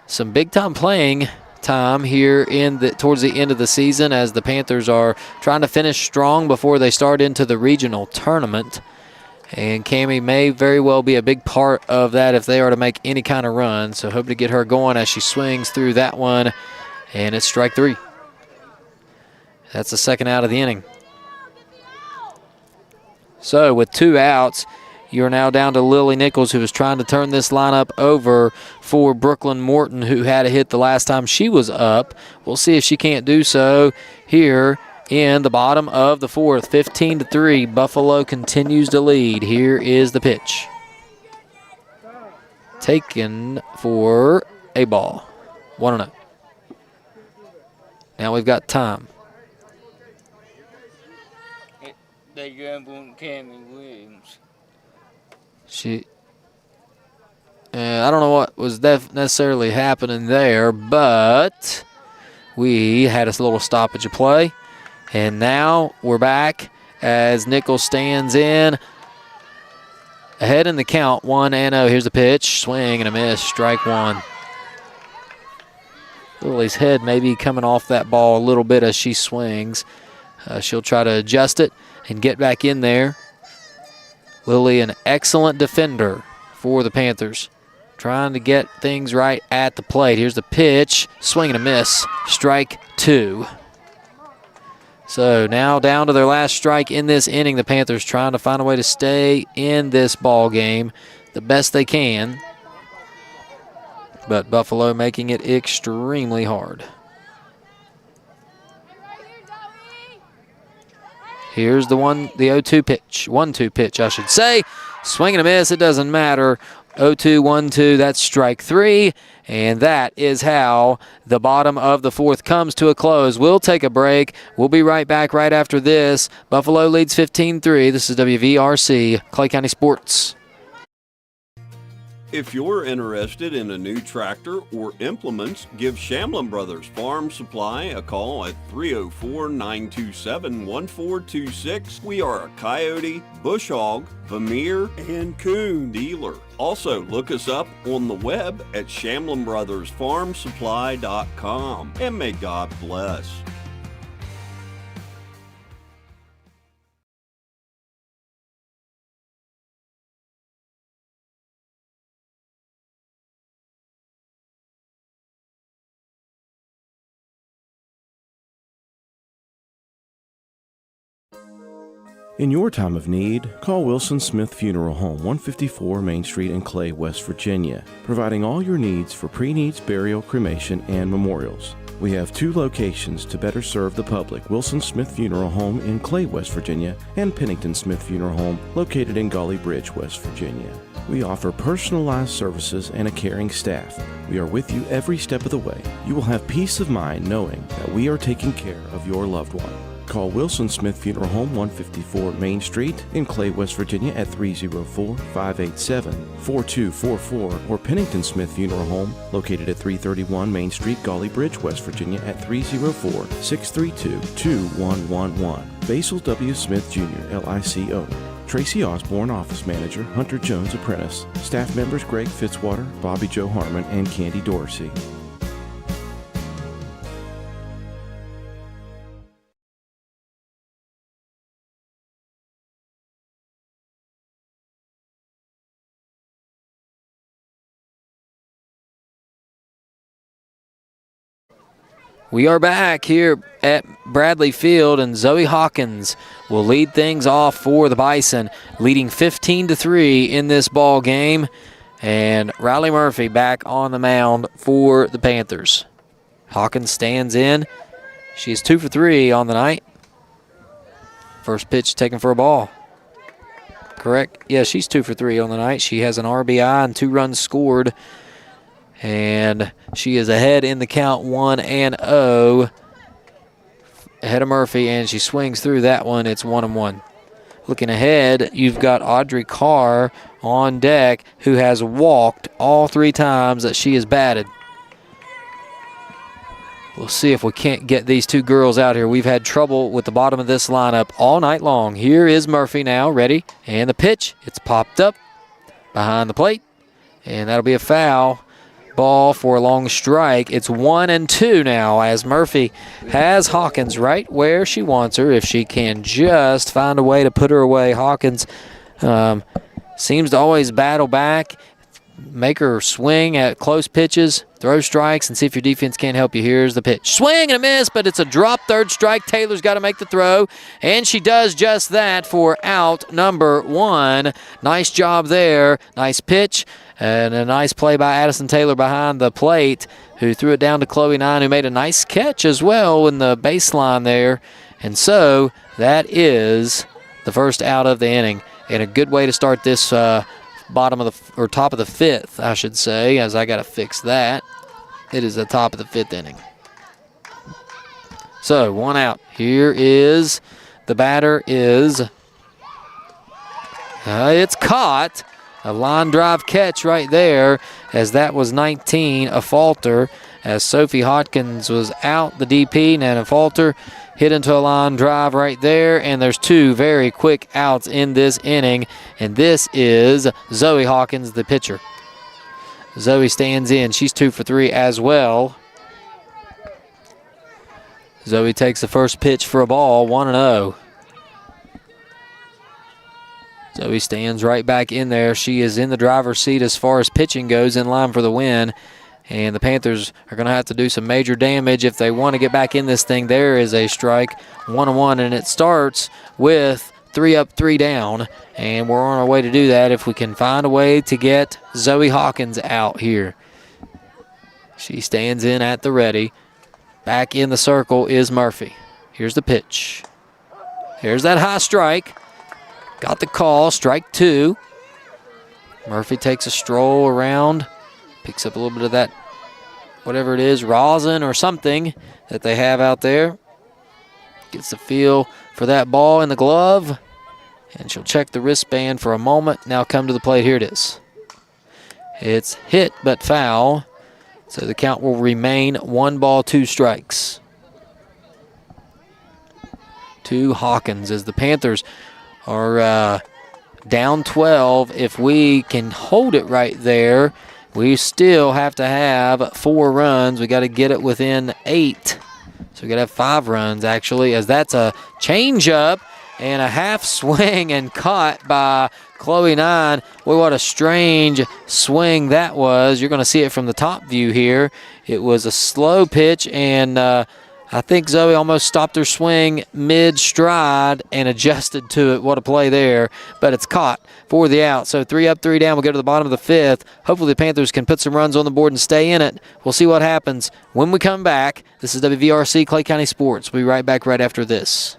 some big-time playing time here towards the end of the season as the Panthers are trying to finish strong before they start into the regional tournament. And Cammie may very well be a big part of that if they are to make any kind of run. So hope to get her going as she swings through that one. And it's strike 3. That's the second out of the inning. So with 2 outs, you're now down to Lily Nichols, who is trying to turn this lineup over for Brooklyn Morton, who had a hit the last time she was up. We'll see if she can't do so here in the bottom of the 4th. 15-3, Buffalo continues to lead. Here is the pitch. Taken for a ball. 1-0. Now we've got time. They jump on Cammie Williams. I don't know what was necessarily happening there, but we had a little stoppage of play. And now we're back as Nichols stands in. Ahead in the count, 1-0. Here's the pitch. Swing and a miss. Strike 1. Lily's head may be coming off that ball a little bit as she swings. She'll try to adjust it and get back in there. Lily, an excellent defender for the Panthers. Trying to get things right at the plate. Here's the pitch. Swing and a miss. Strike 2. So now down to their last strike in this inning. The Panthers trying to find a way to stay in this ball game the best they can. But Buffalo making it extremely hard. Here's the 0-2 pitch. 1-2 pitch, I should say. Swing and a miss. It doesn't matter. 0-2, 1-2. That's strike 3. And that is how the bottom of the 4th comes to a close. We'll take a break. We'll be right back right after this. Buffalo leads 15-3. This is WVRC, Clay County Sports. If you're interested in a new tractor or implements, give Shamlin Brothers Farm Supply a call at 304-927-1426. We are a coyote, bush hog, Vermeer, and coon dealer. Also, look us up on the web at ShamlinBrothersFarmSupply.com. And may God bless. In your time of need, call Wilson Smith Funeral Home, 154 Main Street in Clay, West Virginia, providing all your needs for pre-needs, burial, cremation, and memorials. We have 2 locations to better serve the public: Wilson Smith Funeral Home in Clay, West Virginia, and Pennington Smith Funeral Home located in Golly Bridge, West Virginia. We offer personalized services and a caring staff. We are with you every step of the way. You will have peace of mind knowing that we are taking care of your loved one. Call Wilson Smith Funeral Home, 154 Main Street in Clay, West Virginia at 304-587-4244, or Pennington Smith Funeral Home located at 331 Main Street, Golly Bridge, West Virginia at 304-632-2111. Basil W. Smith Jr., LIC owner. Tracy Osborne, office manager. Hunter Jones, apprentice. Staff members Greg Fitzwater, Bobby Joe Harmon, and Candy Dorsey. We are back here at Bradley Field, and Zoe Hawkins will lead things off for the Bison, leading 15-3 in this ball game. And Riley Murphy back on the mound for the Panthers. Hawkins stands in. She is 2 for 3 on the night. First pitch taken for a ball. Correct? Yeah, she's 2 for 3 on the night. She has an RBI and 2 runs scored. And she is ahead in the count 1-0. Ahead of Murphy, and she swings through that one. It's 1-1. Looking ahead, you've got Audrey Carr on deck, who has walked all 3 times that she has batted. We'll see if we can't get these 2 girls out here. We've had trouble with the bottom of this lineup all night long. Here is Murphy now, ready. And the pitch, it's popped up behind the plate. And that'll be a foul. Ball for a long strike. It's 1-2 now, as Murphy has Hawkins right where she wants her. If she can just find a way to put her away. Hawkins seems to always battle back, make her swing at close pitches, throw strikes, and see if your defense can't help you. Here's the pitch. Swing and a miss, but it's a drop third strike. Taylor's got to make the throw, and she does just that for out number 1. Nice job there. Nice pitch. And a nice play by Addison Taylor behind the plate, who threw it down to Chloe Nine, who made a nice catch as well in the baseline there. And so that is the first out of the inning. And a good way to start this top of the 5th, I should say, as I got to fix that. It is the top of the 5th inning. So 1 out. Here is the batter is it's caught. A line drive catch right there, as that was 19, a falter, as Sophie Hawkins was out the DP, and a falter hit into a line drive right there, and there's 2 very quick outs in this inning, and this is Zoe Hawkins, the pitcher. Zoe stands in. She's 2 for 3 as well. Zoe takes the first pitch for a ball, 1-0. Zoe stands right back in there. She is in the driver's seat as far as pitching goes, in line for the win. And the Panthers are going to have to do some major damage if they want to get back in this thing. There is a strike, 1-1, and it starts with 3 up, 3 down. And we're on our way to do that if we can find a way to get Zoe Hawkins out here. She stands in at the ready. Back in the circle is Murphy. Here's the pitch. Here's that high strike. Got the call, strike 2. Murphy takes a stroll around, picks up a little bit of that, whatever it is, rosin or something that they have out there. Gets the feel for that ball in the glove, and she'll check the wristband for a moment. Now come to the plate. Here it is. It's hit but foul, so the count will remain 1 ball, 2 strikes. To Hawkins as the Panthers are down 12. If we can hold it right there, we still have to have 4 runs. We got to get it within 8. So we got to have 5 runs, actually, as that's a changeup and a half swing and caught by Chloe Nine. Boy, what a strange swing that was. You're going to see it from the top view here. It was a slow pitch and I think Zoe almost stopped her swing mid-stride and adjusted to it. What a play there, but it's caught for the out. So 3 up, 3 down. We'll go to the bottom of the 5th. Hopefully the Panthers can put some runs on the board and stay in it. We'll see what happens when we come back. This is WVRC Clay County Sports. We'll be right back right after this.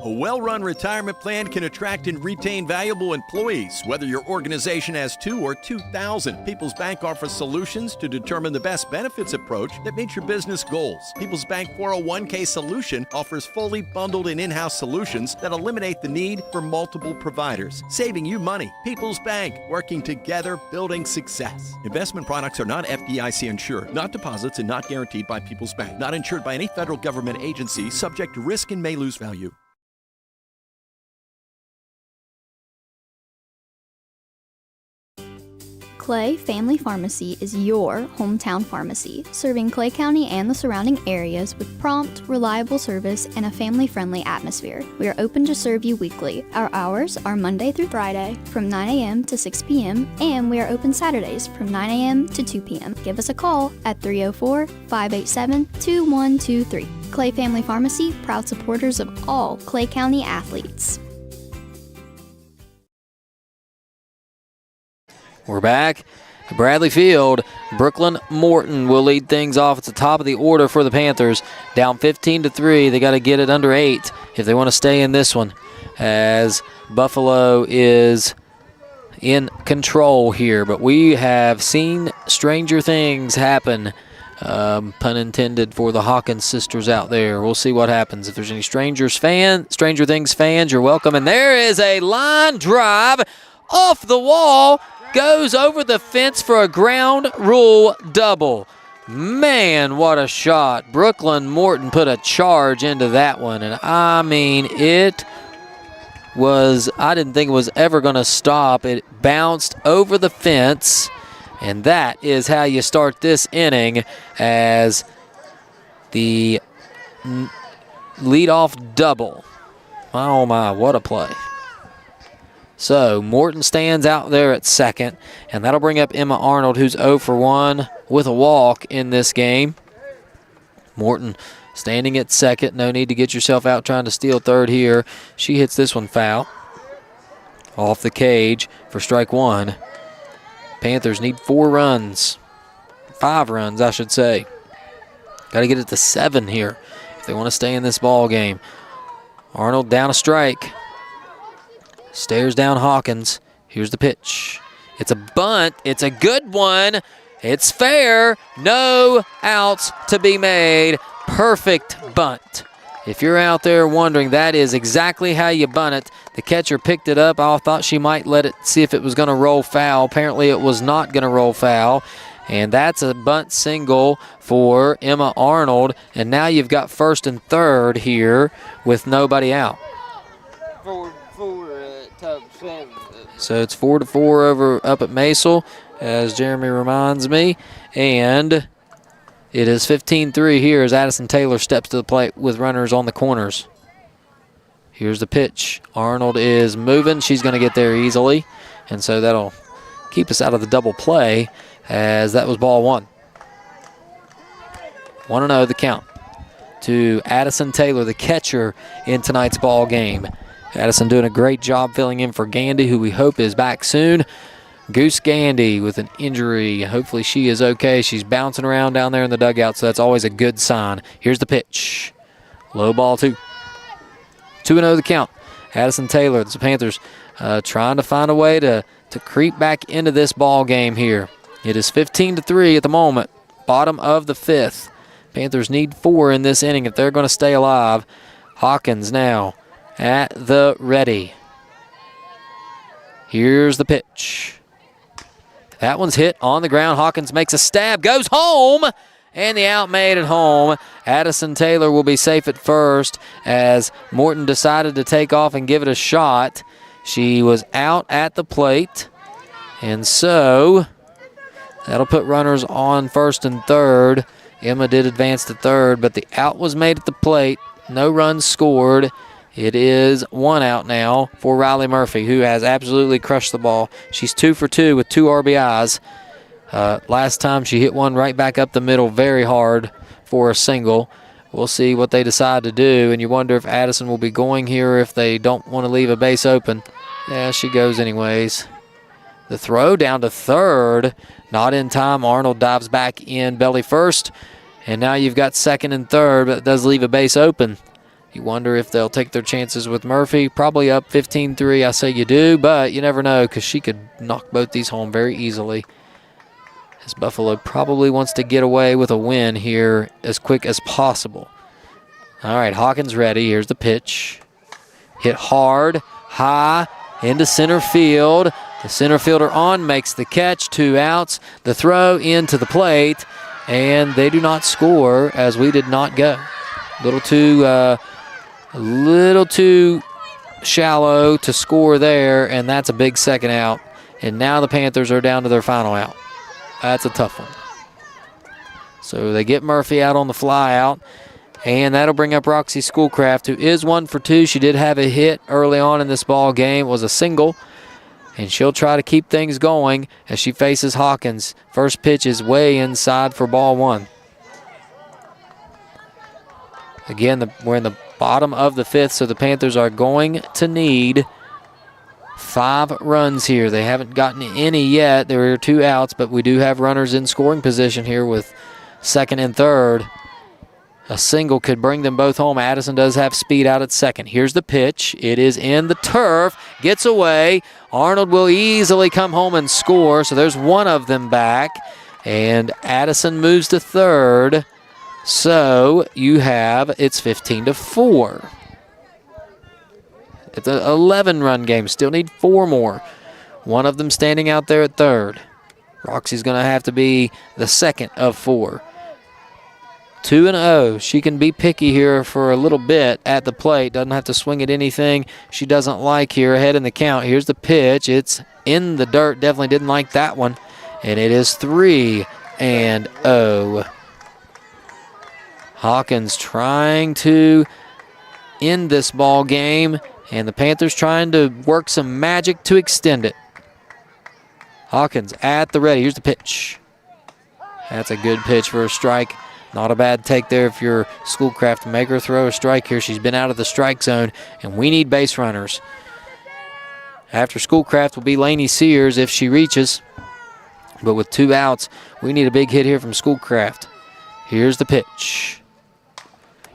A well-run retirement plan can attract and retain valuable employees, whether your organization has 2 or 2,000. People's Bank offers solutions to determine the best benefits approach that meets your business goals. People's Bank 401k solution offers fully bundled and in-house solutions that eliminate the need for multiple providers, saving you money. People's Bank, working together, building success. Investment products are not FDIC insured, not deposits, and not guaranteed by People's Bank. Not insured by any federal government agency, subject to risk and may lose value. Clay Family Pharmacy is your hometown pharmacy, serving Clay County and the surrounding areas with prompt, reliable service and a family-friendly atmosphere. We are open to serve you weekly. Our hours are Monday through Friday from 9 a.m. to 6 p.m. and we are open Saturdays from 9 a.m. to 2 p.m. Give us a call at 304-587-2123. Clay Family Pharmacy, proud supporters of all Clay County athletes. We're back at Bradley Field. Brooklyn Morton will lead things off at the top of the order for the Panthers. Down 15-3. They got to get it under 8 if they want to stay in this one, as Buffalo is in control here. But we have seen stranger things happen, pun intended, for the Hawkins sisters out there. We'll see what happens. If there's any Stranger Things fans, you're welcome. And there is a line drive off the wall. Goes over the fence for a ground rule double. Man, what a shot. Brooklyn Morton put a charge into that one. And I mean, I didn't think it was ever going to stop. It bounced over the fence. And that is how you start this inning, as the leadoff double. Oh my, what a play. So Morton stands out there at second, and that'll bring up Emma Arnold, who's 0 for 1 with a walk in this game. Morton standing at second. No need to get yourself out trying to steal third here. She hits this one foul. Off the cage for strike 1. Panthers need 4 runs. 5 runs, I should say. Got to get it to 7 here if they want to stay in this ball game. Arnold down a strike. Stares down Hawkins. Here's the pitch. It's a bunt. It's a good one. It's fair. No outs to be made. Perfect bunt. If you're out there wondering, that is exactly how you bunt it. The catcher picked it up. I thought she might let it see if it was going to roll foul. Apparently it was not going to roll foul. And that's a bunt single for Emma Arnold. And now you've got first and third here with nobody out. So it's 4-4 over up at Maysel, as Jeremy reminds me. And it is 15-3 here as Addison Taylor steps to the plate with runners on the corners. Here's the pitch. Arnold is moving. She's going to get there easily. And so that'll keep us out of the double play, as that was ball 1. 1-0 the count to Addison Taylor, the catcher in tonight's ball game. Addison doing a great job filling in for Gandy, who we hope is back soon. Goose Gandy with an injury. Hopefully she is okay. She's bouncing around down there in the dugout, so that's always a good sign. Here's the pitch. Low ball 2. 2-0 the count. Addison Taylor, the Panthers, trying to find a way to creep back into this ball game here. It is 15-3 at the moment. Bottom of the 5th. Panthers need 4 in this inning if they're going to stay alive. Hawkins now at the ready. Here's the pitch. That one's hit on the ground. Hawkins makes a stab, goes home, and the out made at home. Addison Taylor will be safe at first, as Morton decided to take off and give it a shot. She was out at the plate, and so that'll put runners on first and third. Emma did advance to third, but the out was made at the plate. No runs scored. It is 1 out now for Riley Murphy, who has absolutely crushed the ball. She's 2 for 2 with 2 RBIs. Last time she hit one right back up the middle very hard for a single. we'll see what they decide to do. And you wonder if Addison will be going here if they don't want to leave a base open. Yeah, she goes anyways. The throw down to third. Not in time. Arnold dives back in belly first. And now you've got second and third, but it does leave a base open. You wonder if they'll take their chances with Murphy. Probably up 15-3, I say you do, but you never know because she could knock both these home very easily. As Buffalo probably wants to get away with a win here as quick as possible. All right, Hawkins ready. Here's the pitch. Hit hard, high, into center field. The center fielder on makes the catch, 2 outs. The throw into the plate, and they do not score as we did not go. A little too shallow to score there, and that's a big second out. And now the Panthers are down to their final out. That's a tough one. So they get Murphy out on the fly out, and that'll bring up Roxy Schoolcraft, who is 1 for 2. She did have a hit early on in this ball game. It was a single, and she'll try to keep things going as she faces Hawkins. First pitch is way inside for ball 1. Again, we're in the bottom of the 5th, so the Panthers are going to need 5 runs here. They haven't gotten any yet. There are 2 outs, but we do have runners in scoring position here with second and third. A single could bring them both home. Addison does have speed out at second. Here's the pitch. It is in the turf. Gets away. Arnold will easily come home and score, so there's one of them back. And Addison moves to third. So you have, it's 15-4. It's an 11-run game. Still need 4 more. One of them standing out there at third. Roxy's going to have to be the second of 4. 2-0. She can be picky here for a little bit at the plate. Doesn't have to swing at anything she doesn't like here ahead in the count. Here's the pitch. It's in the dirt. Definitely didn't like that one. And it is 3-0. Hawkins trying to end this ball game, and the Panthers trying to work some magic to extend it. Hawkins at the ready. Here's the pitch. That's a good pitch for a strike. Not a bad take there if you're Schoolcraft to make her throw a strike here. She's been out of the strike zone, and we need base runners. After Schoolcraft will be Lainey Sears if she reaches. But with 2 outs, we need a big hit here from Schoolcraft. Here's the pitch.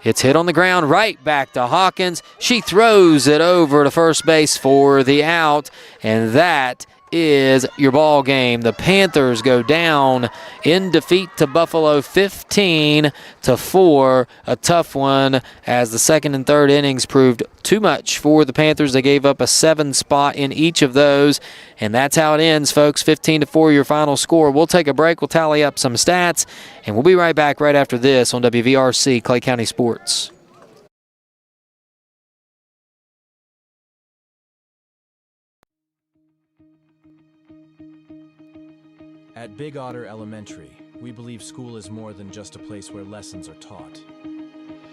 It's hit on the ground, right back to Hawkins. She throws it over to first base for the out, and that is your ball game. The Panthers go down in defeat to Buffalo 15-4. A tough one as the second and third innings proved too much for the Panthers. They gave up a 7 spot in each of those, and that's how it ends, folks. 15-4 your final score. We'll take a break. We'll tally up some stats, and we'll be right back right after this on WVRC Clay County Sports. At Big Otter Elementary, we believe school is more than just a place where lessons are taught.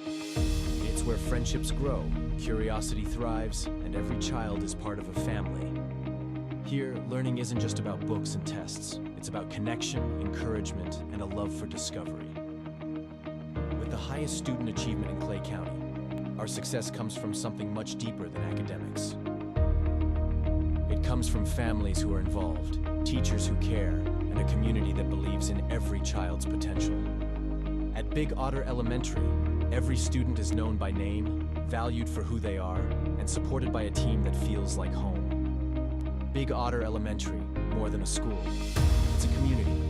It's where friendships grow, curiosity thrives, and every child is part of a family. Here, learning isn't just about books and tests. It's about connection, encouragement, and a love for discovery. With the highest student achievement in Clay County, our success comes from something much deeper than academics. It comes from families who are involved, teachers who care, and a community that believes in every child's potential. At Big Otter Elementary, every student is known by name, valued for who they are, and supported by a team that feels like home. Big Otter Elementary, more than a school. It's a community,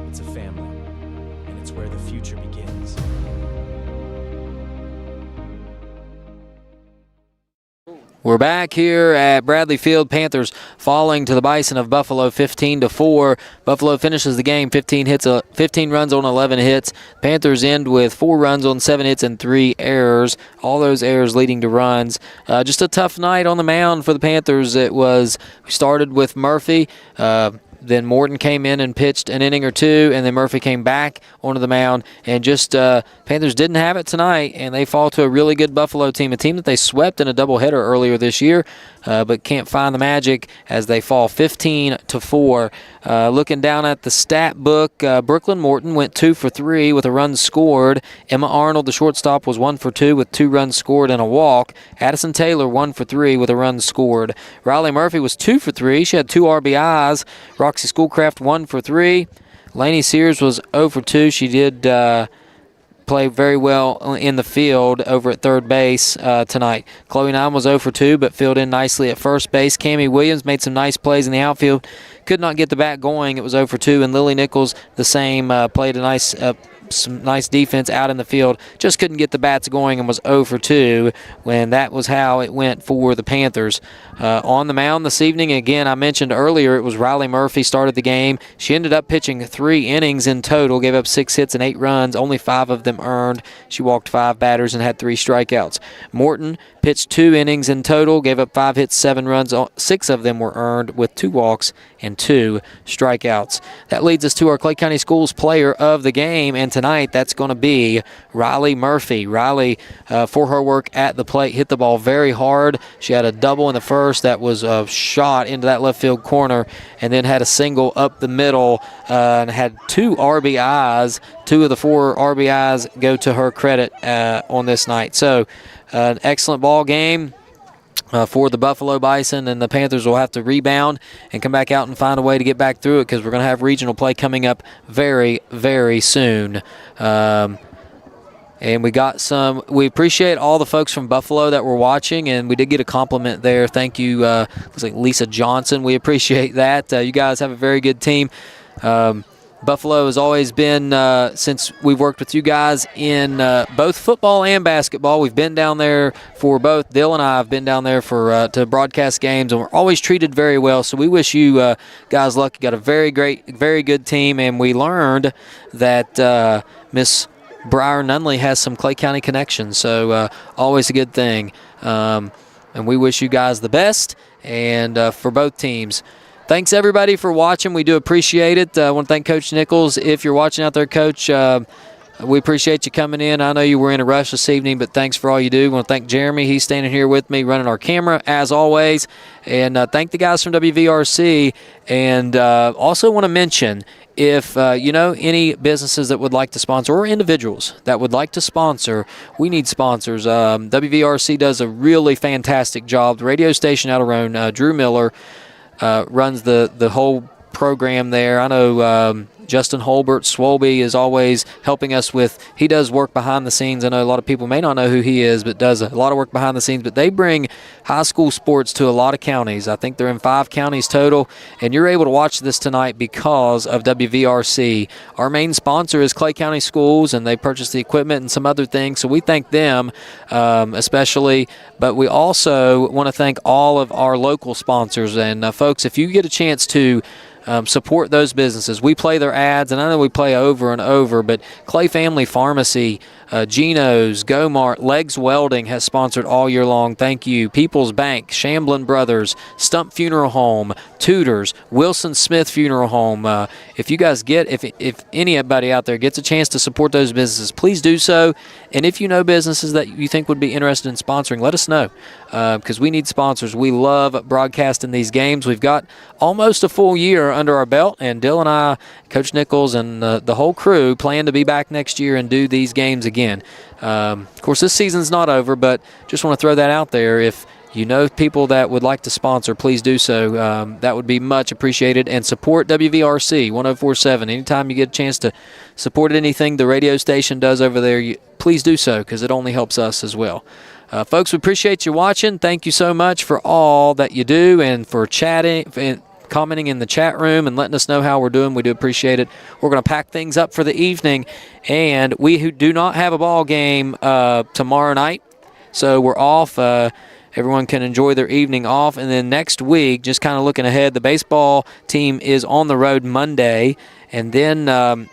it's a family, and it's where the future begins. We're back here at Bradley Field. Panthers falling to the Bison of Buffalo 15-4. Buffalo finishes the game 15 runs on 11 hits. Panthers end with 4 runs on 7 hits and 3 errors. All those errors leading to runs. Just a tough night on the mound for the Panthers. We started with Murphy. Then Morton came in and pitched an inning or 2, and then Murphy came back onto the mound. And just Panthers didn't have it tonight, and they fall to a really good Buffalo team, a team that they swept in a doubleheader earlier this year, but can't find the magic as they fall 15-4. Looking down at the stat book, Brooklyn Morton went 2 for 3 with a run scored. Emma Arnold, the shortstop, was 1 for 2 with 2 runs scored and a walk. Addison Taylor 1 for 3 with a run scored. Riley Murphy was 2 for 3. She had 2 RBIs. Roxy Schoolcraft 1 for 3. Lainey Sears was 0 for 2. She did play very well in the field over at third base tonight. Chloe Nine was 0 for 2, but filled in nicely at first base. Cammie Williams made some nice plays in the outfield. Could not get the bat going. It was 0 for 2. And Lily Nichols, the same, played a nice some nice defense out in the field. Just couldn't get the bats going and was 0 for 2 when that was how it went for the Panthers. On the mound this evening, again, I mentioned earlier, it was Riley Murphy started the game. She ended up pitching 3 innings in total, gave up 6 hits and 8 runs, only 5 of them earned. She walked 5 batters and had 3 strikeouts. Morton pitched 2 innings in total, gave up 5 hits, 7 runs, 6 of them were earned with 2 walks and 2 strikeouts. That leads us to our Clay County Schools player of the game, and tonight that's going to be Riley Murphy. Riley, for her work at the plate, hit the ball very hard. She had a double in the first that was shot into that left field corner, and then had a single up the middle and had 2 RBIs. 2 of the 4 RBIs go to her credit on this night. So an excellent ball game for the Buffalo Bison, and the Panthers will have to rebound and come back out and find a way to get back through it, because we're going to have regional play coming up very, very soon. And we appreciate all the folks from Buffalo that were watching, and we did get a compliment there. Thank you, looks like Lisa Johnson. We appreciate that. You guys have a very good team. Buffalo has always been, since we've worked with you guys in both football and basketball, we've been down there for both. Dill and I have been down there for to broadcast games, and we're always treated very well. So we wish you guys luck. You got a very good team, and we learned that Miss Briar Nunley has some Clay County connections, so always a good thing. And we wish you guys the best, and for both teams. Thanks, everybody, for watching. We do appreciate it. I want to thank Coach Nichols. If you're watching out there, Coach, we appreciate you coming in. I know you were in a rush this evening, but thanks for all you do. I want to thank Jeremy. He's standing here with me running our camera, as always. And thank the guys from WVRC. And also want to mention, if you know any businesses that would like to sponsor, or individuals that would like to sponsor, we need sponsors. WVRC does a really fantastic job. The radio station out of Roan, Drew Miller, runs the whole program there. I know Justin Holbert, Swolby, is always helping us with, he does work behind the scenes. I know a lot of people may not know who he is, but does a lot of work behind the scenes. But they bring high school sports to a lot of counties. I think they're in 5 counties total, and you're able to watch this tonight because of WVRC. Our main sponsor is Clay County Schools, and they purchase the equipment and some other things, so we thank them especially. But we also want to thank all of our local sponsors. And folks, if you get a chance to support those businesses. We play their ads, and I know we play over and over, but Clay Family Pharmacy, Geno's, Go-Mart, Legs Welding has sponsored all year long. Thank you. People's Bank, Shamblin Brothers, Stump Funeral Home, Tutors, Wilson Smith Funeral Home. If you guys if anybody out there gets a chance to support those businesses, please do so. And if you know businesses that you think would be interested in sponsoring, let us know, because we need sponsors. We love broadcasting these games. We've got almost a full year under our belt, and Dill and I, Coach Nichols, and the whole crew plan to be back next year and do these games again. Of course, this season's not over, but just want to throw that out there. If you know people that would like to sponsor, please do so. That would be much appreciated. And support WVRC 104.7. Anytime you get a chance to support anything the radio station does over there, please do so, because it only helps us as well. Folks, we appreciate you watching. Thank you so much for all that you do, and for chatting and commenting in the chat room and letting us know how we're doing. We do appreciate it. We're going to pack things up for the evening, and we do not have a ball game tomorrow night, so we're off. Everyone can enjoy their evening off. And then next week, just kind of looking ahead, the baseball team is on the road Monday, And then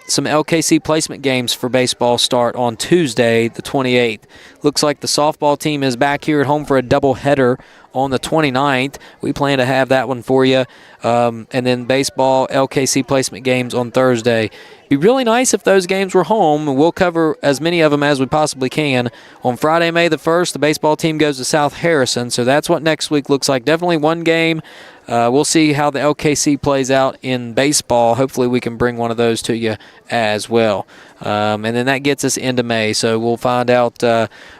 some LKC placement games for baseball start on Tuesday, the 28th. Looks like the softball team is back here at home for a doubleheader on the 29th. We plan to have that one for you. And then baseball, LKC placement games on Thursday. Be really nice if those games were home. We'll cover as many of them as we possibly can. On Friday, May the 1st, the baseball team goes to South Harrison, so that's what next week looks like. Definitely one game. We'll see how the LKC plays out in baseball. Hopefully we can bring one of those to you as well. And then that gets us into May, so we'll find out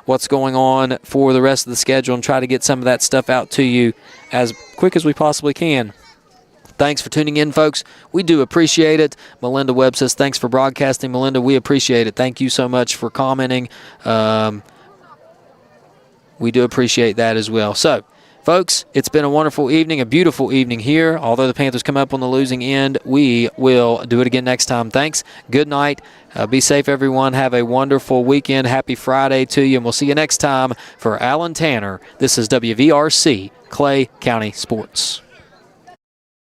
what's going on for the rest of the schedule and try to get some of that stuff out to you as quick as we possibly can. Thanks for tuning in, folks. We do appreciate it. Melinda Webb says, thanks for broadcasting. Melinda, we appreciate it. Thank you so much for commenting. We do appreciate that as well. So, folks, it's been a wonderful evening, a beautiful evening here. Although the Panthers come up on the losing end, we will do it again next time. Thanks. Good night. Be safe, everyone. Have a wonderful weekend. Happy Friday to you, and we'll see you next time. For Alan Tanner, this is WVRC, Clay County Sports.